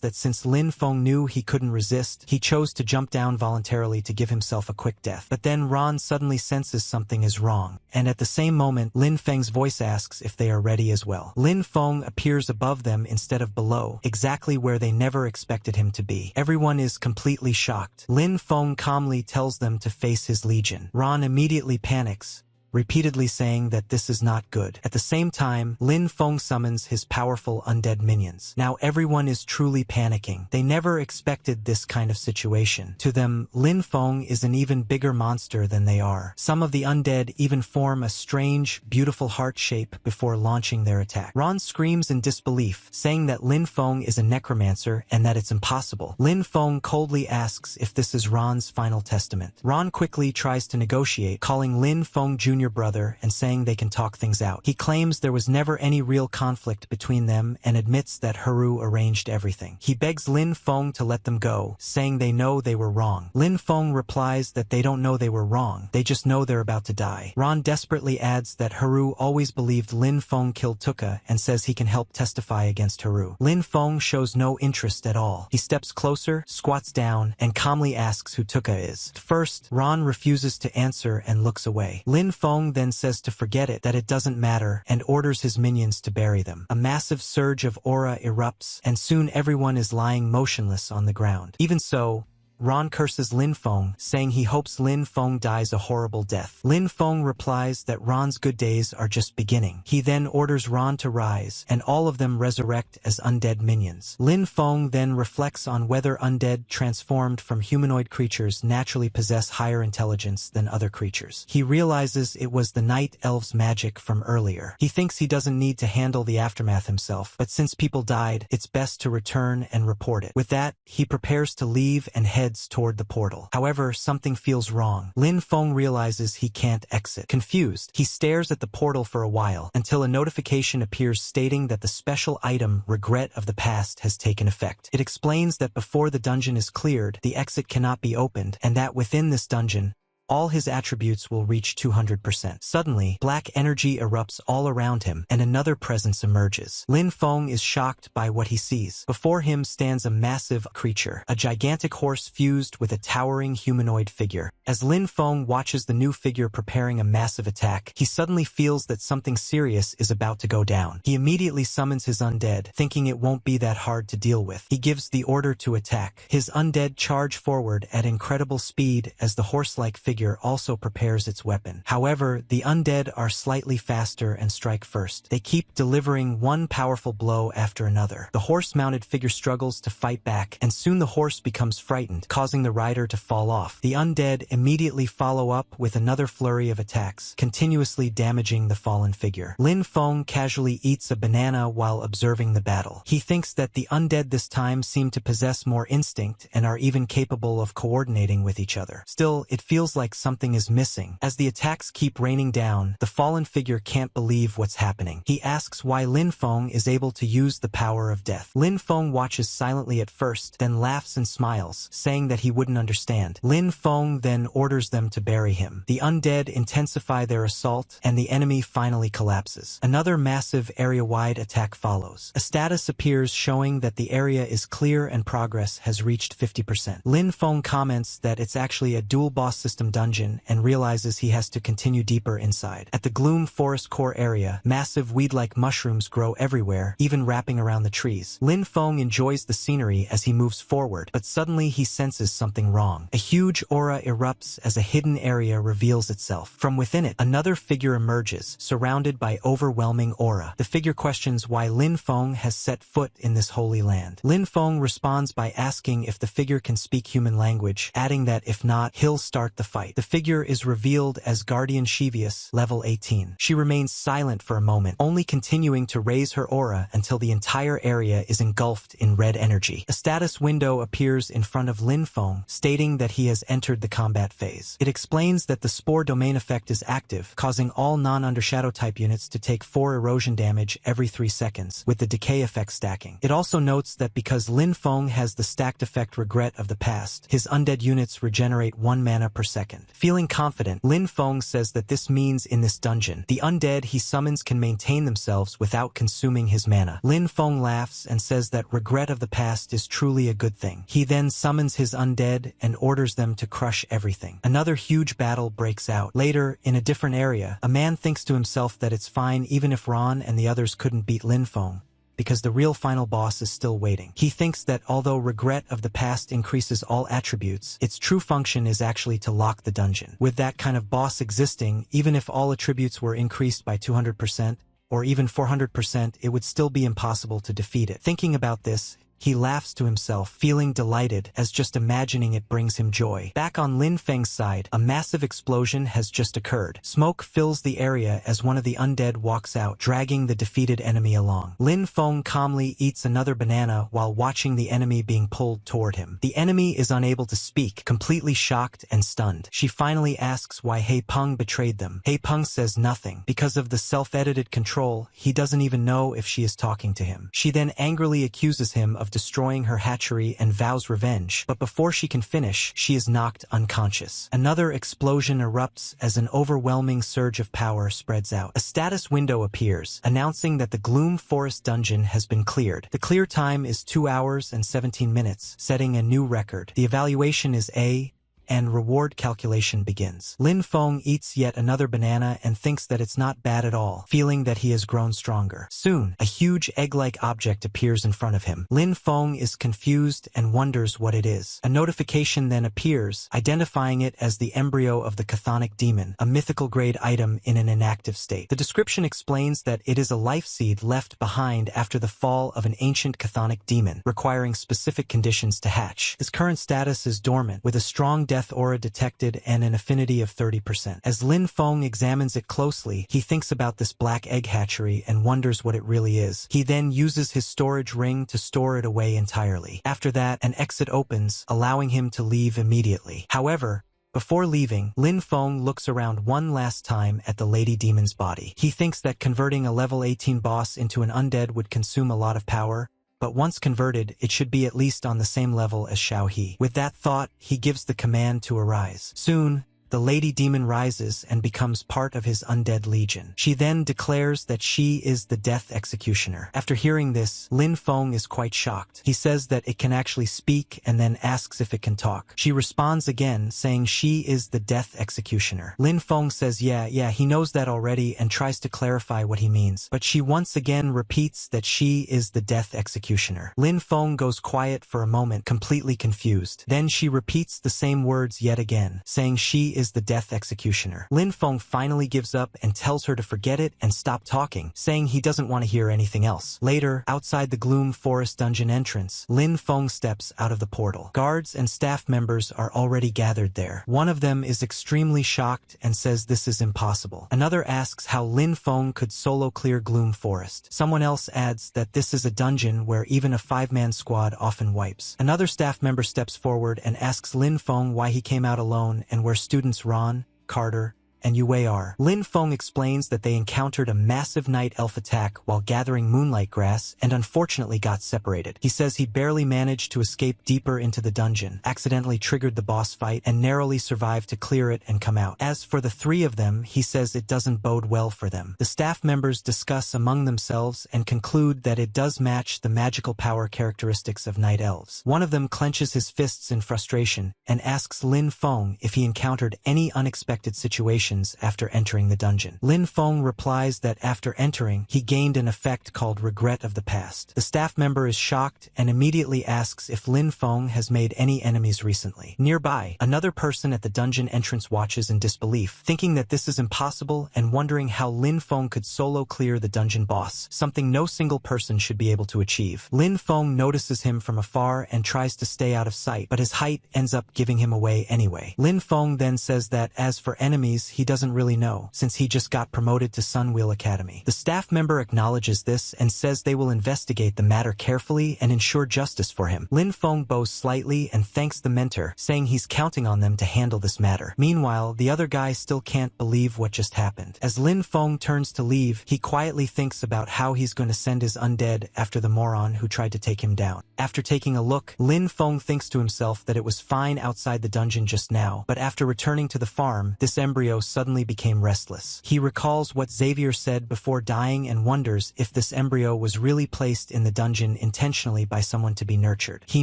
that since Lin Feng knew he couldn't resist, he chose to jump down voluntarily to give himself a quick death. But then Ron suddenly senses something is wrong, and at the same moment, Lin Feng's voice asks if they are ready as well. Lin Feng appears above them instead of below, exactly where they never expected him to be. Everyone is completely shocked. Lin Feng calmly tells them to face his legion. Ron immediately panics, repeatedly saying that this is not good. At the same time, Lin Feng summons his powerful undead minions. Now everyone is truly panicking. They never expected this kind of situation. To them, Lin Feng is an even bigger monster than they are. Some of the undead even form a strange, beautiful heart shape before launching their attack. Ron screams in disbelief, saying that Lin Feng is a necromancer and that it's impossible. Lin Feng coldly asks if this is Ron's final testament. Ron quickly tries to negotiate, calling Lin Feng Jr. brother and saying they can talk things out. He claims there was never any real conflict between them and admits that Haru arranged everything. He begs Lin Feng to let them go, saying they know they were wrong. Lin Feng replies that they don't know they were wrong, they just know they're about to die. Ron desperately adds that Haru always believed Lin Feng killed Tuka and says he can help testify against Haru. Lin Feng shows no interest at all. He steps closer, squats down, and calmly asks who Tuka is. First, Ron refuses to answer and looks away. Lin Feng Feng then says to forget it, that it doesn't matter, and orders his minions to bury them. A massive surge of aura erupts, and soon everyone is lying motionless on the ground. Even so, Ron curses Lin Feng, saying he hopes Lin Feng dies a horrible death. Lin Feng replies that Ron's good days are just beginning. He then orders Ron to rise, and all of them resurrect as undead minions. Lin Feng then reflects on whether undead transformed from humanoid creatures naturally possess higher intelligence than other creatures. He realizes it was the night elves' magic from earlier. He thinks he doesn't need to handle the aftermath himself, but since people died, it's best to return and report it. With that, he prepares to leave and heads toward the portal. However, something feels wrong. Lin Feng realizes he can't exit. Confused, he stares at the portal for a while, until a notification appears stating that the special item Regret of the Past has taken effect. It explains that before the dungeon is cleared, the exit cannot be opened, and that within this dungeon, all his attributes will reach 200%. Suddenly, black energy erupts all around him, and another presence emerges. Lin Feng is shocked by what he sees. Before him stands a massive creature, a gigantic horse fused with a towering humanoid figure. As Lin Feng watches the new figure preparing a massive attack, he suddenly feels that something serious is about to go down. He immediately summons his undead, thinking it won't be that hard to deal with. He gives the order to attack. His undead charge forward at incredible speed as the horse-like figure also prepares its weapon. However, the undead are slightly faster and strike first. They keep delivering one powerful blow after another. The horse-mounted figure struggles to fight back, and soon the horse becomes frightened, causing the rider to fall off. The undead immediately follow up with another flurry of attacks, continuously damaging the fallen figure. Lin Feng casually eats a banana while observing the battle. He thinks that the undead this time seem to possess more instinct and are even capable of coordinating with each other. Still, it feels like something is missing. As the attacks keep raining down, the fallen figure can't believe what's happening. He asks why Lin Feng is able to use the power of death. Lin Feng watches silently at first, then laughs and smiles, saying that he wouldn't understand. Lin Feng then orders them to bury him. The undead intensify their assault, and the enemy finally collapses. Another massive area-wide attack follows. A status appears showing that the area is clear and progress has reached 50%. Lin Feng comments that it's actually a dual boss system dungeon and realizes he has to continue deeper inside. At the Gloom Forest core area, massive weed-like mushrooms grow everywhere, even wrapping around the trees. Lin Feng enjoys the scenery as he moves forward, but suddenly he senses something wrong. A huge aura erupts as a hidden area reveals itself. From within it, another figure emerges, surrounded by overwhelming aura. The figure questions why Lin Feng has set foot in this holy land. Lin Feng responds by asking if the figure can speak human language, adding that if not, he'll start the fight. The figure is revealed as Guardian Shevius, level 18. She remains silent for a moment, only continuing to raise her aura until the entire area is engulfed in red energy. A status window appears in front of Lin Feng, stating that he has entered the combat phase. It explains that the Spore Domain effect is active, causing all non-Undershadow type units to take 4 erosion damage every 3 seconds, with the decay effect stacking. It also notes that because Lin Feng has the stacked effect Regret of the Past, his undead units regenerate 1 mana per second. Feeling confident, Lin Feng says that this means in this dungeon, the undead he summons can maintain themselves without consuming his mana. Lin Feng laughs and says that Regret of the Past is truly a good thing. He then summons his undead and orders them to crush everything. Another huge battle breaks out. Later, in a different area, a man thinks to himself that it's fine even if Ron and the others couldn't beat Lin Feng, because the real final boss is still waiting. He thinks that although Regret of the Past increases all attributes, its true function is actually to lock the dungeon. With that kind of boss existing, even if all attributes were increased by 200%, or even 400%, it would still be impossible to defeat it. Thinking about this, he laughs to himself, feeling delighted as just imagining it brings him joy. Back on Lin Feng's side, a massive explosion has just occurred. Smoke fills the area as one of the undead walks out, dragging the defeated enemy along. Lin Feng calmly eats another banana while watching the enemy being pulled toward him. The enemy is unable to speak, completely shocked and stunned. She finally asks why He Peng betrayed them. He Peng says nothing. Because of the self-edited control, he doesn't even know if she is talking to him. She then angrily accuses him of destroying her hatchery and vows revenge, but before she can finish, she is knocked unconscious. Another explosion erupts as an overwhelming surge of power spreads out. A status window appears, announcing that the Gloom Forest dungeon has been cleared. The clear time is 2 hours and 17 minutes, setting a new record. The evaluation is A, and reward calculation begins. Lin Feng eats yet another banana and thinks that it's not bad at all, feeling that he has grown stronger. Soon, a huge egg-like object appears in front of him. Lin Feng is confused and wonders what it is. A notification then appears, identifying it as the embryo of the chthonic demon, a mythical grade item in an inactive state. The description explains that it is a life seed left behind after the fall of an ancient chthonic demon, requiring specific conditions to hatch. Its current status is dormant, with a strong death aura detected and an affinity of 30%. As Lin Feng examines it closely, he thinks about this black egg hatchery and wonders what it really is. He then uses his storage ring to store it away entirely. After that, an exit opens, allowing him to leave immediately. However, before leaving, Lin Feng looks around one last time at the Lady Demon's body. He thinks that converting a level 18 boss into an undead would consume a lot of power, but once converted, it should be at least on the same level as Xiao He. With that thought, he gives the command to arise. Soon, the Lady Demon rises and becomes part of his undead legion. She then declares that she is the Death Executioner. After hearing this, Lin Feng is quite shocked. He says that it can actually speak and then asks if it can talk. She responds again, saying she is the Death Executioner. Lin Feng says yeah, he knows that already and tries to clarify what he means. But she once again repeats that she is the Death Executioner. Lin Feng goes quiet for a moment, completely confused. Then she repeats the same words yet again, saying she is the Death Executioner. Lin Feng finally gives up and tells her to forget it and stop talking, saying he doesn't want to hear anything else. Later, outside the Gloom Forest dungeon entrance, Lin Feng steps out of the portal. Guards and staff members are already gathered there. One of them is extremely shocked and says this is impossible. Another asks how Lin Feng could solo clear Gloom Forest. Someone else adds that this is a dungeon where even a 5-man squad often wipes. Another staff member steps forward and asks Lin Feng why he came out alone and where students Ron, Carter, and Yue are. Lin Feng explains that they encountered a massive night elf attack while gathering moonlight grass and unfortunately got separated. He says he barely managed to escape deeper into the dungeon, accidentally triggered the boss fight, and narrowly survived to clear it and come out. As for the three of them, he says it doesn't bode well for them. The staff members discuss among themselves and conclude that it does match the magical power characteristics of night elves. One of them clenches his fists in frustration and asks Lin Feng if he encountered any unexpected situations after entering the dungeon. Lin Feng replies that after entering, he gained an effect called Regret of the Past. The staff member is shocked and immediately asks if Lin Feng has made any enemies recently. Nearby, another person at the dungeon entrance watches in disbelief, thinking that this is impossible and wondering how Lin Feng could solo clear the dungeon boss, something no single person should be able to achieve. Lin Feng notices him from afar and tries to stay out of sight, but his height ends up giving him away anyway. Lin Feng then says that as for enemies, he doesn't really know, since he just got promoted to Sunwheel Academy. The staff member acknowledges this and says they will investigate the matter carefully and ensure justice for him. Lin Feng bows slightly and thanks the mentor, saying he's counting on them to handle this matter. Meanwhile, the other guy still can't believe what just happened. As Lin Feng turns to leave, he quietly thinks about how he's going to send his undead after the moron who tried to take him down. After taking a look, Lin Feng thinks to himself that it was fine outside the dungeon just now, but after returning to the farm, this embryo suddenly became restless. He recalls what Xavier said before dying and wonders if this embryo was really placed in the dungeon intentionally by someone to be nurtured. He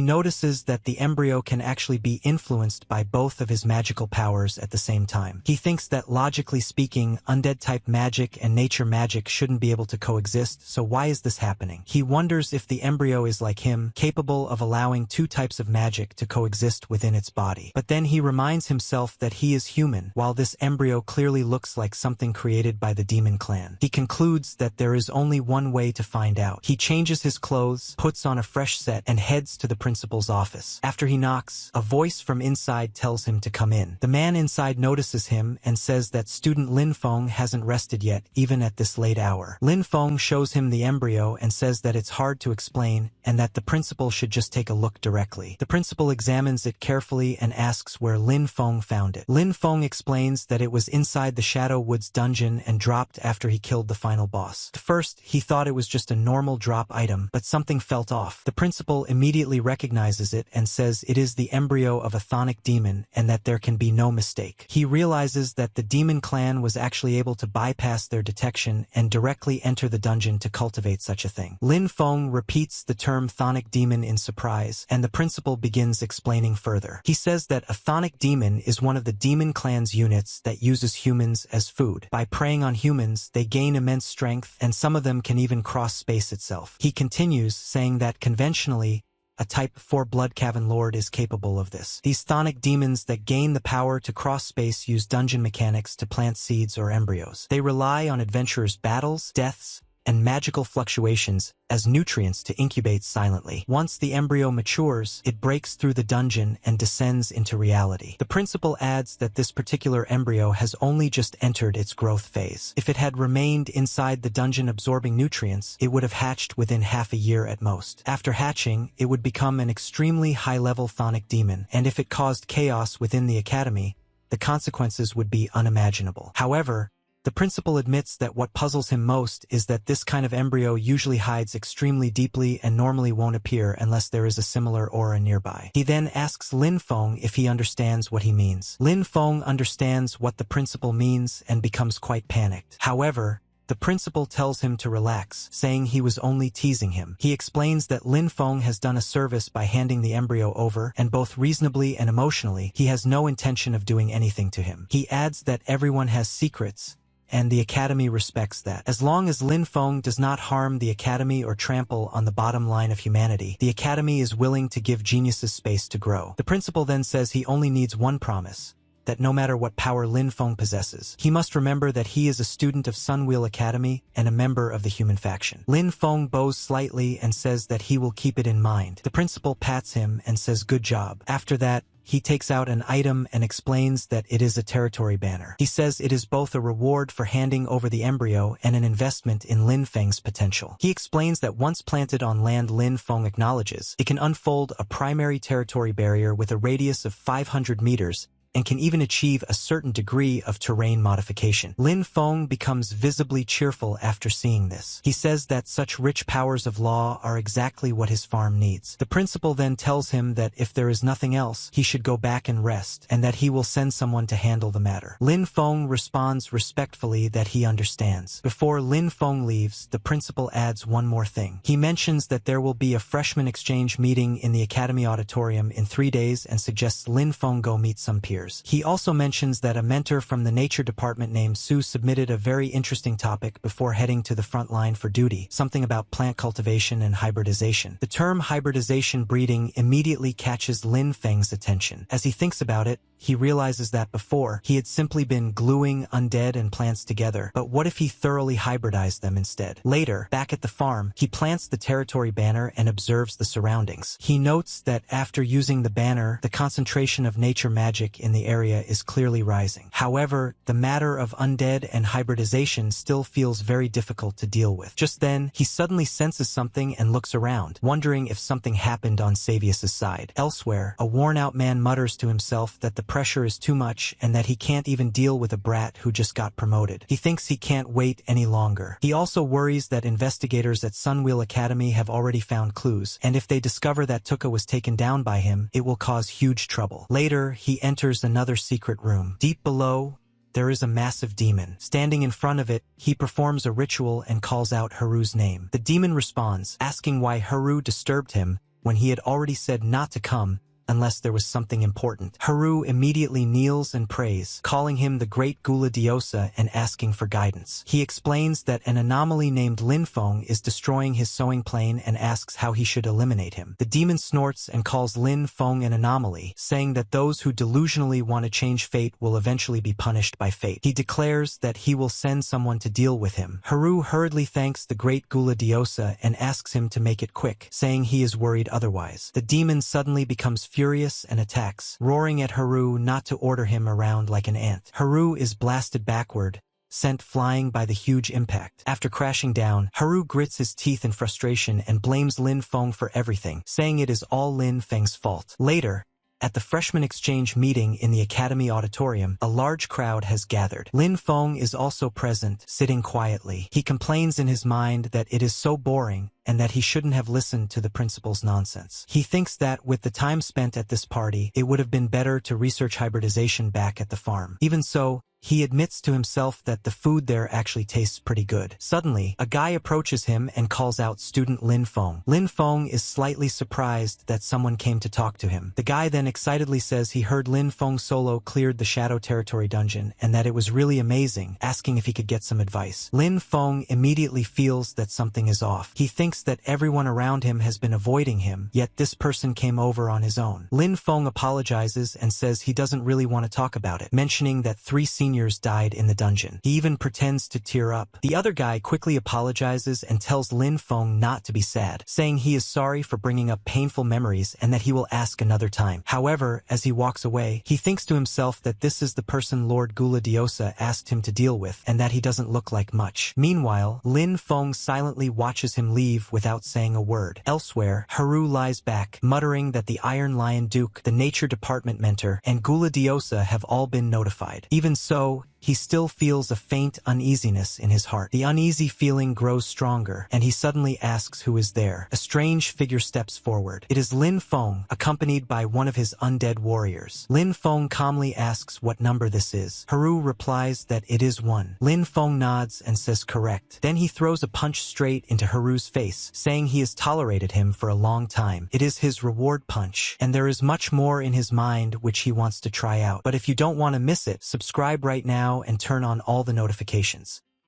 notices that the embryo can actually be influenced by both of his magical powers at the same time. He thinks that logically speaking, undead-type magic and nature magic shouldn't be able to coexist, so why is this happening? He wonders if the embryo is like him, capable of allowing two types of magic to coexist within its body. But then he reminds himself that he is human, while this embryo clearly looks like something created by the demon clan. He concludes that there is only one way to find out. He changes his clothes, puts on a fresh set, and heads to the principal's office. After he knocks, a voice from inside tells him to come in. The man inside notices him and says that student Lin Feng hasn't rested yet, even at this late hour. Lin Feng shows him the embryo and says that it's hard to explain and that the principal should just take a look directly. The principal examines it carefully and asks where Lin Feng found it. Lin Feng explains that it was was inside the Shadow Woods dungeon and dropped after he killed the final boss. At first, he thought it was just a normal drop item, but something felt off. The principal immediately recognizes it and says it is the embryo of a chthonic demon and that there can be no mistake. He realizes that the demon clan was actually able to bypass their detection and directly enter the dungeon to cultivate such a thing. Lin Feng repeats the term chthonic demon in surprise, and the principal begins explaining further. He says that a chthonic demon is one of the demon clan's units that uses humans as food. By preying on humans, they gain immense strength, and some of them can even cross space itself. He continues, saying that conventionally, a Type 4 Blood Cavern Lord is capable of this. These chthonic demons that gain the power to cross space use dungeon mechanics to plant seeds or embryos. They rely on adventurers' battles, deaths, and magical fluctuations as nutrients to incubate silently. Once the embryo matures, it breaks through the dungeon and descends into reality. The principal adds that this particular embryo has only just entered its growth phase. If it had remained inside the dungeon absorbing nutrients, it would have hatched within half a year at most. After hatching, it would become an extremely high-level chthonic demon, and if it caused chaos within the academy, the consequences would be unimaginable. However, the principal admits that what puzzles him most is that this kind of embryo usually hides extremely deeply and normally won't appear unless there is a similar aura nearby. He then asks Lin Feng if he understands what he means. Lin Feng understands what the principal means and becomes quite panicked. However, the principal tells him to relax, saying he was only teasing him. He explains that Lin Feng has done a service by handing the embryo over, and both reasonably and emotionally, he has no intention of doing anything to him. He adds that everyone has secrets, and the Academy respects that. As long as Lin Feng does not harm the Academy or trample on the bottom line of humanity, the Academy is willing to give geniuses space to grow. The principal then says he only needs one promise, that no matter what power Lin Feng possesses, he must remember that he is a student of Sunwheel Academy and a member of the human faction. Lin Feng bows slightly and says that he will keep it in mind. The principal pats him and says good job. After that, he takes out an item and explains that it is a territory banner. He says it is both a reward for handing over the embryo and an investment in Lin Feng's potential. He explains that once planted on land Lin Feng acknowledges, it can unfold a primary territory barrier with a radius of 500 meters and can even achieve a certain degree of terrain modification. Lin Feng becomes visibly cheerful after seeing this. He says that such rich powers of law are exactly what his farm needs. The principal then tells him that if there is nothing else, he should go back and rest, and that he will send someone to handle the matter. Lin Feng responds respectfully that he understands. Before Lin Feng leaves, the principal adds one more thing. He mentions that there will be a freshman exchange meeting in the Academy Auditorium in 3 days and suggests Lin Feng go meet some peers. He also mentions that a mentor from the nature department named Su submitted a very interesting topic before heading to the front line for duty, something about plant cultivation and hybridization. The term hybridization breeding immediately catches Lin Feng's attention. As he thinks about it, he realizes that before, he had simply been gluing undead and plants together, but what if he thoroughly hybridized them instead? Later, back at the farm, he plants the territory banner and observes the surroundings. He notes that after using the banner, the concentration of nature magic in the area is clearly rising. However, the matter of undead and hybridization still feels very difficult to deal with. Just then, he suddenly senses something and looks around, wondering if something happened on Savius's side. Elsewhere, a worn-out man mutters to himself that the pressure is too much and that he can't even deal with a brat who just got promoted. He thinks he can't wait any longer. He also worries that investigators at Sunwheel Academy have already found clues, and if they discover that Tuka was taken down by him, it will cause huge trouble. Later, he enters another secret room. Deep below, there is a massive demon. Standing in front of it, he performs a ritual and calls out Haru's name. The demon responds, asking why Haru disturbed him when he had already said not to come unless there was something important. Haru immediately kneels and prays, calling him the Great Gula Diosa and asking for guidance. He explains that an anomaly named Lin Feng is destroying his sewing plane and asks how he should eliminate him. The demon snorts and calls Lin Feng an anomaly, saying that those who delusionally want to change fate will eventually be punished by fate. He declares that he will send someone to deal with him. Haru hurriedly thanks the Great Gula Diosa and asks him to make it quick, saying he is worried otherwise. The demon suddenly becomes furious and attacks, roaring at Haru not to order him around like an ant. Haru is blasted backward, sent flying by the huge impact. After crashing down, Haru grits his teeth in frustration and blames Lin Feng for everything, saying it is all Lin Feng's fault. Later, At the freshman exchange meeting in the academy auditorium, a large crowd has gathered. Lin Feng is also present, sitting quietly. He complains in his mind that it is so boring and that he shouldn't have listened to the principal's nonsense. He thinks that with the time spent at this party, it would have been better to research hybridization back at the farm. Even so, he admits to himself that the food there actually tastes pretty good. Suddenly, a guy approaches him and calls out student Lin Feng. Lin Feng is slightly surprised that someone came to talk to him. The guy then excitedly says he heard Lin Feng solo cleared the Shadow Territory dungeon and that it was really amazing, asking if he could get some advice. Lin Feng immediately feels that something is off. He thinks that everyone around him has been avoiding him, yet this person came over on his own. Lin Feng apologizes and says he doesn't really want to talk about it, mentioning that 3 seniors died in the dungeon. He even pretends to tear up. The other guy quickly apologizes and tells Lin Feng not to be sad, saying he is sorry for bringing up painful memories and that he will ask another time. However, as he walks away, he thinks to himself that this is the person Lord Gula Diosa asked him to deal with and that he doesn't look like much. Meanwhile, Lin Feng silently watches him leave without saying a word. Elsewhere, Haru lies back, muttering that the Iron Lion Duke, the Nature Department mentor, and Gula Diosa have all been notified. Even so, he still feels a faint uneasiness in his heart. The uneasy feeling grows stronger, and he suddenly asks who is there. A strange figure steps forward. It is Lin Feng, accompanied by one of his undead warriors. Lin Feng calmly asks what number this is. Haru replies that it is 1. Lin Feng nods and says correct. Then he throws a punch straight into Haru's face, saying he has tolerated him for a long time. It is his reward punch, and there is much more in his mind which he wants to try out. But if you don't want to miss it, subscribe right now and turn on all the notifications.